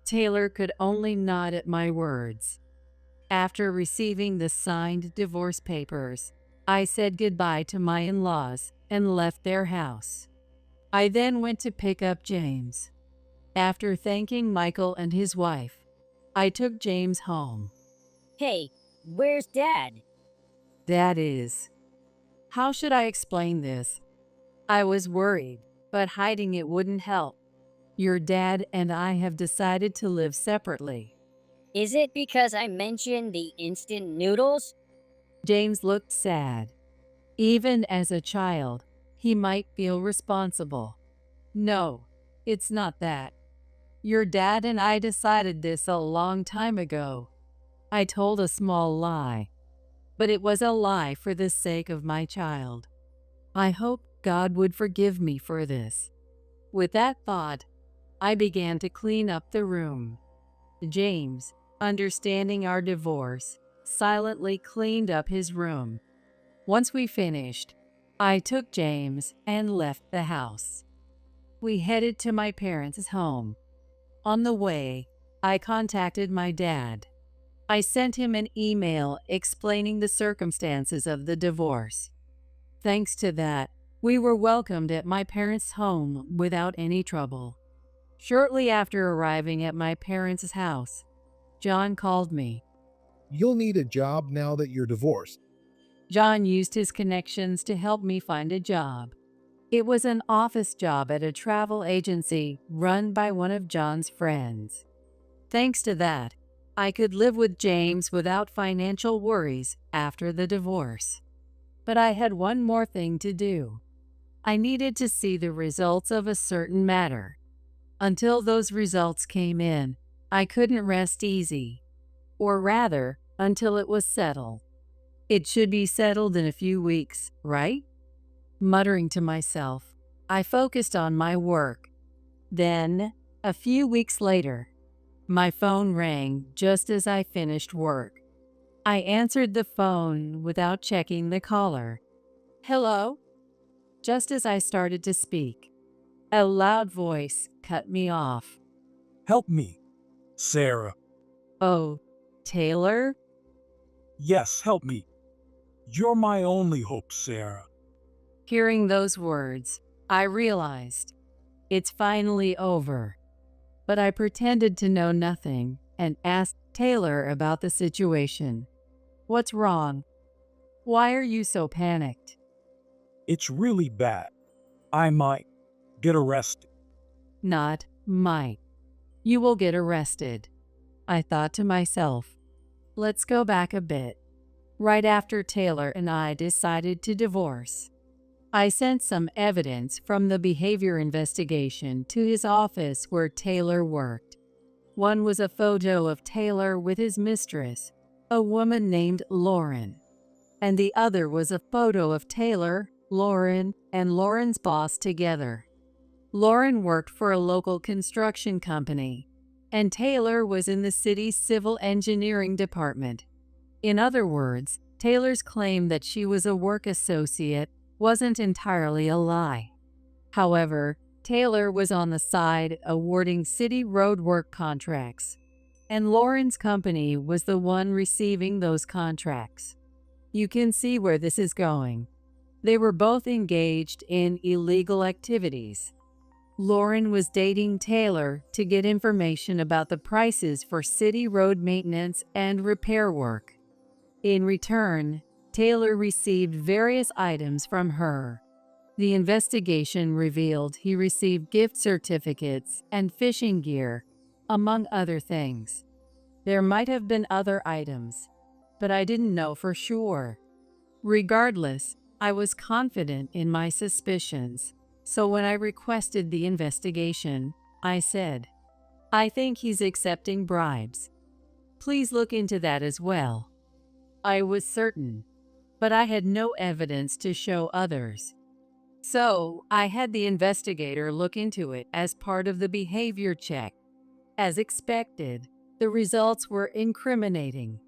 C: Taylor could only nod at my words. After receiving the signed divorce papers, I said goodbye to my in-laws and left their house. I then went to pick up James. After thanking Michael and his wife, I took James home.
M: Hey, where's Dad?
C: That is, how should I explain this? I was worried, but hiding it wouldn't help. Your dad and I have decided to live separately.
M: Is it because I mentioned the instant noodles?
C: James looked sad. Even as a child, he might feel responsible. No, it's not that. Your dad and I decided this a long time ago. I told a small lie, but it was a lie for the sake of my child. I hope God would forgive me for this. With that thought, I began to clean up the room. James, understanding our divorce, silently cleaned up his room. Once we finished, I took James and left the house. We headed to my parents' home. On the way, I contacted my dad. I sent him an email explaining the circumstances of the divorce. Thanks to that, we were welcomed at my parents' home without any trouble. Shortly after arriving at my parents' house, John called me.
H: You'll need a job now that you're divorced.
C: John used his connections to help me find a job. It was an office job at a travel agency run by one of John's friends. Thanks to that, I could live with James without financial worries after the divorce. But I had one more thing to do. I needed to see the results of a certain matter. Until those results came in, I couldn't rest easy. Or rather, until it was settled. It should be settled in a few weeks, right? Muttering to myself, I focused on my work. Then, a few weeks later, my phone rang just as I finished work. I answered the phone without checking the caller. Hello? Just as I started to speak, a loud voice cut me off.
F: Help me, Sarah.
C: Oh, Taylor?
F: Yes, help me. You're my only hope, Sarah.
C: Hearing those words, I realized it's finally over. But I pretended to know nothing and asked Taylor about the situation. What's wrong? Why are you so panicked?
F: It's really bad. I might get arrested.
C: Not might. You will get arrested. I thought to myself. Let's go back a bit. Right after Taylor and I decided to divorce, I sent some evidence from the behavior investigation to his office where Taylor worked. One was a photo of Taylor with his mistress, a woman named Lauren, and the other was a photo of Taylor, Lauren, and Lauren's boss together. Lauren worked for a local construction company, and Taylor was in the city's civil engineering department. In other words, Taylor's claim that she was a work associate wasn't entirely a lie. However, Taylor was on the side awarding city road work contracts, and Lauren's company was the one receiving those contracts. You can see where this is going. They were both engaged in illegal activities. Lauren was dating Taylor to get information about the prices for city road maintenance and repair work. In return, Taylor received various items from her. The investigation revealed he received gift certificates and fishing gear, among other things. There might have been other items, but I didn't know for sure. Regardless, I was confident in my suspicions, so when I requested the investigation, I said, I think he's accepting bribes. Please look into that as well. I was certain, but I had no evidence to show others. So I had the investigator look into it as part of the behavior check. As expected, the results were incriminating.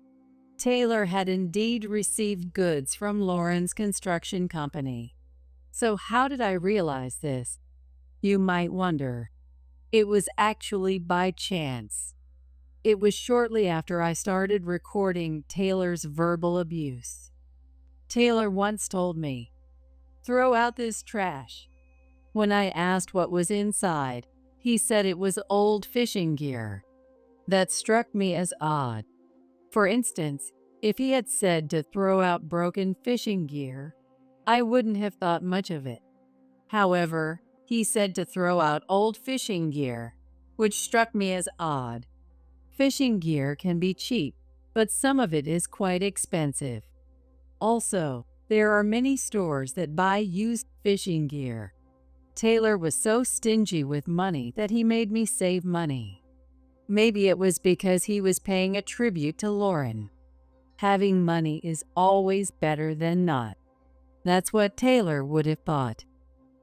C: Taylor had indeed received goods from Lauren's construction company. So how did I realize this? You might wonder. It was actually by chance. It was shortly after I started recording Taylor's verbal abuse. Taylor once told me, throw out this trash. When I asked what was inside, he said it was old fishing gear. That struck me as odd. For instance, if he had said to throw out broken fishing gear, I wouldn't have thought much of it. However, he said to throw out old fishing gear, which struck me as odd. Fishing gear can be cheap, but some of it is quite expensive. Also, there are many stores that buy used fishing gear. Taylor was so stingy with money that he made me save money. Maybe it was because he was paying a tribute to Lauren. Having money is always better than not. That's what Taylor would have thought.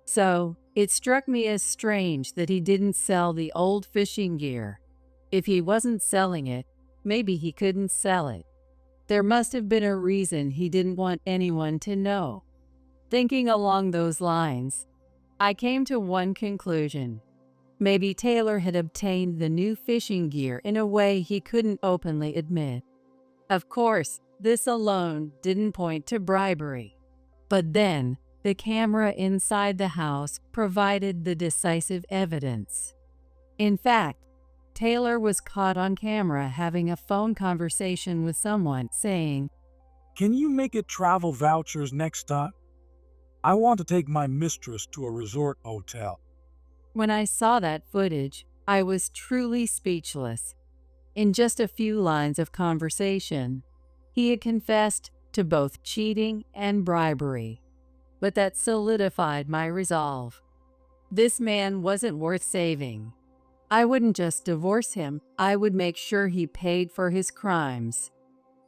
C: So, it struck me as strange that he didn't sell the old fishing gear. If he wasn't selling it, maybe he couldn't sell it. There must have been a reason he didn't want anyone to know. Thinking along those lines, I came to one conclusion. Maybe Taylor had obtained the new fishing gear in a way he couldn't openly admit. Of course, this alone didn't point to bribery. But then, the camera inside the house provided the decisive evidence. In fact, Taylor was caught on camera having a phone conversation with someone saying,
F: "Can you make it travel vouchers next time? I want to take my mistress to a resort hotel."
C: When I saw that footage, I was truly speechless. In just a few lines of conversation, he had confessed to both cheating and bribery. But that solidified my resolve. This man wasn't worth saving. I wouldn't just divorce him, I would make sure he paid for his crimes.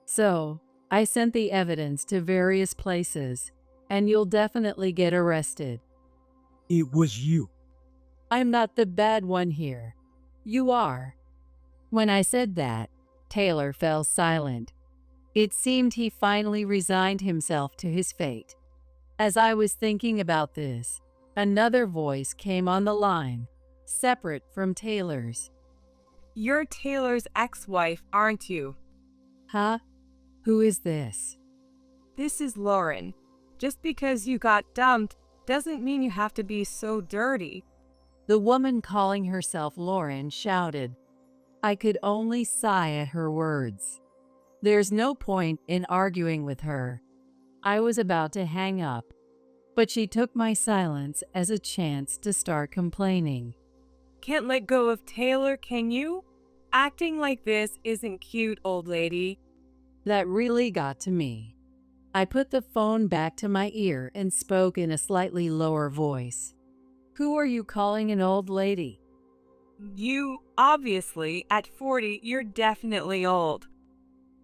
C: So, I sent the evidence to various places, and you'll definitely get arrested.
F: It was you.
C: I'm not the bad one here. You are. When I said that, Taylor fell silent. It seemed he finally resigned himself to his fate. As I was thinking about this, another voice came on the line, separate from Taylor's.
O: "You're Taylor's ex-wife, aren't you?"
C: Huh? Who is this?
O: "This is Lauren. Just because you got dumped doesn't mean you have to be so dirty."
C: The woman calling herself Lauren shouted. I could only sigh at her words. There's no point in arguing with her. I was about to hang up, but she took my silence as a chance to start complaining.
O: "Can't let go of Taylor, can you? Acting like this isn't cute, old lady."
C: That really got to me. I put the phone back to my ear and spoke in a slightly lower voice. Who are you calling an old lady?
O: "You, obviously, at 40, you're definitely old."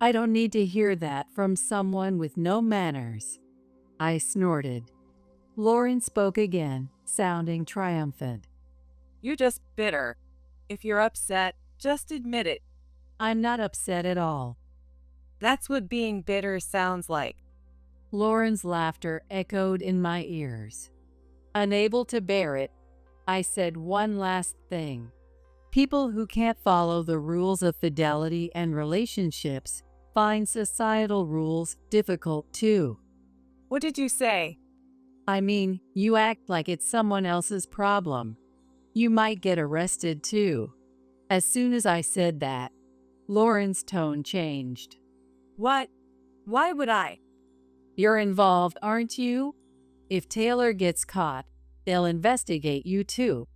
C: I don't need to hear that from someone with no manners. I snorted. Lauren spoke again, sounding triumphant.
O: "You're just bitter. If you're upset, just admit it."
C: I'm not upset at all.
O: "That's what being bitter sounds like."
C: Lauren's laughter echoed in my ears. Unable to bear it, I said one last thing. People who can't follow the rules of fidelity and relationships find societal rules difficult too.
O: "What did you say?"
C: I mean, you act like it's someone else's problem. You might get arrested too. As soon as I said that, Lauren's tone changed.
O: "What? Why would I?"
C: You're involved, aren't you? If Taylor gets caught, they'll investigate you too.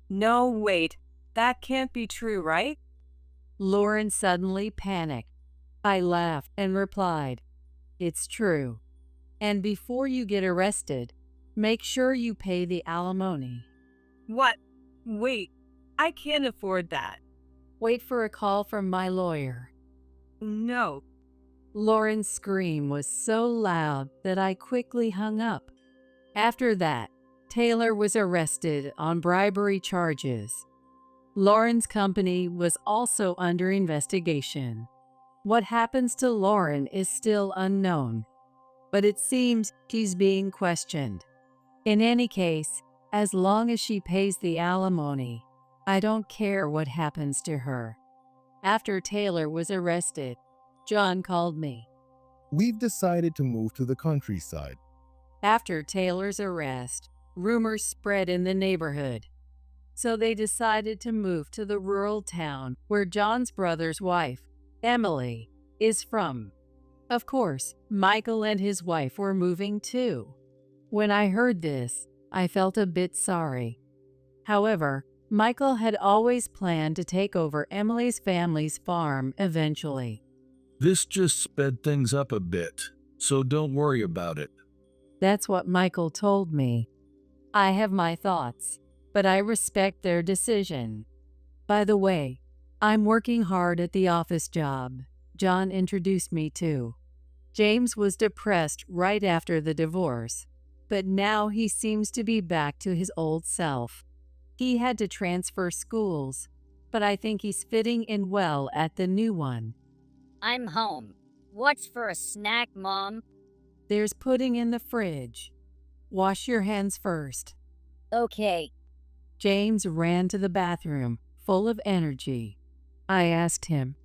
O: "No, wait. That can't be true, right?"
C: Lauren suddenly panicked. I laughed and replied, "It's true. And before you get arrested, make sure you pay the alimony."
O: "What? Wait. I can't afford that."
C: Wait for a call from my lawyer.
O: "No."
C: Lauren's scream was so loud that I quickly hung up. After that, Taylor was arrested on bribery charges. Lauren's company was also under investigation. What happens to Lauren is still unknown, but it seems she's being questioned. In any case, as long as she pays the alimony, I don't care what happens to her. After Taylor was arrested, John called me.
H: We've decided to move to the countryside.
C: After Taylor's arrest, rumors spread in the neighborhood. So they decided to move to the rural town where John's brother's wife, Emily, is from. Of course, Michael and his wife were moving too. When I heard this, I felt a bit sorry. However, Michael had always planned to take over Emily's family's farm eventually.
N: This just sped things up a bit, so don't worry about it.
C: That's what Michael told me. I have my thoughts, but I respect their decision. By the way, I'm working hard at the office job John introduced me to. James was depressed right after the divorce, but now he seems to be back to his old self. He had to transfer schools, but I think he's fitting in well at the new one.
M: I'm home. What's for a snack, Mom?
C: There's pudding in the fridge. Wash your hands first.
M: Okay.
C: James ran to the bathroom, full of energy. I asked him,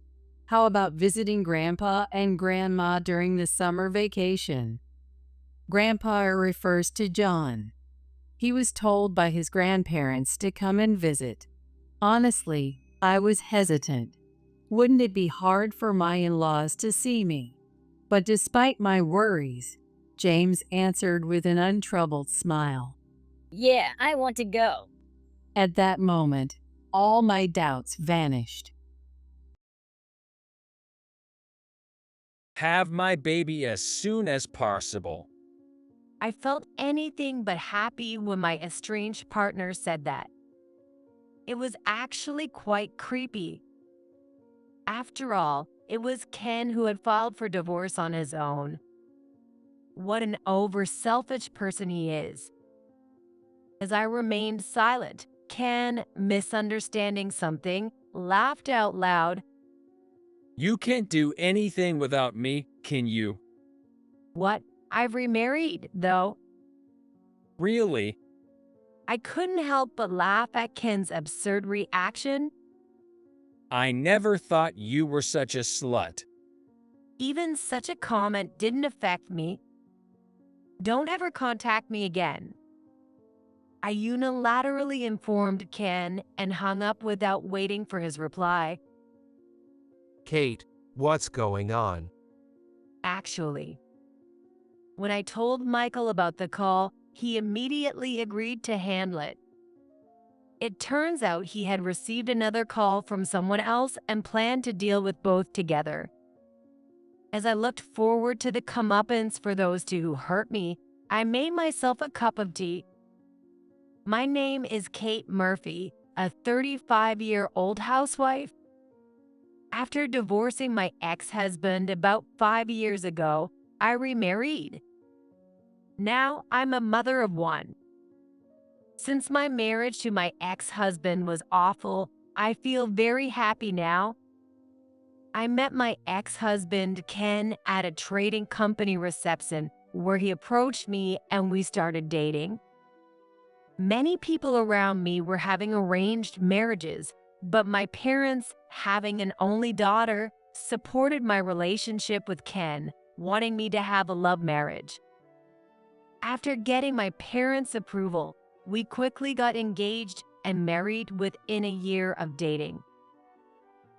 C: "How about visiting Grandpa and Grandma during the summer vacation?" Grandpa refers to John. He was told by his grandparents to come and visit. Honestly, I was hesitant. Wouldn't it be hard for my in-laws to see me? But despite my worries, James answered with an untroubled smile.
M: Yeah, I want to go.
C: At that moment, all my doubts vanished.
L: Have my baby as soon as possible.
G: I felt anything but happy when my estranged partner said that. It was actually quite creepy. After all, it was Ken who had filed for divorce on his own. What an over-selfish person he is. As I remained silent, Ken, misunderstanding something, laughed out loud.
L: You can't do anything without me, can you?
G: What? I've remarried, though.
L: Really?
G: I couldn't help but laugh at Ken's absurd reaction.
L: I never thought you were such a slut.
G: Even such a comment didn't affect me. Don't ever contact me again. I unilaterally informed Ken and hung up without waiting for his reply.
J: Kate, what's going on?
G: Actually, when I told Michael about the call, he immediately agreed to handle it. It turns out he had received another call from someone else and planned to deal with both together. As I looked forward to the comeuppance for those two who hurt me, I made myself a cup of tea. My name is Kate Murphy, a 35-year-old housewife. After divorcing my ex-husband about 5 years ago, I remarried. Now I'm a mother of one. Since my marriage to my ex-husband was awful, I feel very happy now. I met my ex-husband, Ken, at a trading company reception where he approached me and we started dating. Many people around me were having arranged marriages, but my parents, having an only daughter, supported my relationship with Ken, wanting me to have a love marriage. After getting my parents' approval, we quickly got engaged and married within a year of dating.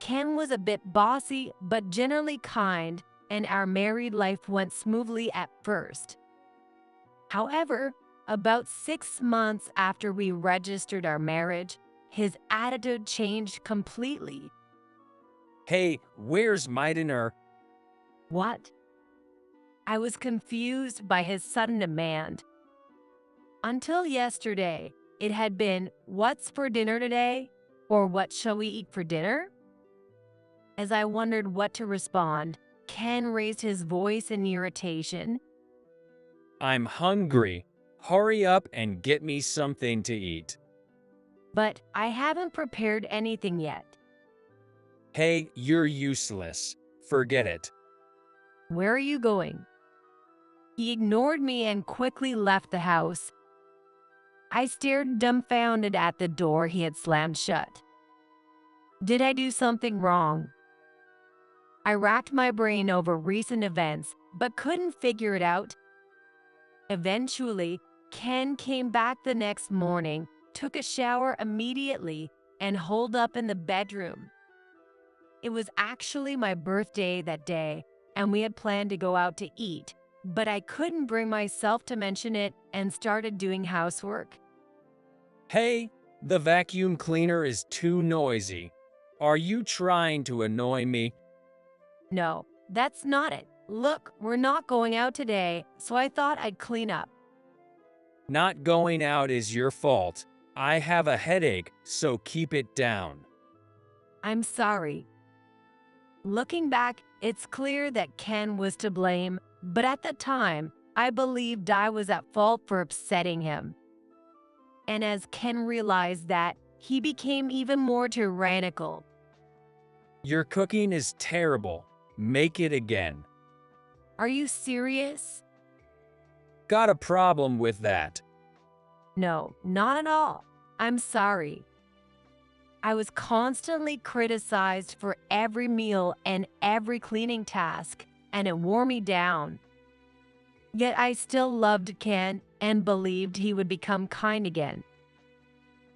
G: Ken was a bit bossy, but generally kind, and our married life went smoothly at first. However, about 6 months after we registered our marriage, his attitude changed completely.
L: Hey, where's my dinner?
G: What? I was confused by his sudden demand. Until yesterday, it had been, "What's for dinner today?" or "What shall we eat for dinner?" As I wondered what to respond, Ken raised his voice in irritation.
L: I'm hungry. Hurry up and get me something to eat.
G: But I haven't prepared anything yet.
L: Hey, you're useless. Forget it.
G: Where are you going? He ignored me and quickly left the house. I stared dumbfounded at the door he had slammed shut. Did I do something wrong? I racked my brain over recent events, but couldn't figure it out. Eventually, Ken came back the next morning, took a shower immediately, and holed up in the bedroom. It was actually my birthday that day, and we had planned to go out to eat, but I couldn't bring myself to mention it and started doing housework.
L: Hey, the vacuum cleaner is too noisy. Are you trying to annoy me?
G: No, that's not it. Look, we're not going out today, so I thought I'd clean up.
L: Not going out is your fault. I have a headache, so keep it down.
G: I'm sorry. Looking back, it's clear that Ken was to blame, but at the time, I believed I was at fault for upsetting him. And as Ken realized that, he became even more tyrannical.
L: Your cooking is terrible. Make it again.
G: Are you serious?
L: Got a problem with that?
G: No, not at all. I'm sorry. I was constantly criticized for every meal and every cleaning task, and it wore me down. Yet I still loved Ken and believed he would become kind again.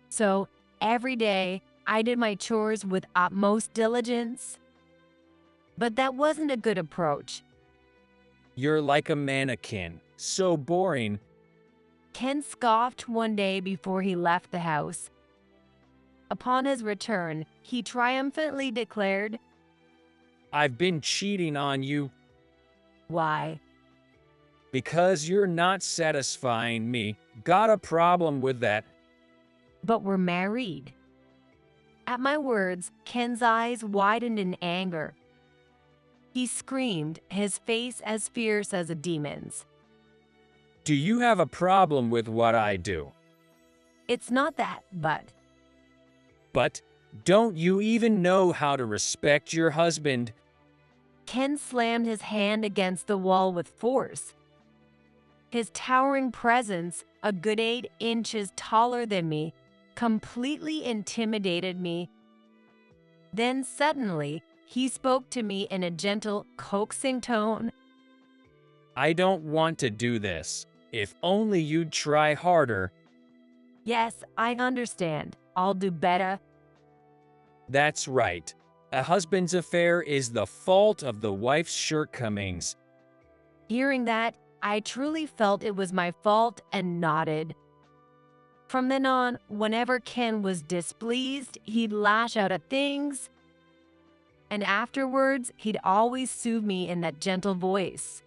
G: So every day, I did my chores with utmost diligence. But that wasn't a good approach.
L: You're like a mannequin. So boring.
G: Ken scoffed one day before he left the house. Upon his return, he triumphantly declared,
L: I've been cheating on you.
G: Why?
L: Because you're not satisfying me. Got a problem with that?
G: But we're married. At my words, Ken's eyes widened in anger. He screamed, his face as fierce as a demon's.
L: Do you have a problem with what I do?
G: It's not that,
L: But don't you even know how to respect your husband?
G: Ken slammed his hand against the wall with force. His towering presence, a good 8 inches taller than me, completely intimidated me. Then suddenly, he spoke to me in a gentle, coaxing tone.
L: I don't want to do this. If only you'd try harder.
G: Yes, I understand. I'll do better.
L: That's right. A husband's affair is the fault of the wife's shortcomings.
G: Hearing that, I truly felt it was my fault and nodded. From then on, whenever Ken was displeased, he'd lash out at things. And afterwards, he'd always soothe me in that gentle voice.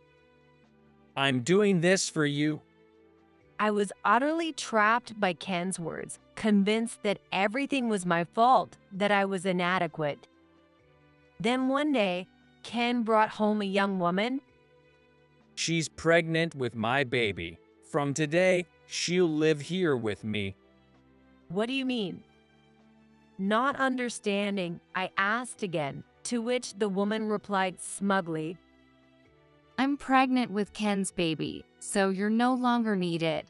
L: I'm doing this for you.
G: I was utterly trapped by Ken's words, convinced that everything was my fault, that I was inadequate. Then one day, Ken brought home a young woman.
L: She's pregnant with my baby. From today, she'll live here with me.
G: What do you mean? Not understanding, I asked again, to which the woman replied smugly,
K: I'm pregnant with Ken's baby, so you're no longer needed.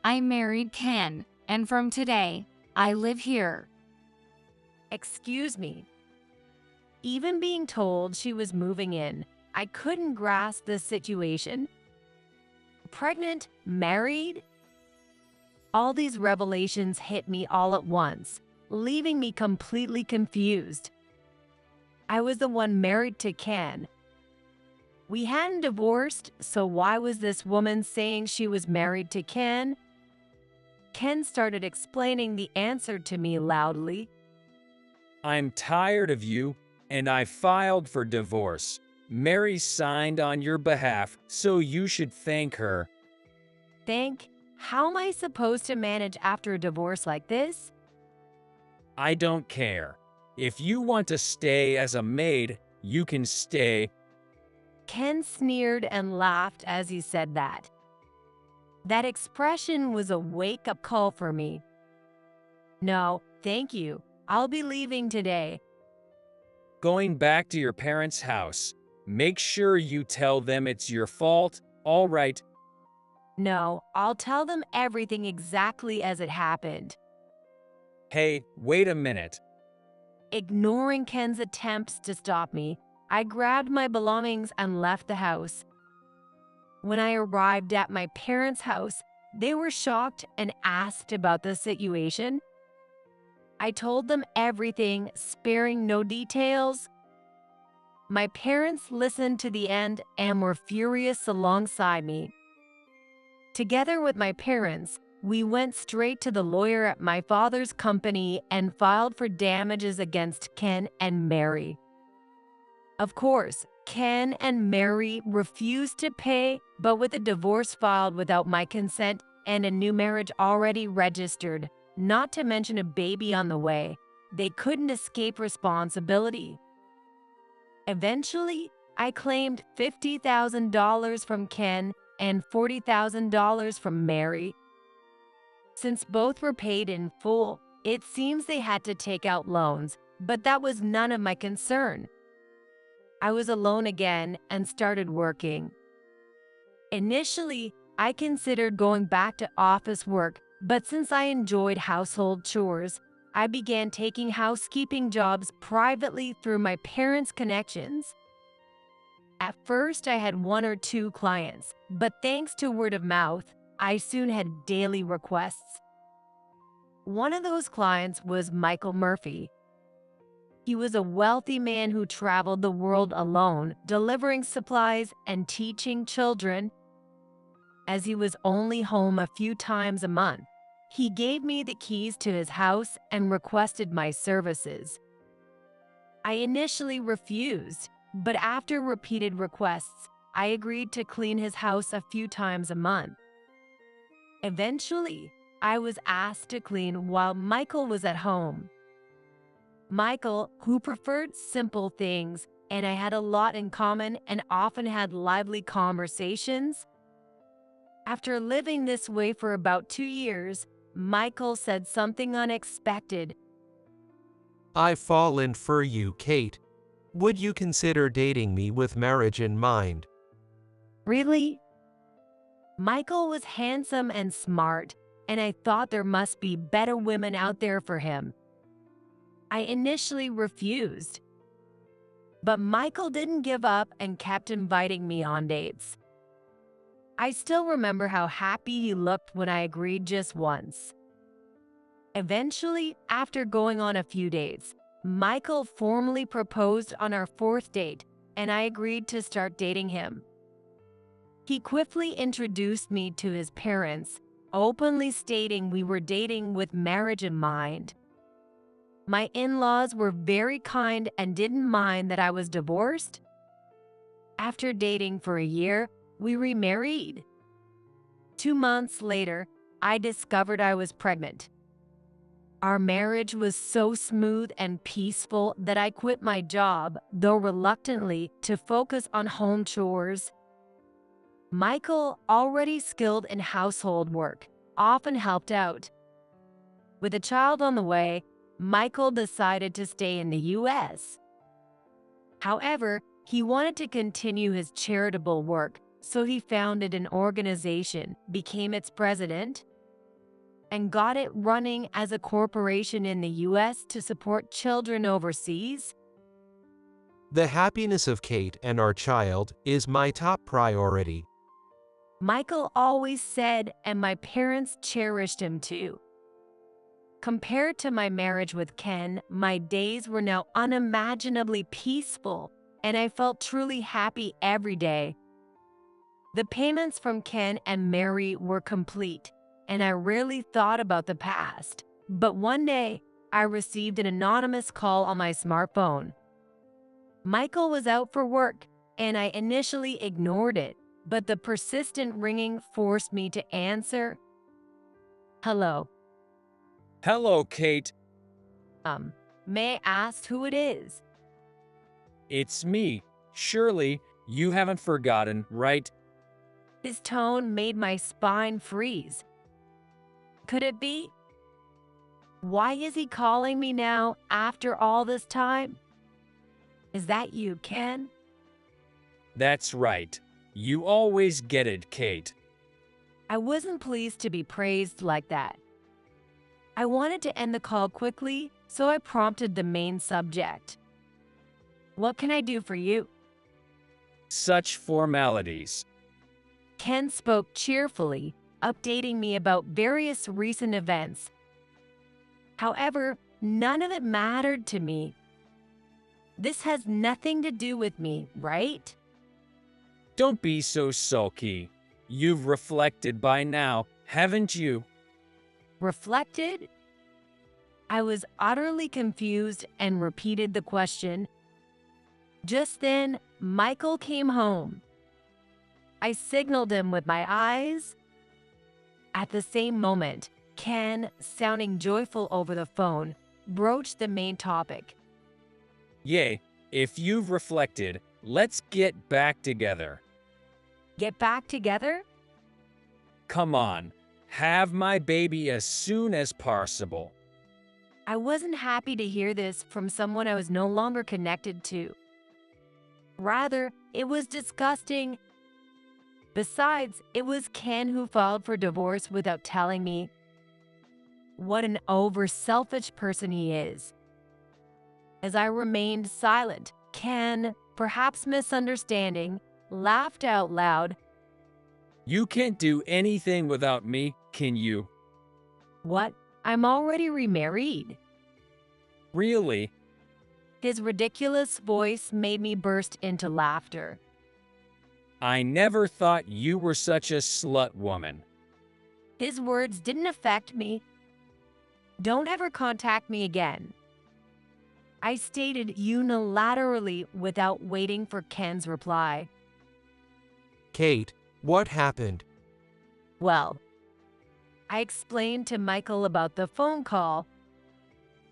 K: I married Ken, and from today, I live here.
G: Excuse me. Even being told she was moving in, I couldn't grasp the situation. Pregnant? Married? All these revelations hit me all at once, leaving me completely confused. I was the one married to Ken. We hadn't divorced, so why was this woman saying she was married to Ken? Ken started explaining the answer to me loudly.
L: I'm tired of you, and I filed for divorce. Mary signed on your behalf, so you should thank her.
G: Thank? How am I supposed to manage after a divorce like this?
L: I don't care. If you want to stay as a maid, you can stay.
G: Ken sneered and laughed as he said that. That expression was a wake-up call for me. No, thank you. I'll be leaving today.
L: Going back to your parents' house. Make sure you tell them it's your fault, all right?
G: No, I'll tell them everything exactly as it happened.
L: Hey, wait a minute.
G: Ignoring Ken's attempts to stop me, I grabbed my belongings and left the house. When I arrived at my parents' house, they were shocked and asked about the situation. I told them everything, sparing no details. My parents listened to the end and were furious alongside me. Together with my parents, we went straight to the lawyer at my father's company and filed for damages against Ken and Mary. Of course, Ken and Mary refused to pay, but with a divorce filed without my consent and a new marriage already registered, not to mention a baby on the way, they couldn't escape responsibility. Eventually, I claimed $50,000 from Ken and $40,000 from Mary. Since both were paid in full, it seems they had to take out loans, but that was none of my concern. I was alone again and started working. Initially, I considered going back to office work, but since I enjoyed household chores, I began taking housekeeping jobs privately through my parents' connections. At first, I had 1 or 2 clients, but thanks to word of mouth, I soon had daily requests. One of those clients was Michael Murphy. He was a wealthy man who traveled the world alone, delivering supplies and teaching children. As he was only home a few times a month, he gave me the keys to his house and requested my services. I initially refused, but after repeated requests, I agreed to clean his house a few times a month. Eventually, I was asked to clean while Michael was at home. Michael, who preferred simple things, and I had a lot in common and often had lively conversations. After living this way for about 2 years, Michael said something unexpected.
J: I've fallen for you, Kate. Would you consider dating me with marriage in mind?
G: Really? Michael was handsome and smart, and I thought there must be better women out there for him. I initially refused, but Michael didn't give up and kept inviting me on dates. I still remember how happy he looked when I agreed just once. Eventually, after going on a few dates, Michael formally proposed on our 4th date, and I agreed to start dating him. He quickly introduced me to his parents, openly stating we were dating with marriage in mind. My in-laws were very kind and didn't mind that I was divorced. After dating for a year, we remarried. 2 months later, I discovered I was pregnant. Our marriage was so smooth and peaceful that I quit my job, though reluctantly, to focus on home chores. Michael, already skilled in household work, often helped out. With a child on the way, Michael decided to stay in the U.S. However, he wanted to continue his charitable work, so he founded an organization, became its president, and got it running as a corporation in the U.S. to support children overseas.
J: The happiness of Kate and our child is my top priority.
G: Michael always said, and my parents cherished him too. Compared to my marriage with Ken, my days were now unimaginably peaceful, and I felt truly happy every day. The payments from Ken and Mary were complete, and I rarely thought about the past. But one day, I received an anonymous call on my smartphone. Michael was out for work, and I initially ignored it, but the persistent ringing forced me to answer. Hello.
L: Hello, Kate.
G: May I ask who it is?
L: It's me. Surely, you haven't forgotten, right?
G: His tone made my spine freeze. Could it be? Why is he calling me now after all this time? Is that you, Ken?
L: That's right. You always get it, Kate.
G: I wasn't pleased to be praised like that. I wanted to end the call quickly, so I prompted the main subject. What can I do for you?
L: Such formalities.
G: Ken spoke cheerfully, updating me about various recent events. However, none of it mattered to me. This has nothing to do with me, right?
L: Don't be so sulky. You've reflected by now, haven't you?
G: Reflected? I was utterly confused and repeated the question. Just then, Michael came home. I signaled him with my eyes. At the same moment, Ken, sounding joyful over the phone, broached the main topic.
L: Yay, if you've reflected, let's get back together.
G: Get back together?
L: Come on, have my baby as soon as possible.
G: I wasn't happy to hear this from someone I was no longer connected to. Rather, it was disgusting. Besides, it was Ken who filed for divorce without telling me. What an over-selfish person he is. As I remained silent, Ken, perhaps misunderstanding, laughed out loud.
L: You can't do anything without me, can you?
G: What? I'm already remarried.
L: Really?
G: His ridiculous voice made me burst into laughter.
L: I never thought you were such a slut woman.
G: His words didn't affect me. Don't ever contact me again. I stated unilaterally without waiting for Ken's reply.
J: Kate, what happened?
G: Well, I explained to Michael about the phone call,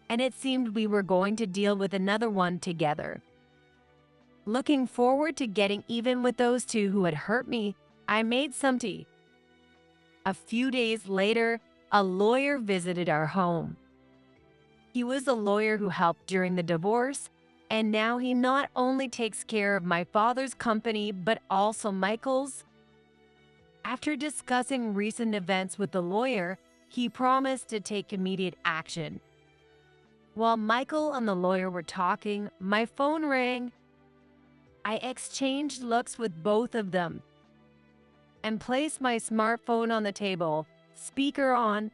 G: and it seemed we were going to deal with another one together. Looking forward to getting even with those two who had hurt me, I made some tea. A few days later, a lawyer visited our home. He was the lawyer who helped during the divorce, and now he not only takes care of my father's company, but also Michael's. After discussing recent events with the lawyer, he promised to take immediate action. While Michael and the lawyer were talking, my phone rang. I exchanged looks with both of them and placed my smartphone on the table, speaker on.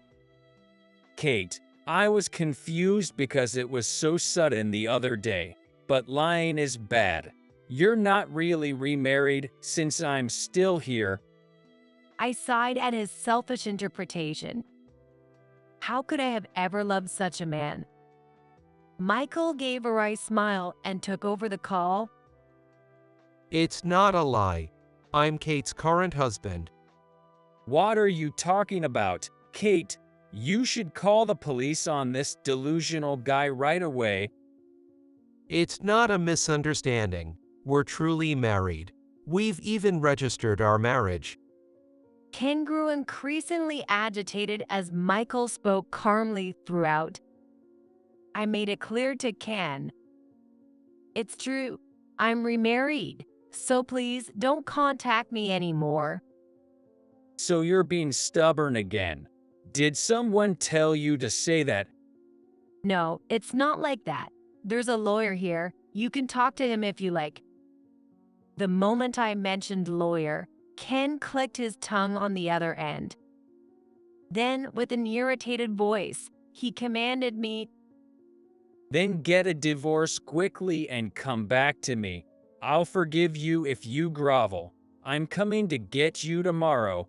L: Kate, I was confused because it was so sudden the other day, but lying is bad. You're not really remarried since I'm still here.
G: I sighed at his selfish interpretation. How could I have ever loved such a man? Michael gave a wry smile and took over the call.
J: It's not a lie. I'm Kate's current husband.
L: What are you talking about? Kate, you should call the police on this delusional guy right away.
J: It's not a misunderstanding. We're truly married. We've even registered our marriage.
G: Ken grew increasingly agitated as Michael spoke calmly throughout. I made it clear to Ken. It's true, I'm remarried, so please don't contact me anymore.
L: So you're being stubborn again. Did someone tell you to say that?
G: No, it's not like that. There's a lawyer here. You can talk to him if you like. The moment I mentioned lawyer, Ken clicked his tongue on the other end. Then, with an irritated voice, he commanded me,
L: Then get a divorce quickly and come back to me. I'll forgive you if you grovel. I'm coming to get you tomorrow.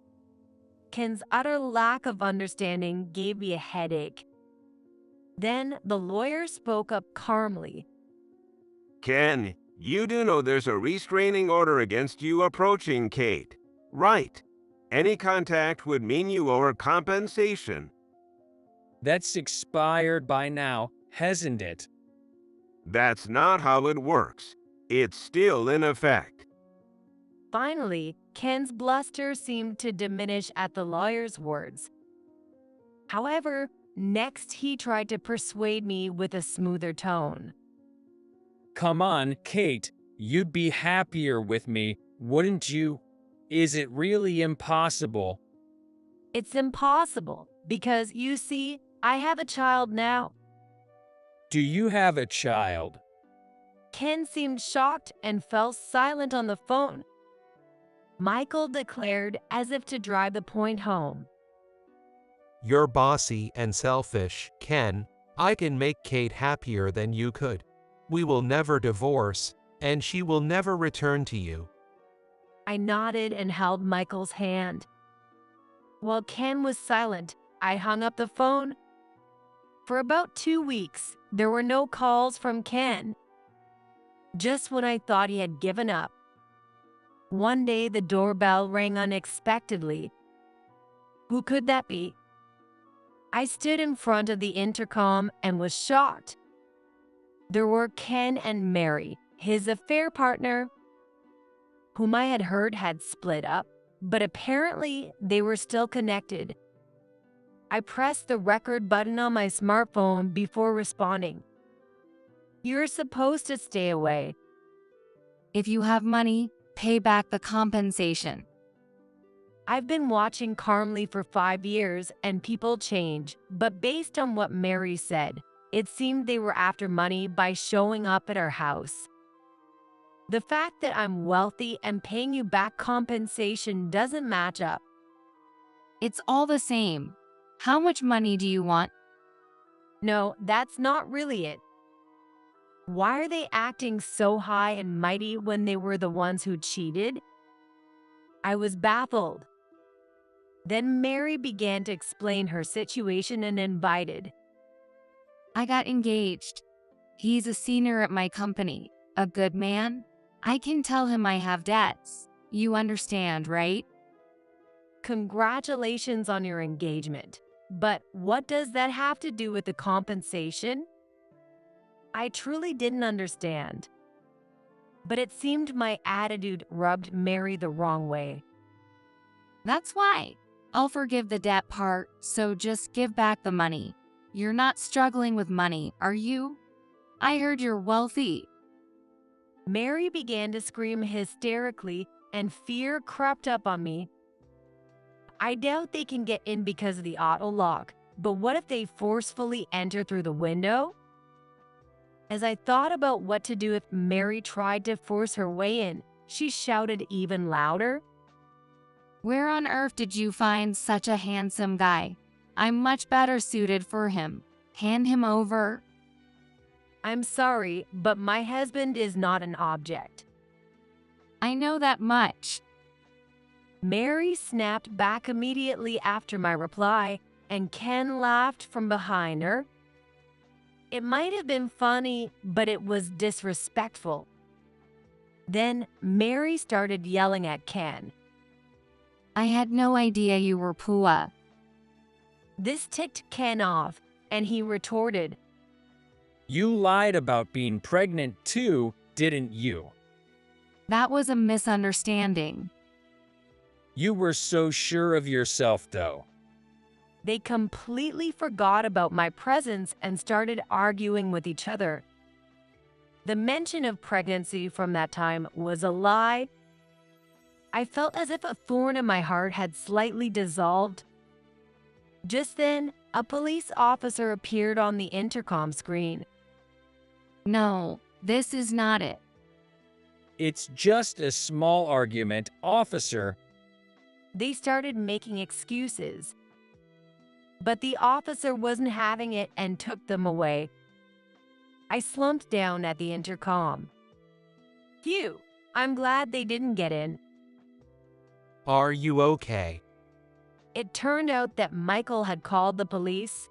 G: Ken's utter lack of understanding gave me a headache. Then the lawyer spoke up calmly.
P: Ken, you do know there's a restraining order against you approaching Kate, right? Any contact would mean you owe her compensation.
L: That's expired by now, hasn't it?
P: That's not how it works. It's still in effect.
G: Finally, Ken's bluster seemed to diminish at the lawyer's words. However, next he tried to persuade me with a smoother tone.
L: Come on, Kate, you'd be happier with me, wouldn't you? Is it really impossible?
G: It's impossible, because you see, I have a child now.
L: Do you have a child?
G: Ken seemed shocked and fell silent on the phone. Michael declared as if to drive the point home.
J: You're bossy and selfish, Ken. I can make Kate happier than you could. We will never divorce, and she will never return to you.
G: I nodded and held Michael's hand. While Ken was silent, I hung up the phone. For about 2 weeks, there were no calls from Ken. Just when I thought he had given up. One day the doorbell rang unexpectedly. Who could that be? I stood in front of the intercom and was shocked. There were Ken and Mary, his affair partner, whom I had heard had split up, but apparently they were still connected. I pressed the record button on my smartphone before responding. You're supposed to stay away.
K: If you have money, pay back the compensation.
G: I've been watching calmly for 5 years and people change, but based on what Mary said, it seemed they were after money by showing up at our house. The fact that I'm wealthy and paying you back compensation doesn't match up.
K: It's all the same. How much money do you want?
G: No, that's not really it. Why are they acting so high and mighty when they were the ones who cheated? I was baffled. Then Mary began to explain her situation and invited.
K: I got engaged. He's a senior at my company, a good man. I can tell him I have debts. You understand, right?
G: Congratulations on your engagement. But what does that have to do with the compensation? I truly didn't understand. But it seemed my attitude rubbed Mary the wrong way.
K: That's why. I'll forgive the debt part, so just give back the money. You're not struggling with money, are you? I heard you're wealthy.
G: Mary began to scream hysterically, and fear crept up on me. I doubt they can get in because of the auto lock, but what if they forcefully enter through the window? As I thought about what to do if Mary tried to force her way in, she shouted even louder.
K: Where on earth did you find such a handsome guy? I'm much better suited for him. Hand him over.
G: I'm sorry, but my husband is not an object.
K: I know that much.
G: Mary snapped back immediately after my reply, and Ken laughed from behind her. It might have been funny, but it was disrespectful. Then Mary started yelling at Ken.
K: I had no idea you were Pua.
G: This ticked Ken off, and he retorted.
L: You lied about being pregnant too, didn't you?
K: That was a misunderstanding.
L: You were so sure of yourself, though.
G: They completely forgot about my presence and started arguing with each other. The mention of pregnancy from that time was a lie. I felt as if a thorn in my heart had slightly dissolved. Just then, a police officer appeared on the intercom screen.
K: No, this is not it.
L: It's just a small argument, officer.
G: They started making excuses. But the officer wasn't having it and took them away. I slumped down at the intercom. Phew, I'm glad they didn't get in.
J: Are you okay?
G: It turned out that Michael had called the police.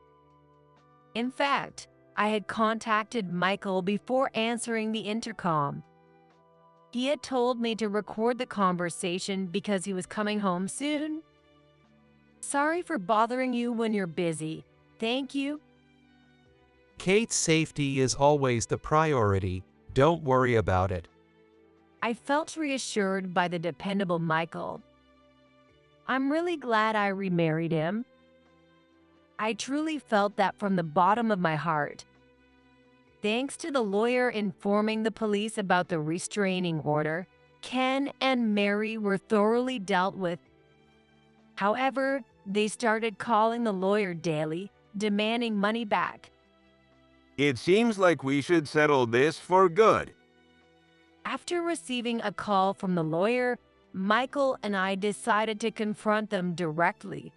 G: In fact, I had contacted Michael before answering the intercom. He had told me to record the conversation because he was coming home soon. Sorry for bothering you when you're busy. Thank you.
J: Kate's safety is always the priority. Don't worry about it.
G: I felt reassured by the dependable Michael. I'm really glad I remarried him. I truly felt that from the bottom of my heart. Thanks to the lawyer informing the police about the restraining order, Ken and Mary were thoroughly dealt with. However, they started calling the lawyer daily, demanding money back.
P: It seems like we should settle this for good.
G: After receiving a call from the lawyer, Michael and I decided to confront them directly.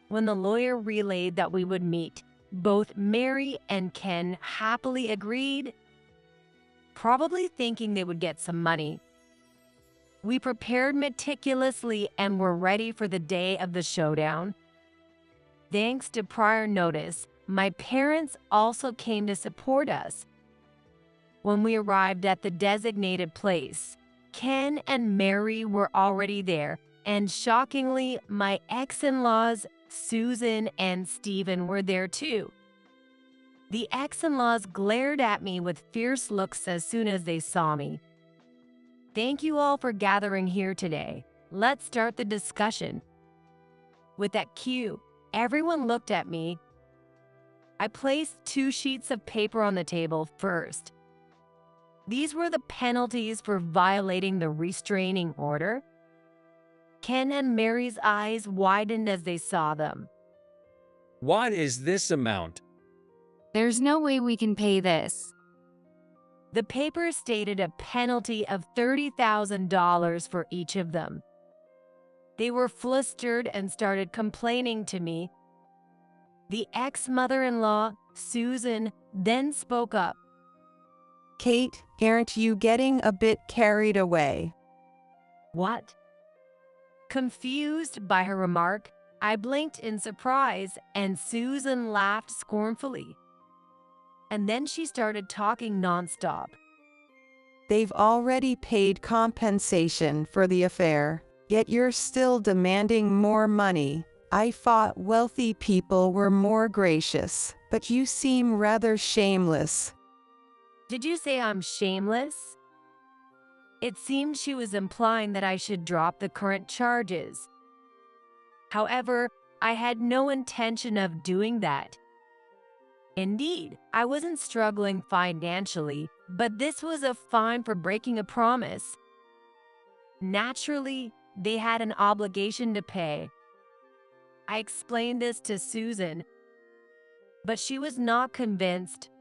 G: When the lawyer relayed that we would meet, both Mary and Ken happily agreed, probably thinking they would get some money. We prepared meticulously and were ready for the day of the showdown. Thanks to prior notice, my parents also came to support us. When we arrived at the designated place, Ken and Mary were already there, and shockingly, my ex-in-laws, Susan and Stephen, were there too. The ex-in-laws glared at me with fierce looks as soon as they saw me. Thank you all for gathering here today. Let's start the discussion. With that cue, everyone looked at me. I placed 2 sheets of paper on the table first. These were the penalties for violating the restraining order. Ken and Mary's eyes widened as they saw them.
L: What is this amount?
K: There's no way we can pay this.
G: The paper stated a penalty of $30,000 for each of them. They were flustered and started complaining to me. The ex-mother-in-law, Susan, then spoke up.
A: Kate, aren't you getting a bit carried away?
G: What? Confused by her remark, I blinked in surprise and Susan laughed scornfully. And then she started talking nonstop.
A: They've already paid compensation for the affair, yet you're still demanding more money. I thought wealthy people were more gracious, but you seem rather shameless.
G: Did you say I'm shameless? It seemed she was implying that I should drop the current charges. However, I had no intention of doing that. Indeed, I wasn't struggling financially, but this was a fine for breaking a promise. Naturally, they had an obligation to pay. I explained this to Susan, but she was not convinced.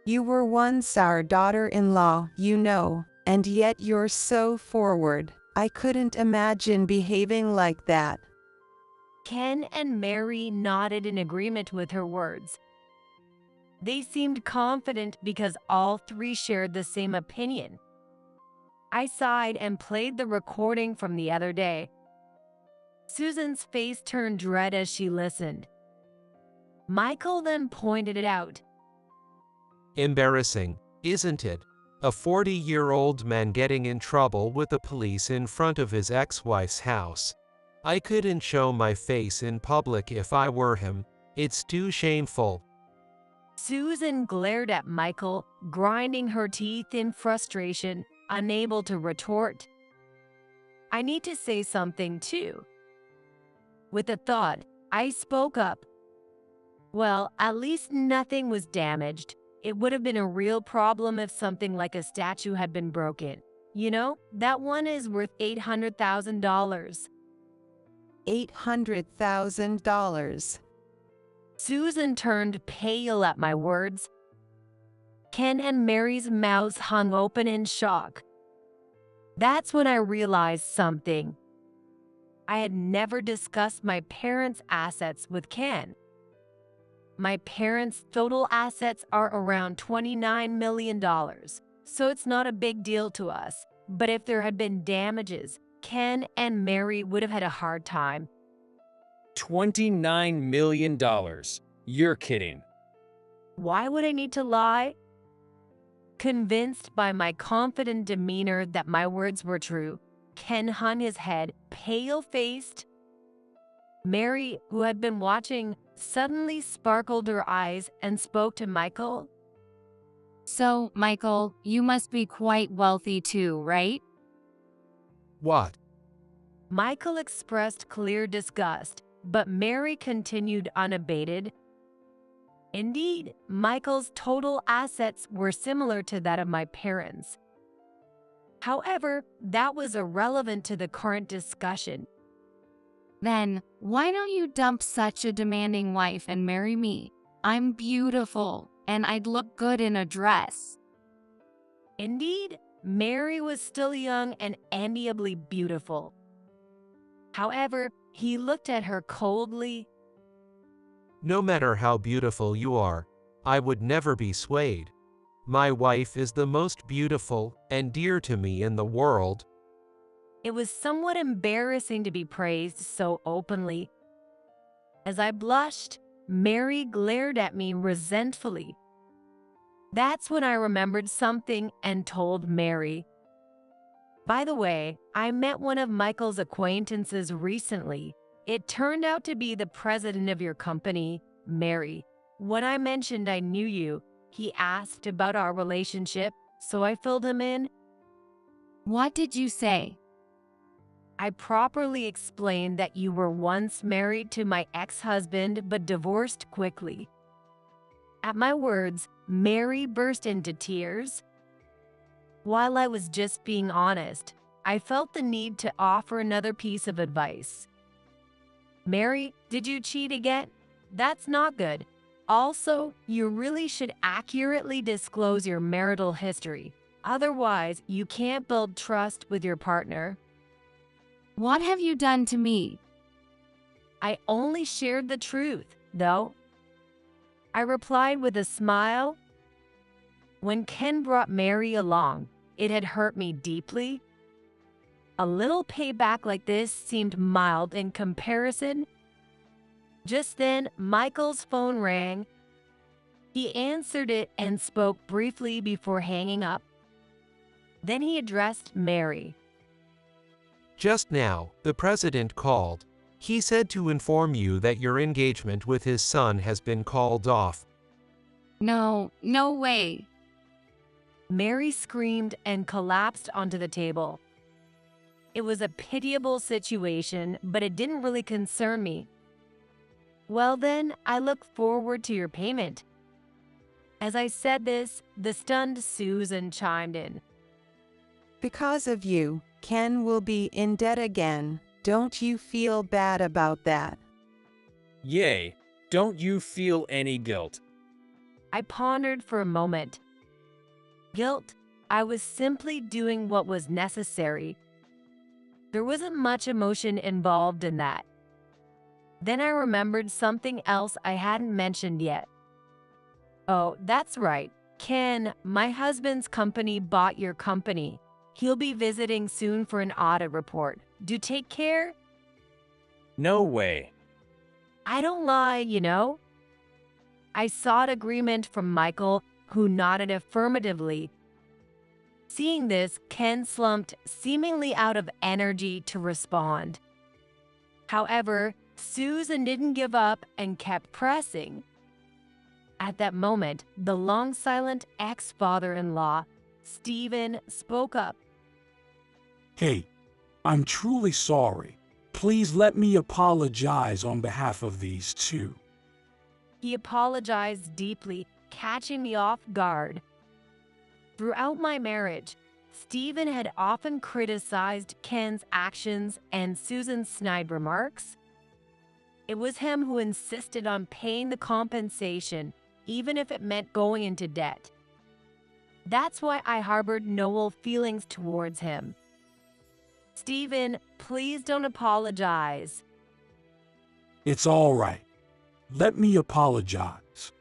A: You were once our daughter-in-law, you know, and yet you're so forward. I couldn't imagine behaving like that.
G: Ken and Mary nodded in agreement with her words. They seemed confident because all 3 shared the same opinion. I sighed and played the recording from the other day. Susan's face turned red as she listened. Michael then pointed it out.
J: Embarrassing, isn't it? A 40-year-old man getting in trouble with the police in front of his ex-wife's house. I couldn't show my face in public if I were him. It's too shameful.
G: Susan glared at Michael, grinding her teeth in frustration, unable to retort. I need to say something too. With a thought, I spoke up. Well, at least nothing was damaged. It would have been a real problem if something like a statue had been broken. You know, that one is worth $800,000.
A: $800,000.
G: Susan turned pale at my words. Ken and Mary's mouths hung open in shock. That's when I realized something. I had never discussed my parents' assets with Ken. My parents' total assets are around $29 million, so it's not a big deal to us. But if there had been damages, Ken and Mary would have had a hard time.
L: $29 million. You're kidding.
G: Why would I need to lie? Convinced by my confident demeanor that my words were true, Ken hung his head, pale-faced. Mary, who had been watching, suddenly sparkled her eyes and spoke to Michael.
K: So, Michael, you must be quite wealthy too, right?
J: What?
G: Michael expressed clear disgust, but Mary continued unabated. Indeed, Michael's total assets were similar to that of my parents. However, that was irrelevant to the current discussion.
K: Then, why don't you dump such a demanding wife and marry me? I'm beautiful, and I'd look good in a dress.
G: Indeed, Mary was still young and amiably beautiful. However, he looked at her coldly.
J: No matter how beautiful you are, I would never be swayed. My wife is the most beautiful and dear to me in the world.
G: It was somewhat embarrassing to be praised so openly. As I blushed, Mary glared at me resentfully. That's when I remembered something and told Mary. By the way, I met one of Michael's acquaintances recently. It turned out to be the president of your company, Mary. When I mentioned I knew you, he asked about our relationship, so I filled him in.
K: What did you say?
G: I properly explained that you were once married to my ex-husband but divorced quickly. At my words, Mary burst into tears. While I was just being honest, I felt the need to offer another piece of advice. Mary, did you cheat again? That's not good. Also, you really should accurately disclose your marital history. Otherwise, you can't build trust with your partner.
K: What have you done to me?
G: I only shared the truth, though. I replied with a smile. When Ken brought Mary along, it had hurt me deeply. A little payback like this seemed mild in comparison. Just then, Michael's phone rang. He answered it and spoke briefly before hanging up. Then he addressed Mary.
J: Just now, the president called. He said to inform you that your engagement with his son has been called off.
K: No way.
G: Mary screamed and collapsed onto the table. It was a pitiable situation, but it didn't really concern me. Well then, I look forward to your payment. As I said this, the stunned Susan chimed in.
A: Because of you, Ken will be in debt again. Don't you feel bad about that?
L: Yay, don't you feel any guilt?
G: I pondered for a moment. Guilt? I was simply doing what was necessary. There wasn't much emotion involved in that. Then I remembered something else I hadn't mentioned yet. Oh, that's right. Ken, my husband's company bought your company. He'll be visiting soon for an audit report. Do take care?
L: No way.
G: I don't lie, you know. I sought agreement from Michael, who nodded affirmatively. Seeing this, Ken slumped, seemingly out of energy to respond. However, Susan didn't give up and kept pressing. At that moment, the long-silent ex-father-in-law, Stephen, spoke up.
F: Hey, I'm truly sorry. Please let me apologize on behalf of these two.
G: He apologized deeply, catching me off guard. Throughout my marriage, Stephen had often criticized Ken's actions and Susan's snide remarks. It was him who insisted on paying the compensation, even if it meant going into debt. That's why I harbored no ill feelings towards him. Stephen, please don't apologize.
F: It's all right. Let me apologize.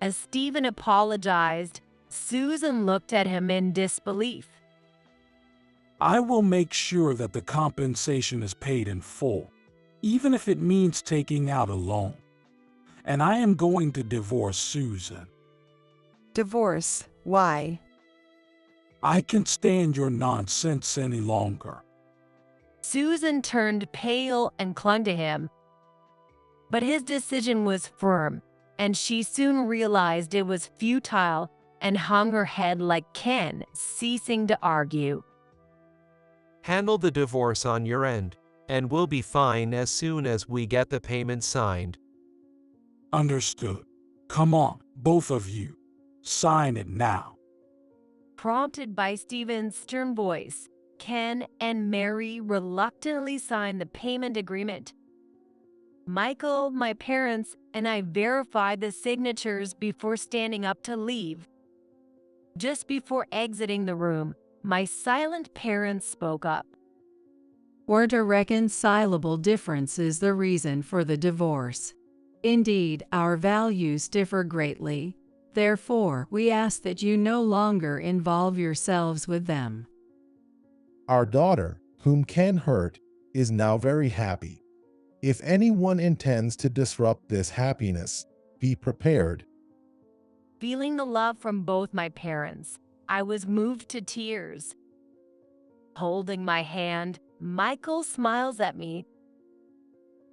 G: As Stephen apologized, Susan looked at him in disbelief.
F: I will make sure that the compensation is paid in full, even if it means taking out a loan. And I am going to divorce Susan.
A: Divorce? Why?
F: I can't stand your nonsense any longer.
G: Susan turned pale and clung to him. But his decision was firm, and she soon realized it was futile and hung her head like Ken, ceasing to argue.
J: Handle the divorce on your end, and we'll be fine as soon as we get the payment signed.
F: Understood. Come on, both of you. Sign it now.
G: Prompted by Stephen's stern voice, Ken and Mary reluctantly signed the payment agreement. Michael, my parents, and I verified the signatures before standing up to leave. Just before exiting the room, my silent parents spoke up.
C: Weren't irreconcilable differences the reason for the divorce? Indeed, our values differ greatly. Therefore, we ask that you no longer involve yourselves with them.
H: Our daughter, whom Ken hurt, is now very happy. If anyone intends to disrupt this happiness, be prepared.
G: Feeling the love from both my parents, I was moved to tears. Holding my hand, Michael smiles at me.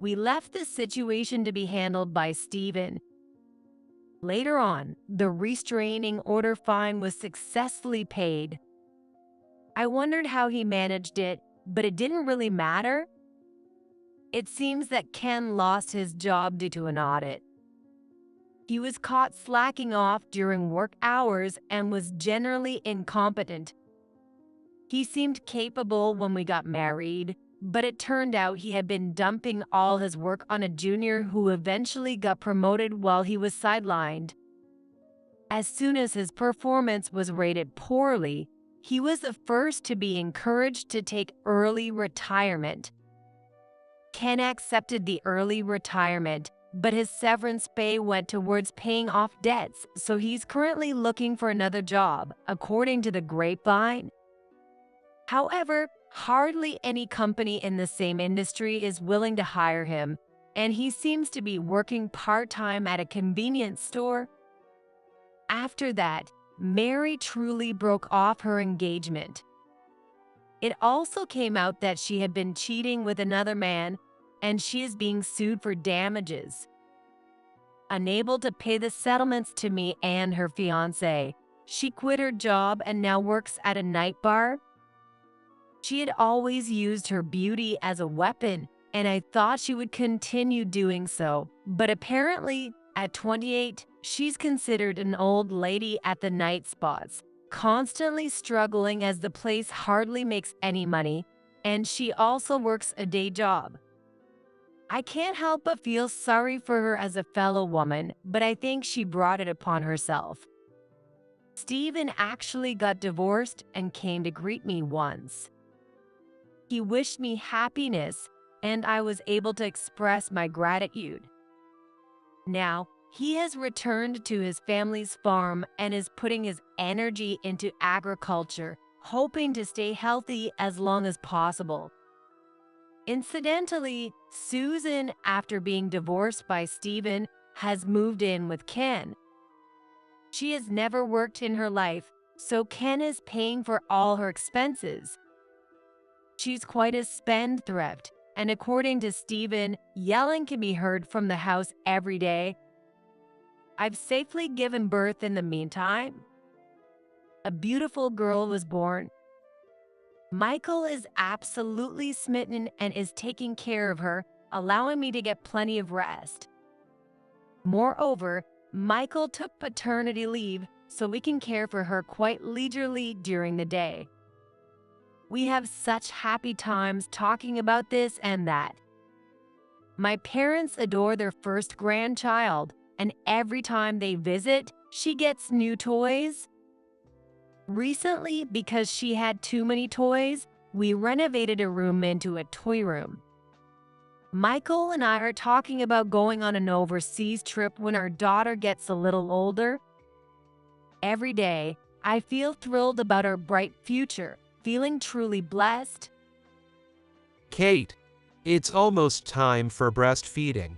G: We left the situation to be handled by Stephen. Later on, the restraining order fine was successfully paid. I wondered how he managed it, but it didn't really matter. It seems that Ken lost his job due to an audit. He was caught slacking off during work hours and was generally incompetent. He seemed capable when we got married, but it turned out he had been dumping all his work on a junior who eventually got promoted while he was sidelined. As soon as his performance was rated poorly, he was the first to be encouraged to take early retirement. Ken accepted the early retirement, but his severance pay went towards paying off debts, so he's currently looking for another job, according to the grapevine. However, hardly any company in the same industry is willing to hire him, and he seems to be working part-time at a convenience store. After that, Mary truly broke off her engagement. It also came out that she had been cheating with another man, and she is being sued for damages. Unable to pay the settlements to me and her fiancé, she quit her job and now works at a night bar. She had always used her beauty as a weapon, and I thought she would continue doing so. But apparently, at 28, she's considered an old lady at the night spots, constantly struggling as the place hardly makes any money, and she also works a day job. I can't help but feel sorry for her as a fellow woman, but I think she brought it upon herself. Stephen actually got divorced and came to greet me once. He wished me happiness, and I was able to express my gratitude. Now, he has returned to his family's farm and is putting his energy into agriculture, hoping to stay healthy as long as possible. Incidentally, Susan, after being divorced by Stephen, has moved in with Ken. She has never worked in her life, so Ken is paying for all her expenses. She's quite a spendthrift, and according to Stephen, yelling can be heard from the house every day. I've safely given birth in the meantime. A beautiful girl was born. Michael is absolutely smitten and is taking care of her, allowing me to get plenty of rest. Moreover, Michael took paternity leave, so we can care for her quite leisurely during the day. We have such happy times talking about this and that. My parents adore their first grandchild, and every time they visit, she gets new toys. Recently, because she had too many toys, we renovated a room into a toy room. Michael and I are talking about going on an overseas trip when our daughter gets a little older. Every day, I feel thrilled about our bright future, feeling truly blessed.
J: Kate, it's almost time for breastfeeding.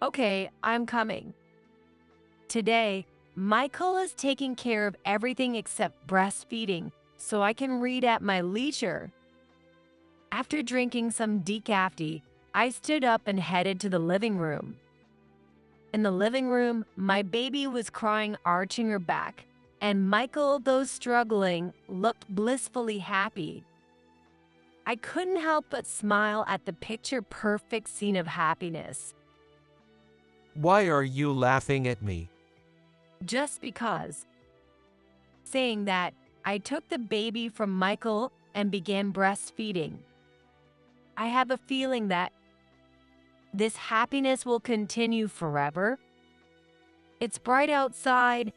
G: Okay, I'm coming. Today, Michael is taking care of everything except breastfeeding, so I can read at my leisure. After drinking some decaf tea, I stood up and headed to the living room. In the living room, my baby was crying, arching her back, and Michael, though struggling, looked blissfully happy. I couldn't help but smile at the picture-perfect scene of happiness.
J: Why are you laughing at me?
G: Just because. Saying that, I took the baby from Michael and began breastfeeding. I have a feeling that this happiness will continue forever. It's bright outside.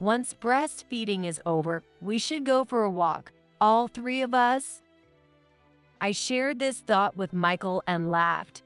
G: Once breastfeeding is over, we should go for a walk, all three of us. I shared this thought with Michael and laughed.